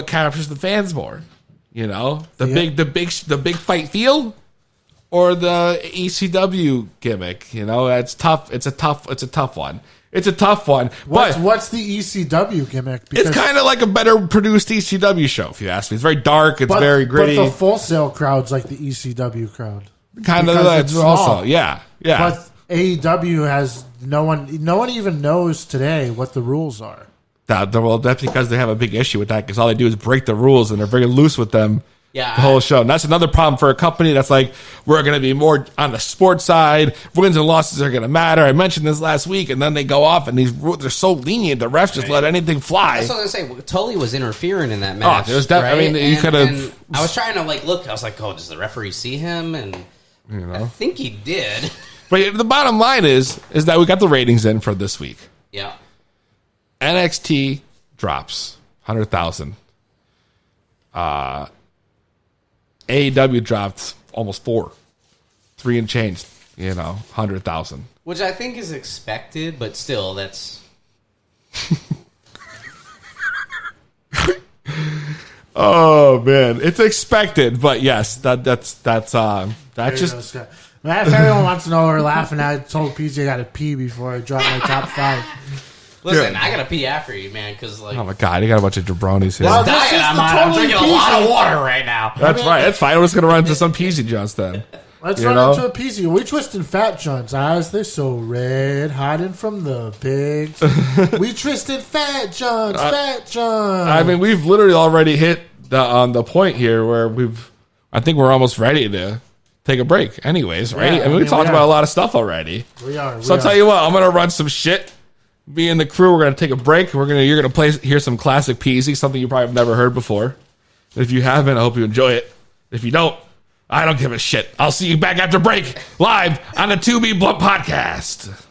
E: captures the fans more? The big fight feel, or the ECW gimmick. It's tough. It's a tough one.
C: What's the ECW gimmick?
E: Because it's kind of like a better produced ECW show, if you ask me. It's very dark. It's very gritty.
C: But the Full Sail crowd's like the ECW crowd.
E: Kind of that also. Yeah.
C: But AEW has no one even knows today what the rules are.
E: Well, that's because they have a big issue with that, because all they do is break the rules, and they're very loose with them
D: Yeah,
E: the whole show. And that's another problem for a company that's like, we're going to be more on the sports side. Wins and losses are going to matter. I mentioned this last week, and then they go off, and they're so lenient. The refs just let anything fly.
D: That's what I was going to say. Tully was interfering in that match.
E: Oh, it was right? I mean, you could have.
D: I was trying to look. I was like, oh, does the referee see him? And I think he did.
E: But the bottom line is that we got the ratings in for this week.
D: Yeah.
E: NXT drops 100,000. AEW dropped almost 3 and change, 100,000.
D: Which I think is expected, but still, that's...
E: Oh, man. It's expected, but yes, that's just...
C: Man, if everyone wants to know what we're laughing at, I told Peezy I got to pee before I drop my top 5.
D: Listen, I got to pee after you, man, because,
E: Oh, my God. You got a bunch of jabronis here.
D: Well, I'm drinking a lot of water right now.
E: That's right. That's fine. We're just going to run into some Peezy Jones then.
C: Let's run into a Peezy. We twisting Fat John's eyes. They're so red, hiding from the pigs. We twisted Fat John's, Fat John.
E: I mean, we've literally already hit the point here where I think we're almost ready to take a break anyways, right?
C: Yeah,
E: I mean, we talked about a lot of stuff already.
C: We are.
E: So I'll tell you what, I'm going to run some shit. Me and the crew, we're going to take a break. You're going to hear some classic Peezy, something you probably have never heard before. If you haven't, I hope you enjoy it. If you don't, I don't give a shit. I'll see you back after break, live on the 2B Blunt Podcast.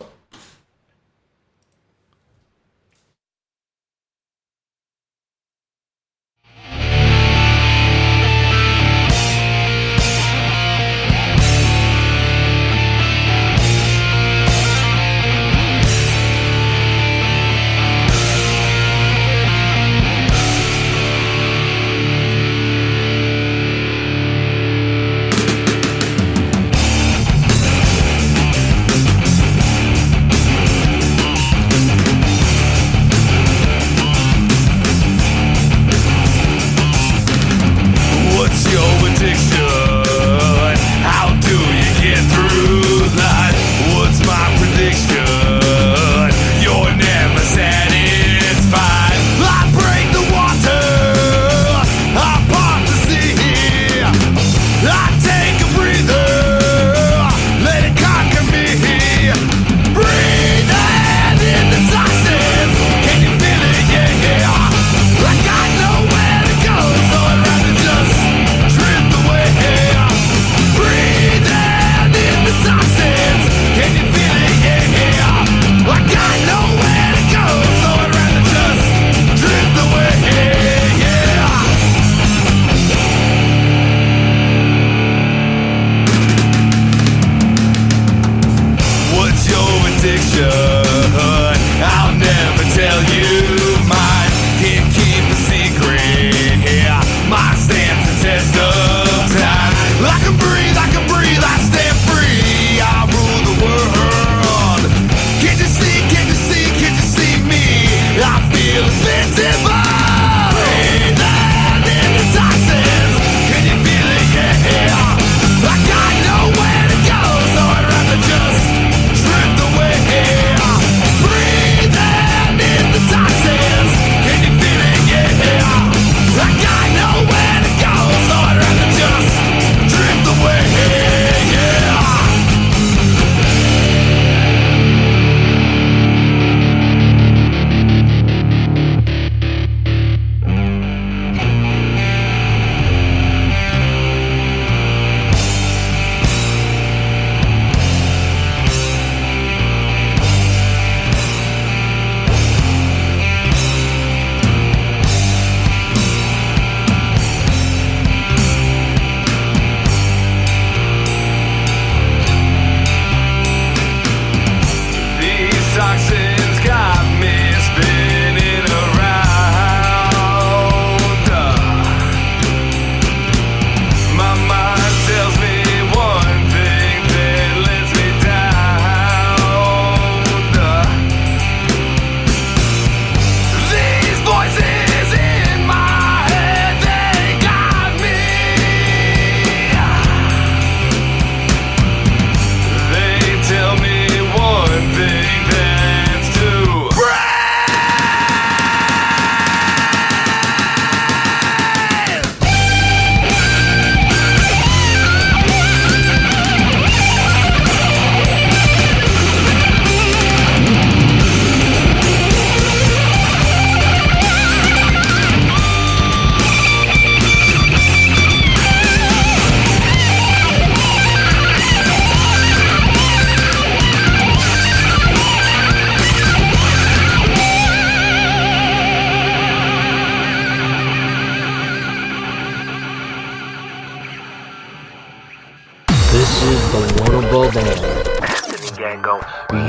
O: there.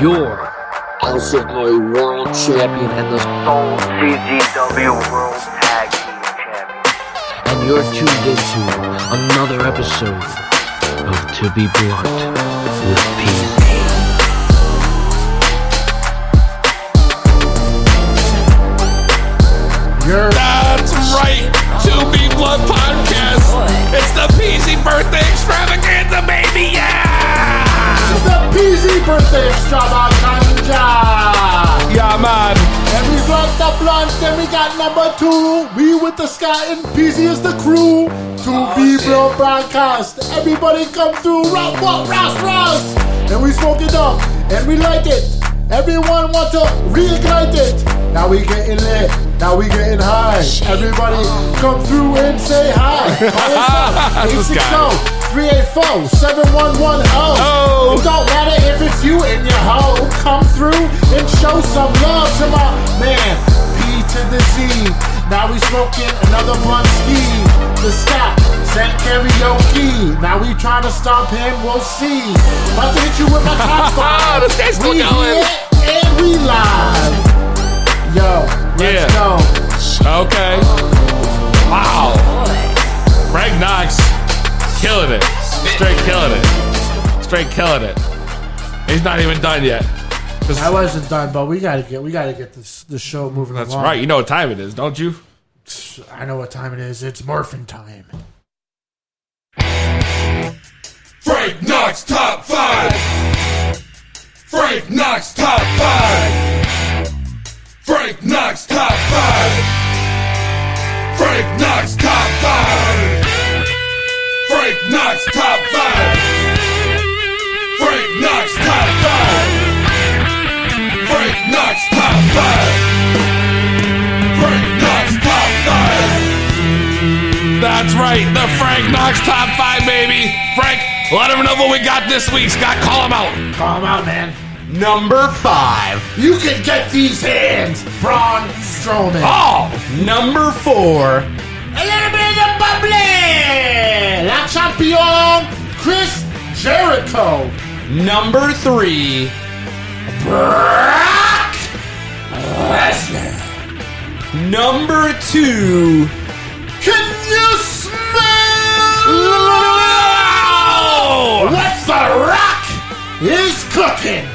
O: You're also my world champion and the sole CZW World Tag Team Champion. And you're tuned into another episode of To Be Blunt with Peezy.
E: That's right, To Be Blunt podcast. It's the Peezy birthday extravaganza, baby, yeah!
C: It's the Peezy birthday extravaganza.
E: Yeah, man.
C: And we blunt the blunt, then we got number 2. We with the Scott and Peezy is the crew. To Be Blunt broadcast. Everybody come through, rock, ross. And we smoke it up, and we like it. Everyone want to reignite it. Now we getting lit. Now we getting high. Everybody come through and say hi. Call us up. 860-384-7110. It don't matter if it's you and your hoe. Come through and show some love to my man. P to the Z. Now we smoking another blunt ski. The Scott sent karaoke. Now we trying to stomp him. We'll see. About to hit you with my top 5.
E: This guy's still
C: We
E: going.
C: here and we live. Yo, let's go.
E: Okay. Wow. Frank Knox killing it. Straight killing it. He's not even done yet.
C: I wasn't done, but we gotta get this show moving
E: That's
C: along.
E: right. You know what time it is, don't you?
C: I know what time it is. It's morphin' time.
J: Frank Knox top 5. Frank Knox top 5. Frank Knox top 5. Frank Knox top 5. Frank Knox top 5. Frank Knox top 5. Frank Knox top 5. Frank Knox top 5.
E: That's right. The Frank Knox top 5, baby. Frank, let him know what we got this week. Scott, call him out.
C: Call him out, man.
P: Number 5.
C: You can get these hands, Braun Strowman.
E: Oh!
P: Number 4.
C: A little bit of the bubbly. La Champion, Chris Jericho.
P: Number 3.
C: Brock Lesnar.
P: Number 2.
C: Can you smell what the Rock is cooking?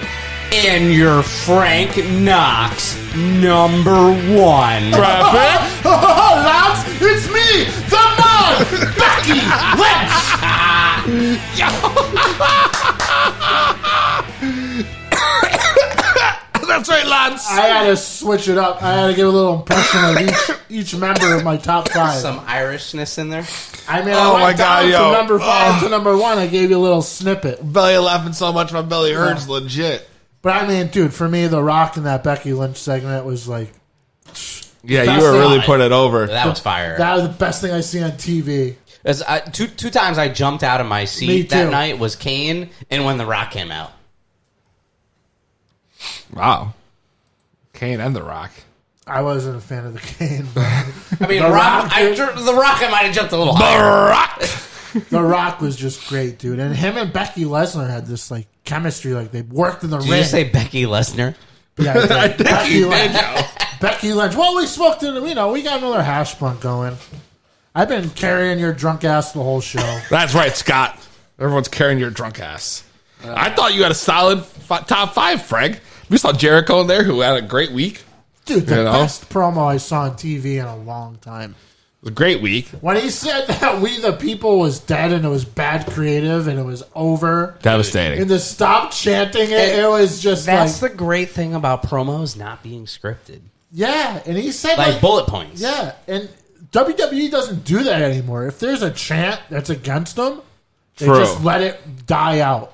P: And your Frank Knox number 1.
C: Lads, it's me, the man, Becky Lynch.
E: That's right, lads.
C: I had to switch it up. I had to give a little impression of each member of my top 5.
D: Some Irishness in there.
C: I mean,
E: Oh
C: I
E: my
C: went down
E: God, yo.
C: from number 5 to number 1. I gave you a little snippet.
E: Belly laughing so much, my belly hurts legit.
C: But I mean, dude, for me, The Rock in that Becky Lynch segment was like...
E: Yeah,
C: best
E: you were
C: thing
E: really
C: I-
E: putting it over.
D: That was fire.
C: That was the best thing I see on TV.
D: As two times I jumped out of my
C: Me
D: seat
C: too.
D: that night was Kane and when The Rock came out.
E: Wow. Kane and The Rock.
C: I wasn't a fan of the Kane, but
D: I mean,
C: The
D: The
C: Rock,
D: Rock I might have jumped a little higher.
C: The Rock was just great, dude. And him and Becky Lesnar had this like chemistry, like they worked in the
D: Did
C: ring.
D: you say Becky Lesnar?
C: Yeah, I did. Becky
E: you
C: Lynch.
E: did,
C: Becky Lynch. Well, we smoked it. We got another hash blunt going. I've been carrying your drunk ass the whole show.
E: That's right, Scott. Everyone's carrying your drunk ass. I thought you had a solid top 5, Frank. We saw Jericho in there, who had a great week.
C: Dude, the
E: You know?
C: best promo I saw on TV in a long time.
E: It was a great week.
C: When he said that We the People was dead and it was bad creative and it was over.
E: Devastating.
C: And to stop chanting it was just
D: That's
C: like...
D: the great thing about promos not being scripted.
C: Yeah, and he said
D: Like bullet points.
C: Yeah, and WWE doesn't do that anymore. If there's a chant that's against them, they
E: True.
C: just let it die out.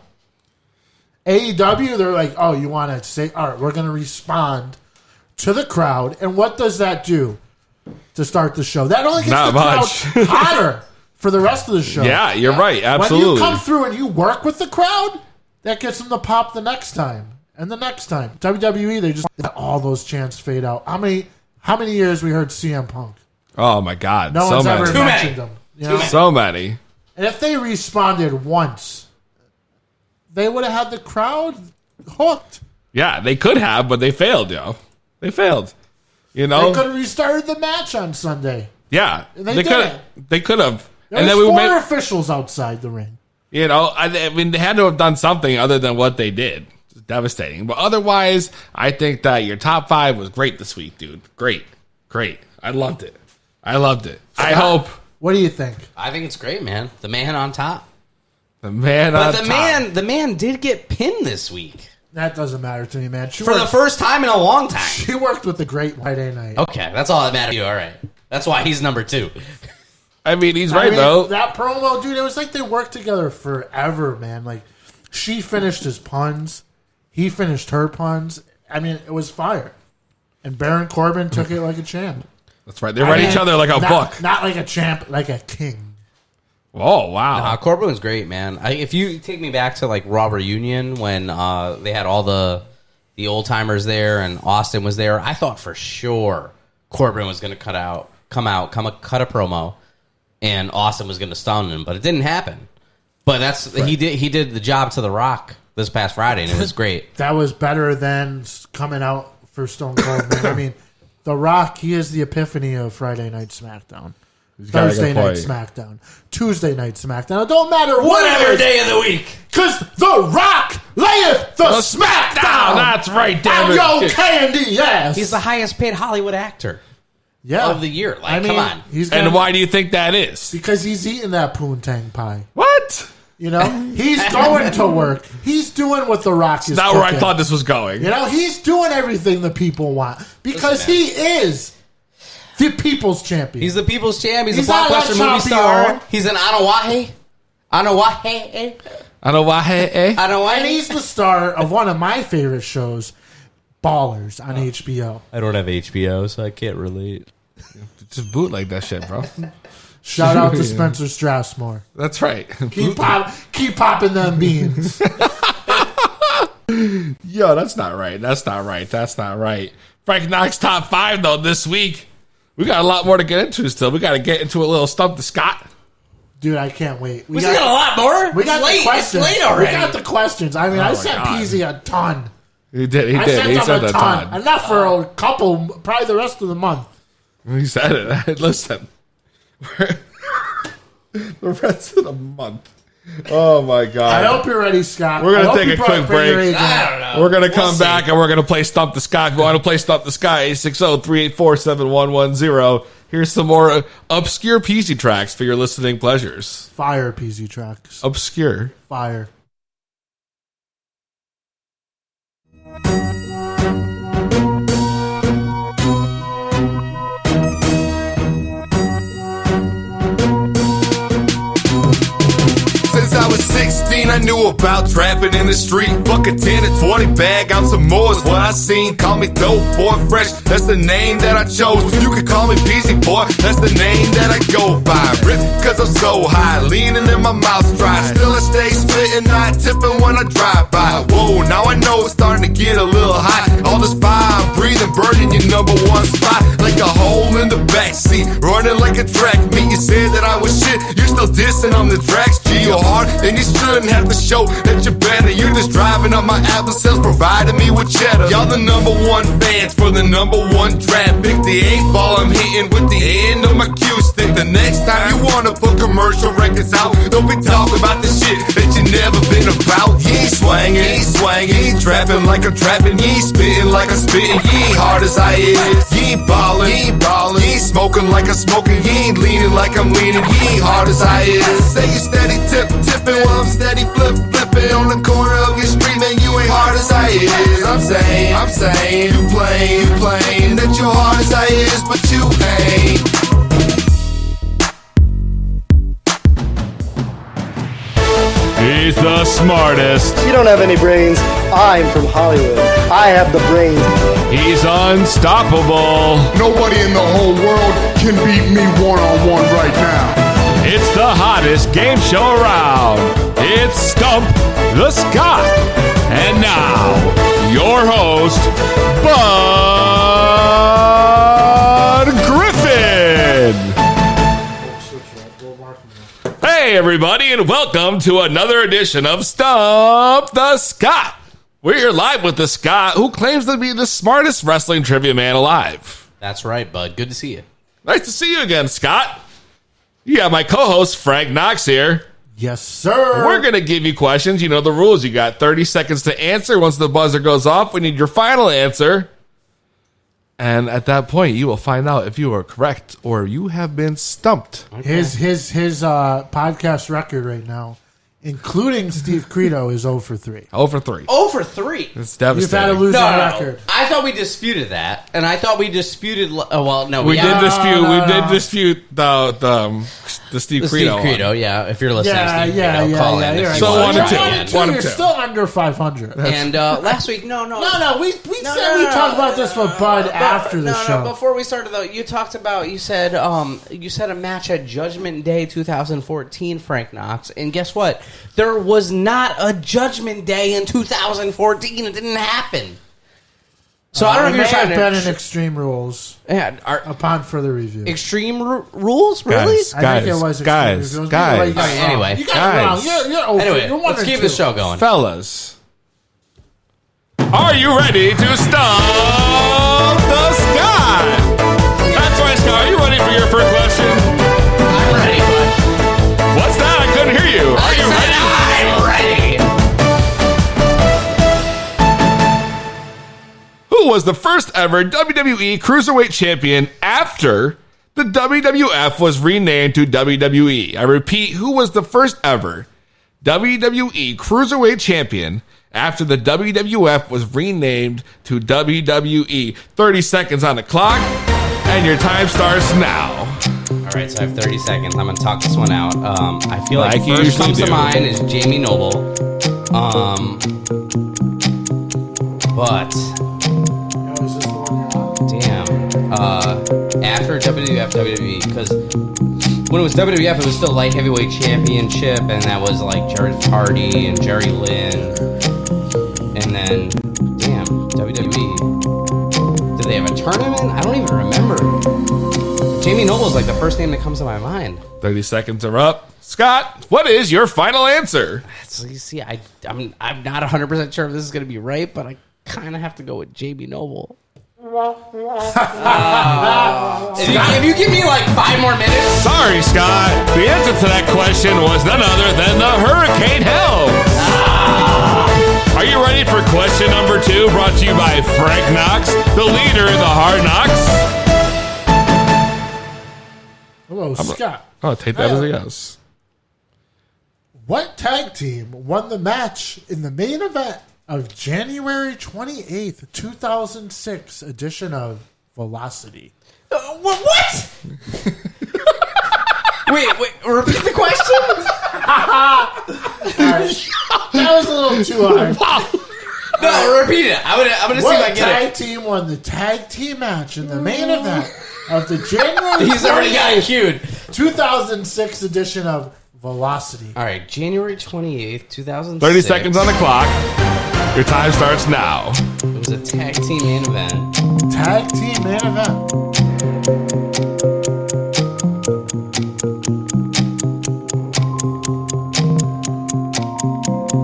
C: AEW, they're like, oh, you want to say, all right, we're going to respond to the crowd. And what does that do to start the show? That only gets
E: Not
C: the
E: much.
C: crowd hotter for the rest of the show.
E: Yeah, you're right.
C: When
E: Absolutely.
C: you come through and you work with the crowd, that gets them to pop the next time and the next time. WWE, they just let all those chants fade out. How many years we heard CM Punk?
E: Oh, my God.
C: No
E: so
C: one's
E: many.
C: ever mentioned them. You know?
E: So many.
C: And if they responded once, they would have had the crowd hooked.
E: Yeah, they could have, but they failed, yo. They failed. You
C: They
E: know?
C: could have restarted the match on Sunday.
E: Yeah.
C: And they didn't.
E: They could have.
C: There was four officials outside the ring.
E: You know, I mean, they had to have done something other than what they did. It's devastating. But otherwise, I think that your top 5 was great this week, dude. Great. I loved it. I hope.
C: What do you think?
D: I think it's great, man. The man on top.
E: The man on top.
D: But the man did get pinned this week.
C: That doesn't matter to me, man.
D: For the first time in a long time.
C: She worked with the great Friday night.
D: Okay, that's all that matters to you. All right. That's why he's number 2.
E: I mean, he's right, though.
C: That promo, dude, it was like they worked together forever, man. Like, she finished his puns. He finished her puns. I mean, it was fire. And Baron Corbin took it like a champ.
E: That's right. They read each other like a book.
C: Not like a champ, like a king.
E: Oh, wow.
D: Nah, Corbin was great, man. If you take me back to, like, Raw Reunion when they had all the old-timers there and Austin was there, I thought for sure Corbin was going to cut a promo and Austin was going to stun him, but it didn't happen. But he did the job to The Rock this past Friday, and it was great.
C: That was better than coming out for Stone Cold, man. I mean, The Rock, he is the epiphany of Friday Night SmackDown. Thursday Night SmackDown. Tuesday Night SmackDown. It don't matter
D: whatever day of the week.
C: Because The Rock layeth the SmackDown.
E: That's right, damn it.
C: I'm your candy ass.
D: He's the highest paid Hollywood actor of the year. Like, come on.
E: And why do you think that is?
C: Because he's eating that poontang pie.
E: What?
C: You know, he's going to work. He's doing what The Rock is
E: Not where I
C: cooking.
E: thought this was going.
C: You know, he's doing everything the people want because he is the people's champion.
D: He's the people's champ. He's a
C: not
D: blockbuster
C: a
D: movie star.
C: champion.
D: He's an Anawahe.
C: And he's the star of one of my favorite shows, Ballers, on HBO.
D: I don't have HBO, so I can't relate.
E: Just bootleg that shit, bro.
C: Shout out to Spencer Strassmore.
E: That's right.
C: Keep popping them beans.
E: Yo, that's not right. That's not right. Frank Knox top 5 though this week. We got a lot more to get into still. We got to get into a little Stump the Scott.
C: Dude, I can't wait.
D: We got a lot more.
C: We got the questions.
D: It's late already.
C: We got the questions. I mean, I sent Peezy a ton.
E: He did.
C: I sent him a ton. Enough for a couple, probably the rest of the month.
E: He said it. Listen. The rest of the month. Oh my God.
C: I hope you're ready, Scott.
E: We're going to take a quick break.
D: I don't know.
E: We're going to come back and we're going to play Stump the Scott. Go on to play Stump the Scott, 860-384-7110. Here's some more obscure Peezy tracks for your listening pleasures.
C: Fire Peezy tracks.
E: Obscure.
C: Fire.
J: Since I was 16, I knew about trapping in the street. Fuck a 10 to 20 bag, out some more is what I seen. Call me dope boy fresh, that's the name that I chose. You can call me Peezy boy, that's the name that I go by. Rip cause I'm so high, leaning in my mouth dry. Still I stay spitting, not tipping when I drive by. Whoa, now I know it's starting to get a little hot. All this fire I'm breathing, burning your number 1 spot. Like a hole in the backseat, running like a track meet. You said that I was shit, you're still dissing on the tracks. G, you're hard, and you shouldn't have to show that you're better. You're just driving up my Apple sales, providing me with cheddar. Y'all the number 1 fans for the number 1 draft pick. The 8-ball I'm hitting with the end of my cue stick. The next time you wanna put commercial records out, don't be talking about the shit that you never been about. You ain't swangin', you ain't trapping like I'm trapping. You ain't spitting like I'm spitting. You ain't hard as I is. You ain't ballin', you ain't smoking like I'm smoking. You ain't leaning like I'm leaning. You ain't hard as I is. Say you steady tipping while I'm steady flipping on the corner of your street, man. You ain't hard as I is. I'm saying, you plain that you're hard as I is, but you ain't.
A: He's the smartest.
Q: You don't have any brains. I'm from Hollywood. I have the brains.
A: He's unstoppable.
R: Nobody in the whole world can beat me one-on-one right now.
A: It's the hottest game show around. It's Stump the Scott. And now, your host, Bud Griffin.
E: Hey, everybody, and welcome to another edition of Stump the Scott. We're here live with the Scott, who claims to be the smartest wrestling trivia man alive.
D: That's right, bud. Good to see you.
E: Nice to see you again, Scott. You got my co-host, Frank Knox, here.
C: Yes, sir.
E: We're going to give you questions. You know the rules. You got 30 seconds to answer. Once the buzzer goes off, we need your final answer. And at that point, you will find out if you are correct or you have been stumped.
C: Okay. His podcast record right now, including Steve Credo, is 0 for 3.
E: 0 for 3.
D: 0 for 3.
E: It's devastating.
C: You've had a losing record.
D: I thought we disputed that, and I thought we disputed. No,
E: we did dispute the Steve Credo.
D: Steve Credo, yeah. If you're listening, Steve
C: yeah,
D: Credo, call in.
C: Right.
E: So 1 and 2.
C: You're still under 500.
D: And last week, no.
C: We said we talked about this with Bud after the show.
D: No, before we started though, you said a match at Judgment Day 2014, Frank Knox, and guess what? There was not a Judgment Day in 2014. It didn't happen. So I don't know if you're trying to
C: been in Extreme Rules.
D: Yeah,
C: upon further review.
D: Extreme Rules, really?
C: I think it was Extreme Rules.
D: Anyway,
C: you got it wrong. You're
D: let's keep the show going,
E: fellas. Are you ready to stump the Scott? That's right, Scott. Are you ready for your first question?
D: I'm ready, bud.
E: What's that? I couldn't hear you. Are you ready?
D: I'm ready.
E: Who was the first ever WWE Cruiserweight Champion after the WWF was renamed to WWE? I repeat, who was the first ever WWE Cruiserweight Champion after the WWF was renamed to WWE? 30 seconds on the clock, and your time starts now.
D: All right, so I have 30 seconds. I'm going to talk this one out. I feel like
E: you
D: first comes
E: usually
D: to mind is Jamie Noble. But... after WWF, WWE, because when it was WWF, it was still light heavyweight championship, and that was like Jeff Hardy and Jerry Lynn, and then, WWE. Did they have a tournament? I don't even remember. Jamie Noble's like the first name that comes to my mind.
E: 30 seconds are up. Scott, what is your final answer?
D: So you see, I'm not 100% sure if this is going to be right, but I kind of have to go with Jamie Noble. If you give me like 5 more minutes.
E: Sorry, Scott. The answer to that question was none other than the Hurricane Helms. Are you ready for question number 2, brought to you by Frank Knox, the leader of the Hard Knocks?
C: Hello, Scott.
E: I'll take that as a yes.
C: What tag team won the match in the main event of January 28th, 2006 edition of Velocity?
D: What? wait, repeat the question?
C: That was a little too hard.
D: No, repeat it. I'm gonna see if I get it.
C: What tag team won the tag team match in the main event of the January
D: He's already got it queued.
C: 2006 edition of Velocity?
D: All right, January 28th, 2006.
E: 30 seconds on the clock. Your time starts now.
D: It was a tag team main event.
C: Tag team main event.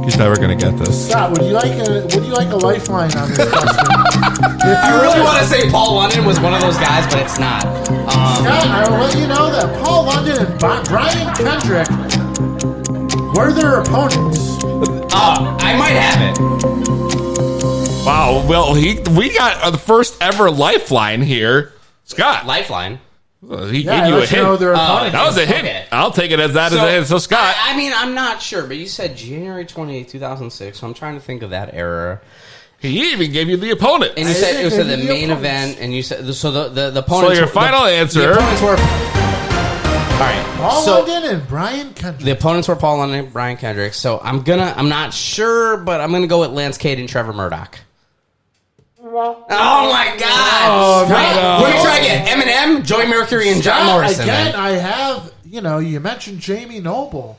E: He's never gonna get this.
C: Scott, would you like a lifeline on this question?
D: I really want to say Paul London was one of those guys, but it's not.
C: Scott, I will let you know that Paul London and Brian Kendrick were their opponents.
D: I might have it.
E: Wow. Well, we got the first ever lifeline here, Scott.
D: Lifeline.
E: He gave you a hint. That was a hint.
D: Okay.
E: I'll take it as that as a hint. So, Scott.
D: I mean, I'm not sure, but you said January 28th, 2006, so I'm trying to think of that era.
E: He even gave you the opponent.
D: And you said it was the main event, and you said so the opponents.
E: So your final answer.
D: The opponents were. All right.
C: Paul London and Brian Kendrick.
D: The opponents were Paul London and Brian Kendrick. So I'm not sure, but I'm gonna go with Lance Cade and Trevor Murdoch. Oh my God! Let me try again. Eminem, Joey Mercury, and John Morrison.
C: Again, I have, you mentioned Jamie Noble,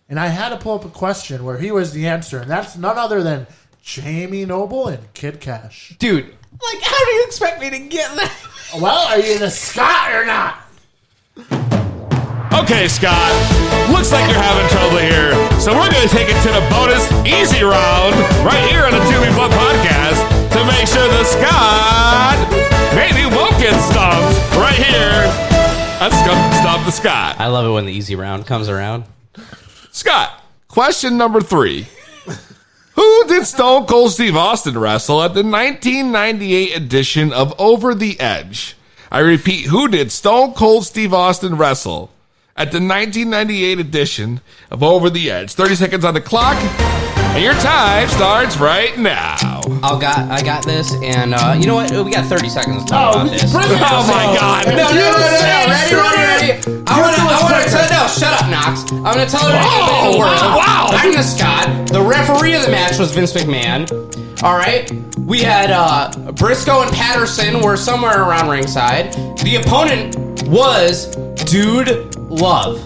C: and I had to pull up a question where he was the answer, and that's none other than Jamie Noble and Kid Cash.
D: Dude, like, how do you expect me to get that?
C: Well, are you the Scott or not?
E: Okay, Scott. Looks like you're having trouble here. So we're going to take it to the bonus easy round right here on the Two Meat Blood Podcast to make sure that Scott maybe won't get stumped right here. Let's stump the Scott.
D: I love it when the easy round comes around.
E: Scott, question number 3. Who did Stone Cold Steve Austin wrestle at the 1998 edition of Over the Edge? I repeat, who did Stone Cold Steve Austin wrestle at the 1998 edition of Over the Edge? 30 seconds on the clock, and your time starts right now.
D: I got this, and you know what? We got 30 seconds to talk about this.
E: Oh my God!
D: No. Ready. I want to tell no. Shut up, Knox. I'm going to tell everybody in the world.
E: Wow.
D: I'm the Scott. The referee of the match was Vince McMahon. All right. We had Briscoe and Patterson were somewhere around ringside. The opponent was Dude Love.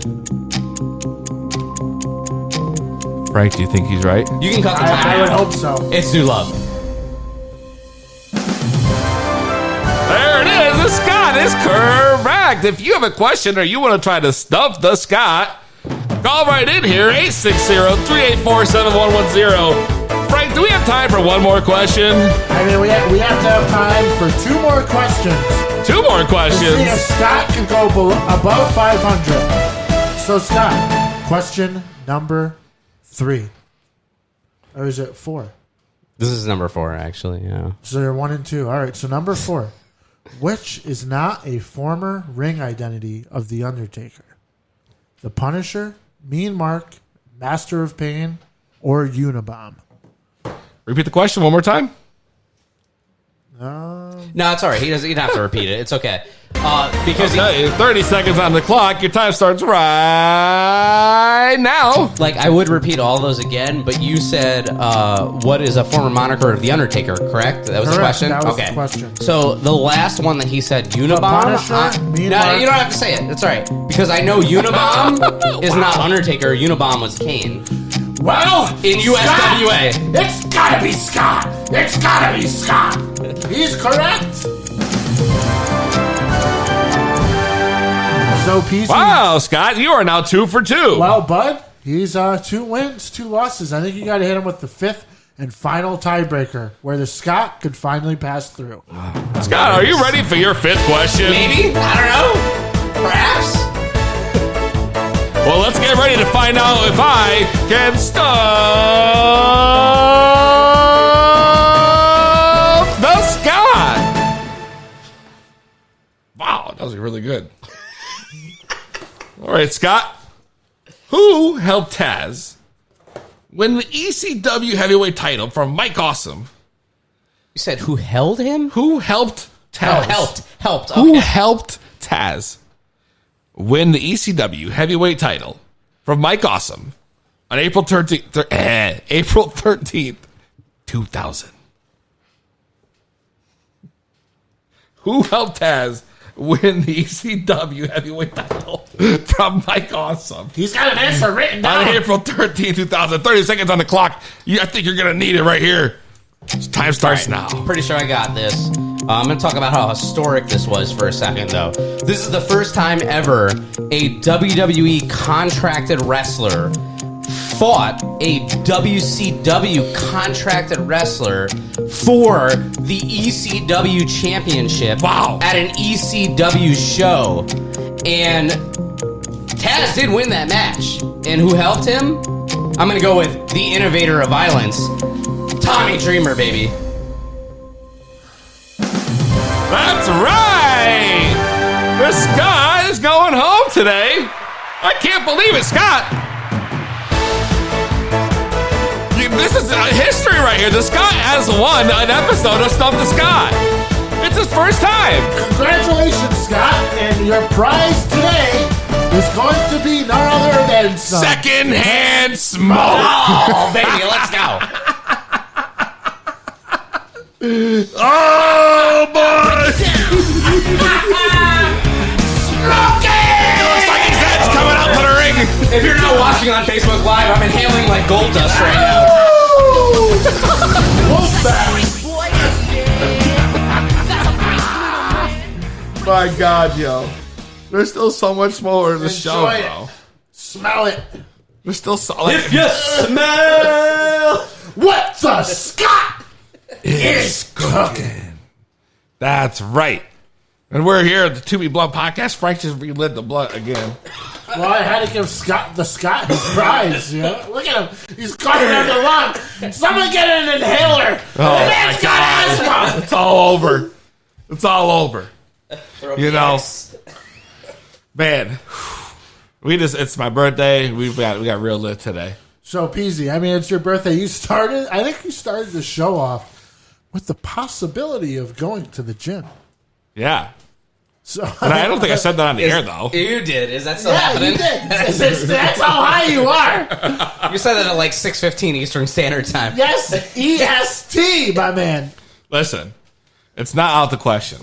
E: Frank, do you think he's right?
D: You can cut the time.
C: I would hope so.
D: It's Dude Love.
E: There it is. The Scott is correct. If you have a question or you want to try to stump the Scott, call right in here, 860-384-7110. Frank, do we have time for one more question?
C: I mean, we have to have time for 2 more questions.
E: 2 more questions.
C: To see if Scott can go above 500. So, Scott, question number 3. Or is it 4?
D: This is number 4, actually. Yeah.
C: So they're 1 and 2. All right. So number 4, which is not a former ring identity of The Undertaker? The Punisher, Mean Mark, Master of Pain, or Unabomb?
E: Repeat the question one more time.
D: No, it's all right. He doesn't have to repeat it. It's okay. Because
E: 30 seconds on the clock. Your time starts right now.
D: Like, I would repeat all those again, but you said, what is a former moniker of The Undertaker, correct? That was the question?
C: That was the question.
D: So, the last one that he said, Unabomb?
C: Punisher, Mean Mark.
D: You don't have to say it. It's all right. Because I know Unabomb is not Undertaker. Unabomb was Kane.
C: Well,
D: in USWA.
C: Scott, it's gotta be Scott. It's gotta be Scott. He's correct. So, Peezy.
E: Wow, Scott, you are now 2 for 2.
C: Well, Bud, he's 2 wins, 2 losses. I think you got to hit him with the 5th and final tiebreaker, where the Scott could finally pass through.
E: Scott, are you ready for your 5th question?
D: Maybe? I don't know. Perhaps?
E: Well, let's get ready to find out if I can stump the Scott. Wow, that was really good. All right, Scott. Who helped Taz win the ECW heavyweight title from Mike Awesome?
D: You said who held him?
E: Who helped Taz?
D: Oh, helped. Okay.
E: Who helped Taz win the ECW heavyweight title from Mike Awesome on April 13th, 2000? Who helped Taz win the ECW heavyweight title from Mike Awesome?
C: He's got an answer written down.
E: On April 13th, 2000. 30 seconds on the clock. I think you're going to need it right here. Time starts now.
D: Pretty sure I got this. I'm going to talk about how historic this was for a second, though. This is the first time ever a WWE contracted wrestler fought a WCW contracted wrestler for the ECW championship at an ECW show. And Taz did win that match. And who helped him? I'm going to go with the innovator of violence, Tommy Dreamer, baby.
E: That's right! The Scott is going home today. I can't believe it, Scott. This is history right here. The Scott has won an episode of Stump the Scott. It's his first time.
C: Congratulations, Scott. And your prize today is going to be none other than
E: secondhand smoke.
D: Oh, baby, let's go.
E: Oh, boy. Smokey! Looks like his head's coming out to the ring.
D: If you're not watching on Facebook Live, I'm inhaling like gold dust right now.
E: My God, yo. There's still so much more in the show,
C: Enjoy it.
E: bro.
C: Smell it.
E: There's still so like,
P: If you smell
C: what the Scott
E: is cooking. That's right. And we're here at the To Be Blunt podcast. Frank just relit the blunt again.
C: Well, I had to give Scott his prize. You know? Look at him. He's coughing out the lung. Someone get an inhaler.
E: Oh,
C: The man's got asthma.
E: It's all over. It's all over. You know, man. It's my birthday. We got real lit today.
C: So, Peezy, I mean, it's your birthday. I think you started the show off with the possibility of going to the gym.
E: Yeah.
C: So
E: and I don't think I said that on the air, though.
D: You did. Is that still happening?
C: You did. That's how high you are.
D: You said that at like 6:15 Eastern Standard Time.
C: Yes, EST, my man.
E: Listen, it's not out the question.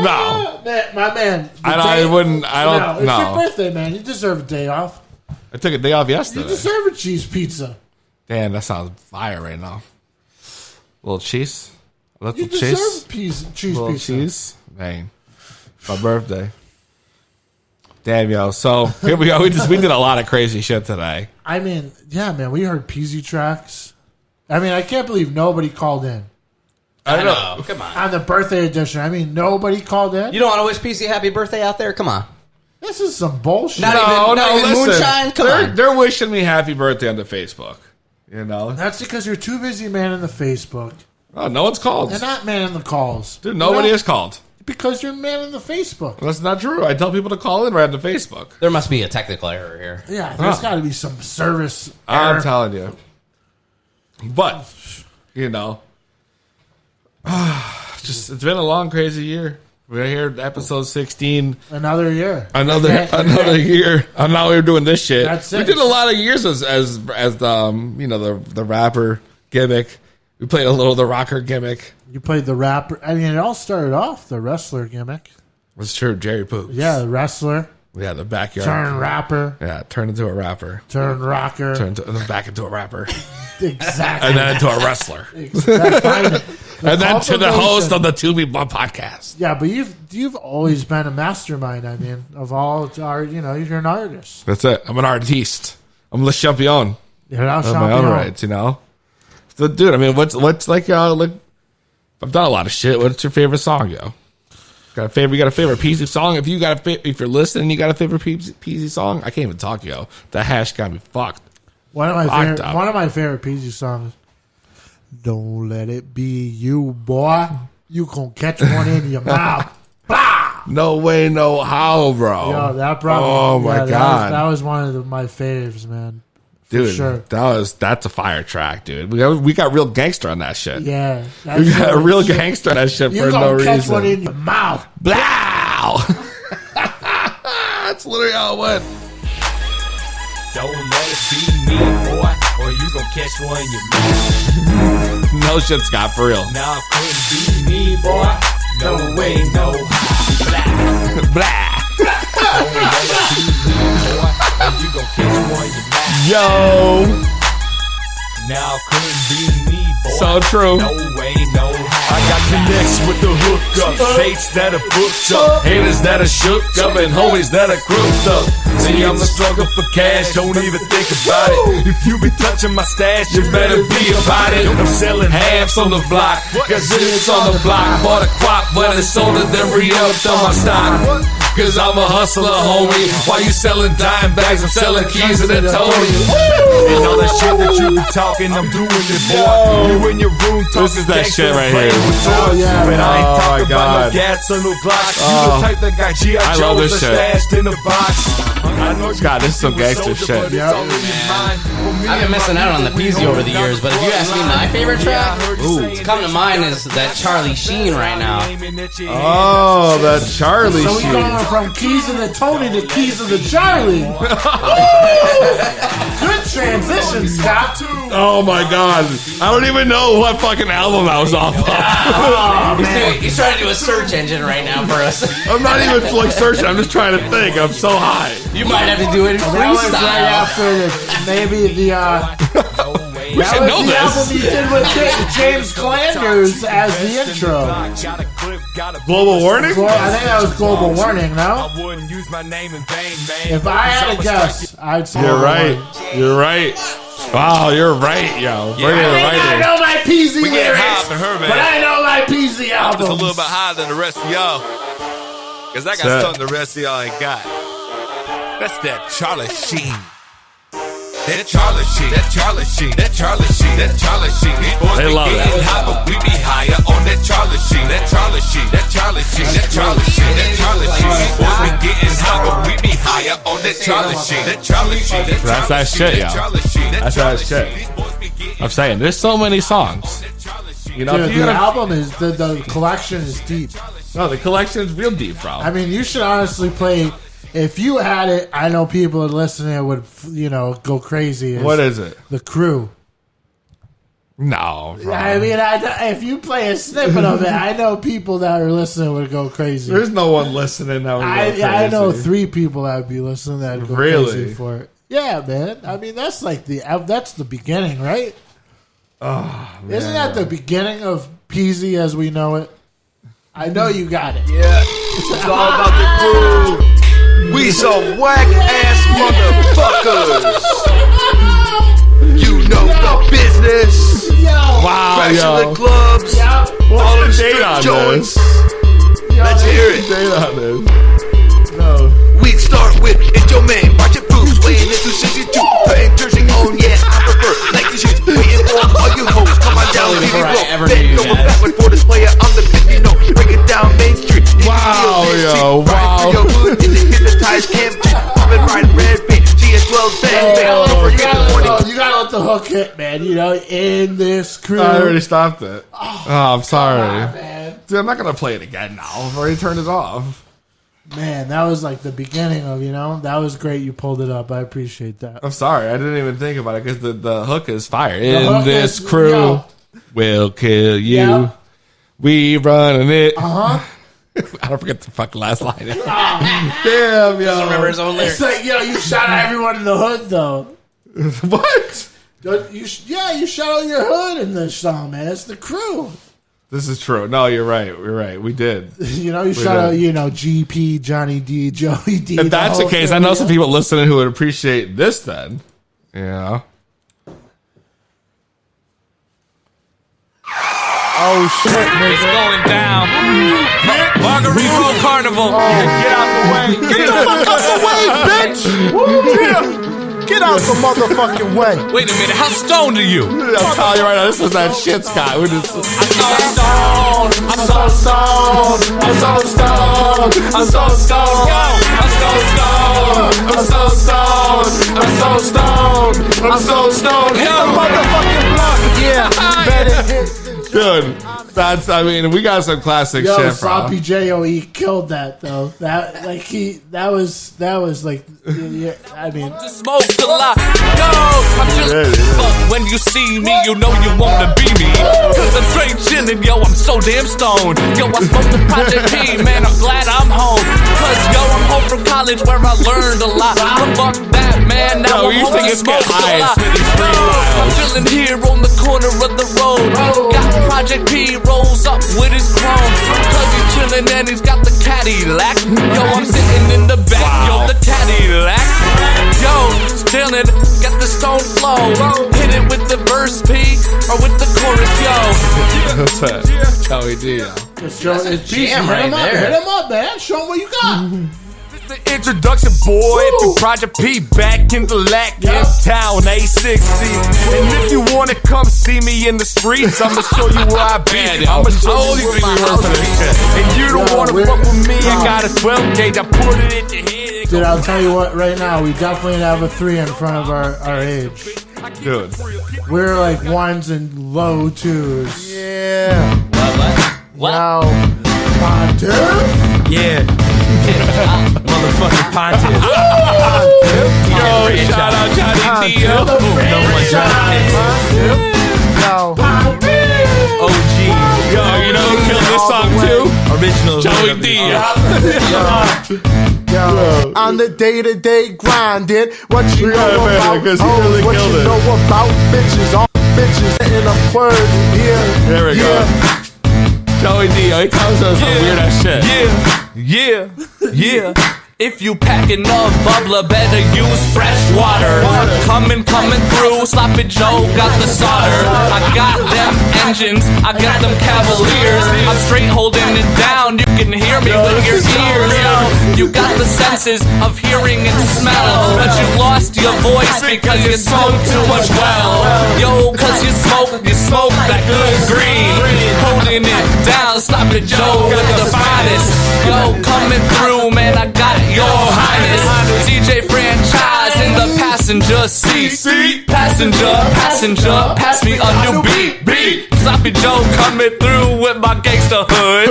E: No.
C: My man.
E: I don't
C: It's
E: know.
C: your birthday, man. You deserve a day off.
E: I took a day off yesterday.
C: You deserve a cheese pizza.
E: Damn, that sounds fire right now. Little cheese. Little
C: You
E: cheese.
C: deserve cheese
E: Little
C: pizza.
E: cheese. Dang. My birthday. Damn, yo. So here we go. We did a lot of crazy shit today.
C: I mean, yeah, man. We heard Peezy tracks. I mean, I can't believe nobody called in.
D: I know. Come on.
C: On the birthday edition. I mean, nobody called in.
D: You don't want to wish Peezy happy birthday out there? Come on.
C: This is some bullshit.
D: Not even moonshine? Come on.
E: They're wishing me happy birthday on the Facebook. You know?
C: That's because you're too busy manning the Facebook.
E: Oh, no one's called.
C: They're not manning the calls.
E: Dude, nobody is called.
C: Because you're manning the Facebook.
E: That's not true. I tell people to call in right on the Facebook.
D: There must be a technical error here.
C: Yeah, there's got to be some service
E: I'm
C: error.
E: telling you. But, you know, it's been a long, crazy year. We're here at episode 16.
C: Another year.
E: Another year. And now we're doing this shit.
C: That's
E: We
C: it.
E: did a lot of years as the rapper gimmick. We played a little of the rocker gimmick.
C: You played the rapper. I mean, it all started off the wrestler gimmick.
E: That's true. Jerry Poops.
C: Yeah, the wrestler.
E: Yeah, the backyard.
C: Turn rapper.
E: Yeah, turn into a rapper.
C: Turn rocker.
E: And then back into a rapper.
C: Exactly.
E: And then into a wrestler.
C: Exactly.
E: And then to the host of the To Be Blunt podcast.
C: Yeah, but you've always been a mastermind. I mean, of all art, you're an artist.
E: That's it. I'm an artiste. I'm Le Champion.
C: You're not
E: Of my own
C: champion.
E: rights, you know? So, dude, I mean, what's like, I've done a lot of shit. What's your favorite song, yo? You got a favorite Peezy song? If you're listening, you got a favorite Peezy song? I can't even talk, yo. That hash got me fucked.
C: One of
E: Locked up.
C: my favorite Peezy songs. Don't let it be you, boy. You gonna catch one in your mouth.
E: No way, no how, bro.
C: Yo, that brought
E: Oh my god,
C: that was one of my faves, man. For
E: dude,
C: sure.
E: that's a fire track, dude. We got real gangster on that shit.
C: Yeah,
E: We got a real gangster on that shit
C: You
E: for no
C: gonna catch
E: reason.
C: one in your mouth.
E: Blow! That's literally how it went.
I: Don't let it be me, boy, or you gon' catch one in your mouth.
E: No shit, Scott, for real.
I: Now couldn't be me, boy. No way, no how. Blah.
E: Blah.
I: Don't let it be me, boy, or you gon' catch one in your mouth.
E: Yo.
I: Now couldn't be me, boy.
E: So true.
I: No way, no how. I got connects with the hookup, dates that are booked up, haters that are shook up, and homies that are crooked up. See, I'm a struggle for cash, don't even think about it. If you be touching my stash, you better be about it. I'm selling halves on the block, got zips on the block. Bought a quap, but it's older than re-upped on my stock. Cause I'm a hustler, homie. While you selling dime bags, I'm selling keys and a Tony. And all that shit that you be talking, I'm doing it, boy. You in your room talking.
E: This is that shit right here.
C: Oh, yeah,
I: But I ain't
E: Oh,
I: talking
E: my
I: about no
E: God.
I: gats or no blocks. You
E: Oh.
I: the type that got G.I.
E: I love
I: Joes
E: this
I: that
E: shit.
I: stashed in the box. I know
E: Scott, this is some gangster shit.
D: I've been missing out on the Peezy over the years, but if you ask me my favorite track, what's come to mind is that Charlie Sheen right now.
E: Oh, the Charlie
C: So we
E: shit.
C: going from Keys of the Tony to Keys of the Charlie. Good transition, Scott.
E: Oh my god. I don't even know what fucking album I was off of.
D: He's trying to do a search engine right now for us.
E: I'm not even like searching. I'm just trying to think. I'm so high.
D: You might have to do it in
C: That was right
D: freestyle.
C: after maybe the
E: We should know
C: the album he
E: this.
C: did with James Glanders as the intro.
E: Global Warning?
C: Well, I think that was Global Warning, no? If I had to guess, I'd say
E: You're
C: Global
E: right.
C: Warning.
E: You're right. Wow, you're right, yo. Bring it
C: I
E: right
C: know my Peezy
J: We get
C: lyrics,
J: high for her, man.
C: but I know my Peezy
J: I'm just a
C: albums.
J: little bit higher than the rest of y'all. Because I got
E: Set.
J: something the rest of y'all ain't got. That's that Charlie Sheen. That Charlie Sheen. That Charlie Sheen. That Charlie Sheen. That Charlie Sheen. These boys
E: They
J: be
E: love
J: getting
E: that.
J: high, but we be higher on that Charlie Sheen. That Charlie Sheen. That Charlie Sheen. That Charlie Sheen. That Charlie Sheen. These boys be getting high, but we be higher on that Charlie Sheen. That Charlie Sheen.
E: That's that shit, yo. That's that shit. I'm saying, there's so many songs. You know,
C: Dude,
E: if you
C: the
E: gotta-
C: album is the collection is deep.
E: No, the collection is real deep, bro.
C: I mean, you should honestly play. If you had it, I know people listening would, go crazy.
E: What is it?
C: The Crew.
E: No, bro.
C: I mean, if you play a snippet of it, I know people that are listening would go crazy.
E: There's no one listening that would go crazy.
C: I know 3 people that would be listening that would go
E: Really?
C: crazy for it. Yeah, man. I mean, that's like that's the beginning, right?
E: Oh, man.
C: Isn't that the beginning of Peezy as we know it? I know you got it.
I: Yeah, it's all about the crew. We some whack ass motherfuckers. You know the business.
E: Wow,
I: Crashing
E: yo.
I: the clubs.
E: What's
I: All
E: the
I: the
E: date
I: strip
E: on
I: joints.
E: this?
I: Let's hear it.
E: Date on this? No.
I: We start with it's your man, Roger Bruce, weighing in 262, putting jersey on, yeah, I prefer Nike shoes, waiting for all you hoes, come on down, TV roll, bend over backward for this player, I'm the big, break it down Main Street.
E: Wow, yo, wow.
I: Your hood in the hypnotized camp, popping riding red beat, GS12 bang, bang, over
C: You
I: get the morning.
C: gotta let the hook hit, man. In this crew.
E: I already stopped it. Oh, I'm sorry.
C: on, man.
E: Dude, I'm not going to play it again now. I've already turned it off.
C: Man, that was like the beginning of, that was great. You pulled it up. I appreciate that.
E: I'm sorry. I didn't even think about it because the hook is fire.
C: hook
E: In this
C: is-
E: crew,
C: yo.
E: we'll kill you.
C: Yeah.
E: We running it.
C: Uh-huh.
E: I don't forget the fucking last line. Damn, yo.
D: Doesn't remember his own lyrics.
C: It's like, you shout out everyone in the hood, though.
E: What?
C: You shout out your hood in this song, man. It's the crew.
E: This is true. No, you're right. You're right. We did.
C: You shout out, GP, Johnny D, Joey D.
E: If that's the
C: whole
E: case,
C: thing,
E: I know some people listening who would appreciate this then. Yeah.
C: Oh, shit, nigga.
J: It's going down. Margarito Carnival. Get out the way.
Q: Get the fuck out the way, bitch! Get out the motherfucking way.
J: Wait a minute. How stoned are you?
E: I'm telling you right now, this was that shit, Scott. We just...
J: I'm so stoned. I'm so stoned. I'm so stoned. I'm so stoned. I'm so stoned. I'm so stoned. I'm so stoned. I'm so stoned. Hit the motherfucking block.
Q: Yeah, better hit.
E: Dude, we got some classic
C: Yo,
E: shit, bro.
C: Sloppy J.O.E. killed that, though. That was like, I mean.
J: Smoke a lot. Yo, I'm just fuck. When you see me, you know you wanna be me. Cause I'm straight chillin', yo, I'm so damn stoned. Yo, I smoked the Project P, man, I'm glad I'm home. Cause yo, I'm home from college where I learned a lot. But fuck that, man, now I'm home to smoke a lot. Yo, I'm chillin' here on the corner of the road. Got Project P rolls up with his chrome. Cause he's chillin' and he's got the Cadillac. Yo, I'm sitting in the back, yo, the Cadillac. Yo, chillin', got the stone flow. Hit it with the verse P or with the chorus, yo.
E: What's that? Joey D.
C: It's Peezy.
D: jam
C: Hit
D: right
C: him up.
D: there.
C: Hit him up, man. Show him what you got.
J: The introduction, boy, to Project P back in the lack in town, A60. And if you wanna come see me in the streets, I'ma show you where I be. I'ma show you where my house be. And you don't wanna fuck with me, I got a 12 gauge, I put it in your head.
C: Dude, I'll tell you what, right now, we definitely have a 3 in front of our age.
E: Dude.
C: We're like 1s and low 2s.
Q: Yeah.
D: What?
Q: Now,
C: Pontiff?
J: Yeah. Motherfucking Pontiff.
E: Yo, shout out Johnny D.
J: No one
Q: now,
J: OG.
E: Yo, you know who killed this song too?
J: Original.
E: Joey D.
Q: yo, on the day-to-day grinding, what you
E: We
Q: know
E: got it, man,
Q: about
E: 'cause he
Q: hoes,
E: really
Q: what
E: killed
Q: you
E: it.
Q: know about bitches. bitches in a word. Yeah.
E: There we go. Joey D, he comes with some weird ass shit.
S: Yeah. If you packing up bubbler, better use fresh water. Coming through, Sloppy Joe got the solder. I got them engines, I got them Cavaliers. I'm straight holding it down, you can hear me with your ears, yo. You got the senses of hearing and smell, but you lost your voice because you smoked too much well. Yo, cause you smoke that good green. Holding it down, Sloppy Joe with the finest. Yo, coming through, man, I got your highness. DJ franchise in the passenger seat. Passenger, pass me a new beat. Sloppy Joe coming through with my gangsta hood.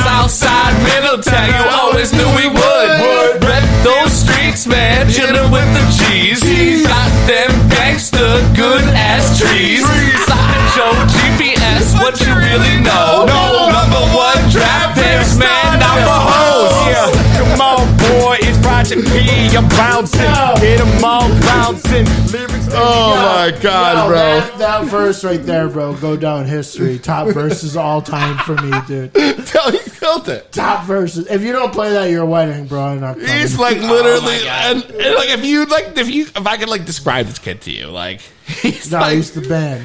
S: Southside Middletown, you always knew we would. Rep those streets, man, chillin' with the G's. Got them gangsta good ass trees. Sloppy Joe GPS, what you really know? Number one draft picks, man, not for hoes.
Q: Yeah, come on, boy, it's Project P. I'm bouncing, get 'em all bouncing. Lyrics.
E: Oh my God, bro!
C: That verse right there, bro, go down history. Top verses all time for me, dude.
E: Tell you killed it.
C: Top verses. If you don't play that at your wedding, bro, I'm not coming.
E: He's like literally, and like if I could like describe this kid to you, like he's
C: the band.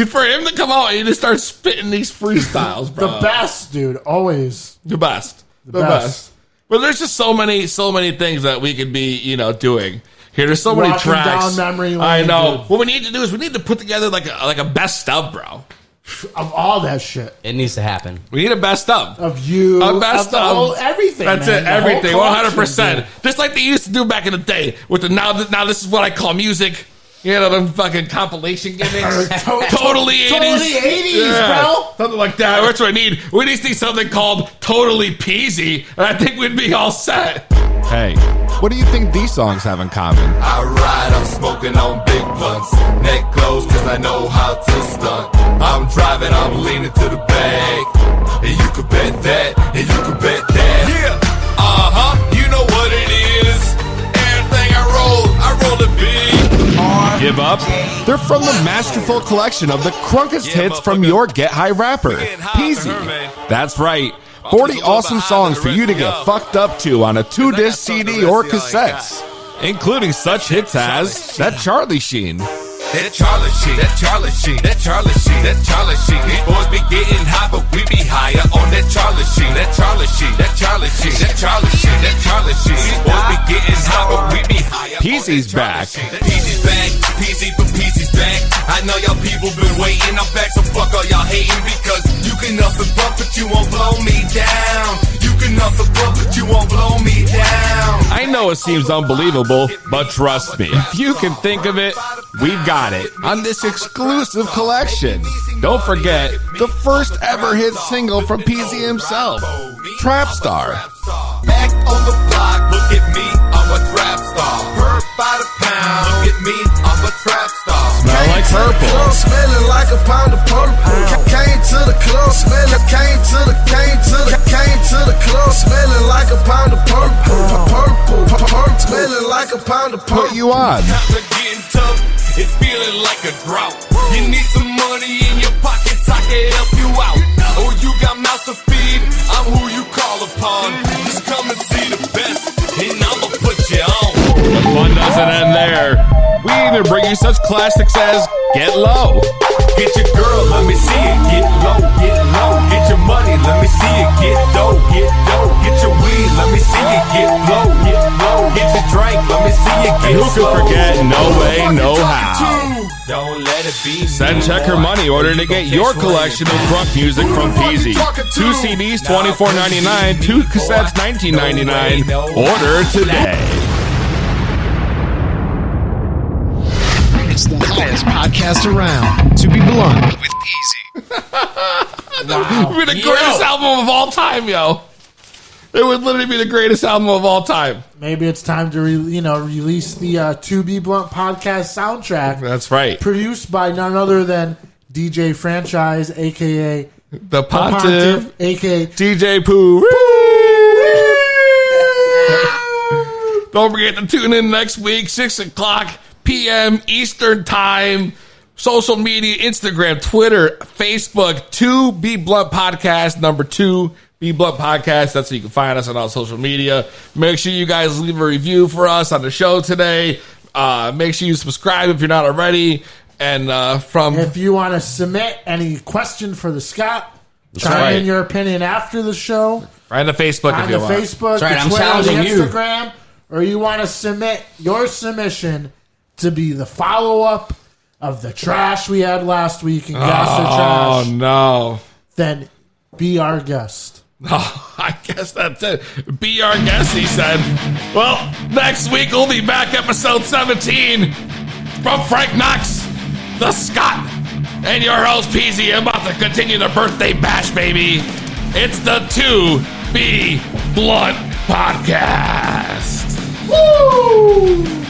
E: For him to come out and just start spitting these freestyles, bro.
C: The best, dude. Always
E: the best. The best. But there's just so many things that we could be, doing. Here, there's so many tracks.
C: Down memory lane,
E: I know.
C: dude.
E: What we need to do is we need to put together like a best of, bro.
C: Of all that shit.
D: It needs to happen.
E: We need a best of.
C: Of you.
E: A best of.
C: Everything.
E: That's
C: man.
E: it. Everything. 100%.
C: Dude.
E: Just like they used to do back in the day with the now this is what I call music. Them fucking compilation gimmicks. Totally 80s.
C: Totally 80s, bro.
E: Something like that. That's what I need. We just need something called Totally Peezy, and I think we'd be all set. Hey, what do you think these songs have in common?
J: I ride, I'm smoking on big blunts. Neck closed cause I know how to stunt. I'm driving, I'm leaning to the back. And you could bet that, and you could bet that. Yeah, you know what it is. Everything I roll it big.
E: Give up? They're from the masterful collection of the crunkest hits from your Get High rapper, Peezy. That's right. 40 awesome songs for you to get fucked up to on a 2-disc CD or cassettes, including such hits as That Charlie Sheen.
J: That Charlie Sheen, that Charlie Sheen, that Charlie Sheen, that Charlie Sheen. These boys be getting high, but we be higher on that Charlie Sheen, that Charlie Sheen, that Charlie Sheen, that Charlie Sheen, that Charlie Sheen. These boys be getting high, but we be higher.
E: Peezy's back.
J: Peezy's back, Peezy for Peezy's back. I know y'all people been waiting, I'm back, so fuck all y'all hating because you can up and bump, but you won't blow me down. You can up and bump, but you won't blow me down.
E: I know it seems unbelievable, but trust me, if you can think of it, we've got it on this exclusive collection. Don't forget the first ever hit single from Peezy himself, Trap Star.
J: Back on the block, look at me, I'm a trap star. Hurt by the pound, look at me, I'm a trap star.
E: Smell like purple.
Q: Smelling like a pound of purple. Came to the club, smelling. Came to the club, smelling like a pound of purple. Smelling like a pound of purple.
E: Put you on.
J: Times are getting tough, it's feeling like a drought. You need some money in your pockets, I can help you out. Oh, you got mouth to feed, I'm who you call upon. Just come and see the best, and I'ma put you on.
E: The fun doesn't end there. We even bring you such classics as Get Low.
J: Get your girl, let me see it. Get low, get low. Get your money, let me see it. Get dough, get dough. Get your weed, let me see it. Get low, get low. Get your drink, let me see it. Get
E: And who could forget No Way, No How?
J: Don't let it be.
E: Send check or money order to get your collection of crunk music from Peezy. 2 CDs, $24.99. 2 cassettes, $19.99. Order today.
T: It's the highest podcast around. To be blunt, with Peezy.
E: It would be the greatest album of all time, yo. It would literally be the greatest album of all time.
C: Maybe it's time to release the To Be Blunt podcast soundtrack.
E: That's right.
C: Produced by none other than DJ Franchise, a.k.a.
E: The Pontiff,
C: a.k.a.
E: DJ Pooh. Don't forget to tune in next week, 6 o'clock. p.m. Eastern Time. Social media, Instagram, Twitter, Facebook, 2 Be Blunt Podcast, number 2 Be Blunt Podcast. That's how you can find us on all social media. Make sure you guys leave a review for us on the show today. Make sure you subscribe if you're not already. And
C: if you want to submit any question for the Scott, chime in your opinion after the show.
E: Right on the Facebook if you want.
C: On the Facebook,
D: That's right, I'm
C: the Twitter,
D: challenging
C: the
D: you.
C: Instagram, or you want to submit your submission to be the follow-up of the trash we had last week and guess the trash.
E: Oh, no.
C: Then be our guest.
E: Oh, I guess that's it. Be our guest, he said. Well, next week we'll be back, episode 17. From Frank Knox, the Scott, and your host, Peezy. I'm about to continue the birthday bash, baby. It's the 2 Be Blunt Podcast.
C: Woo!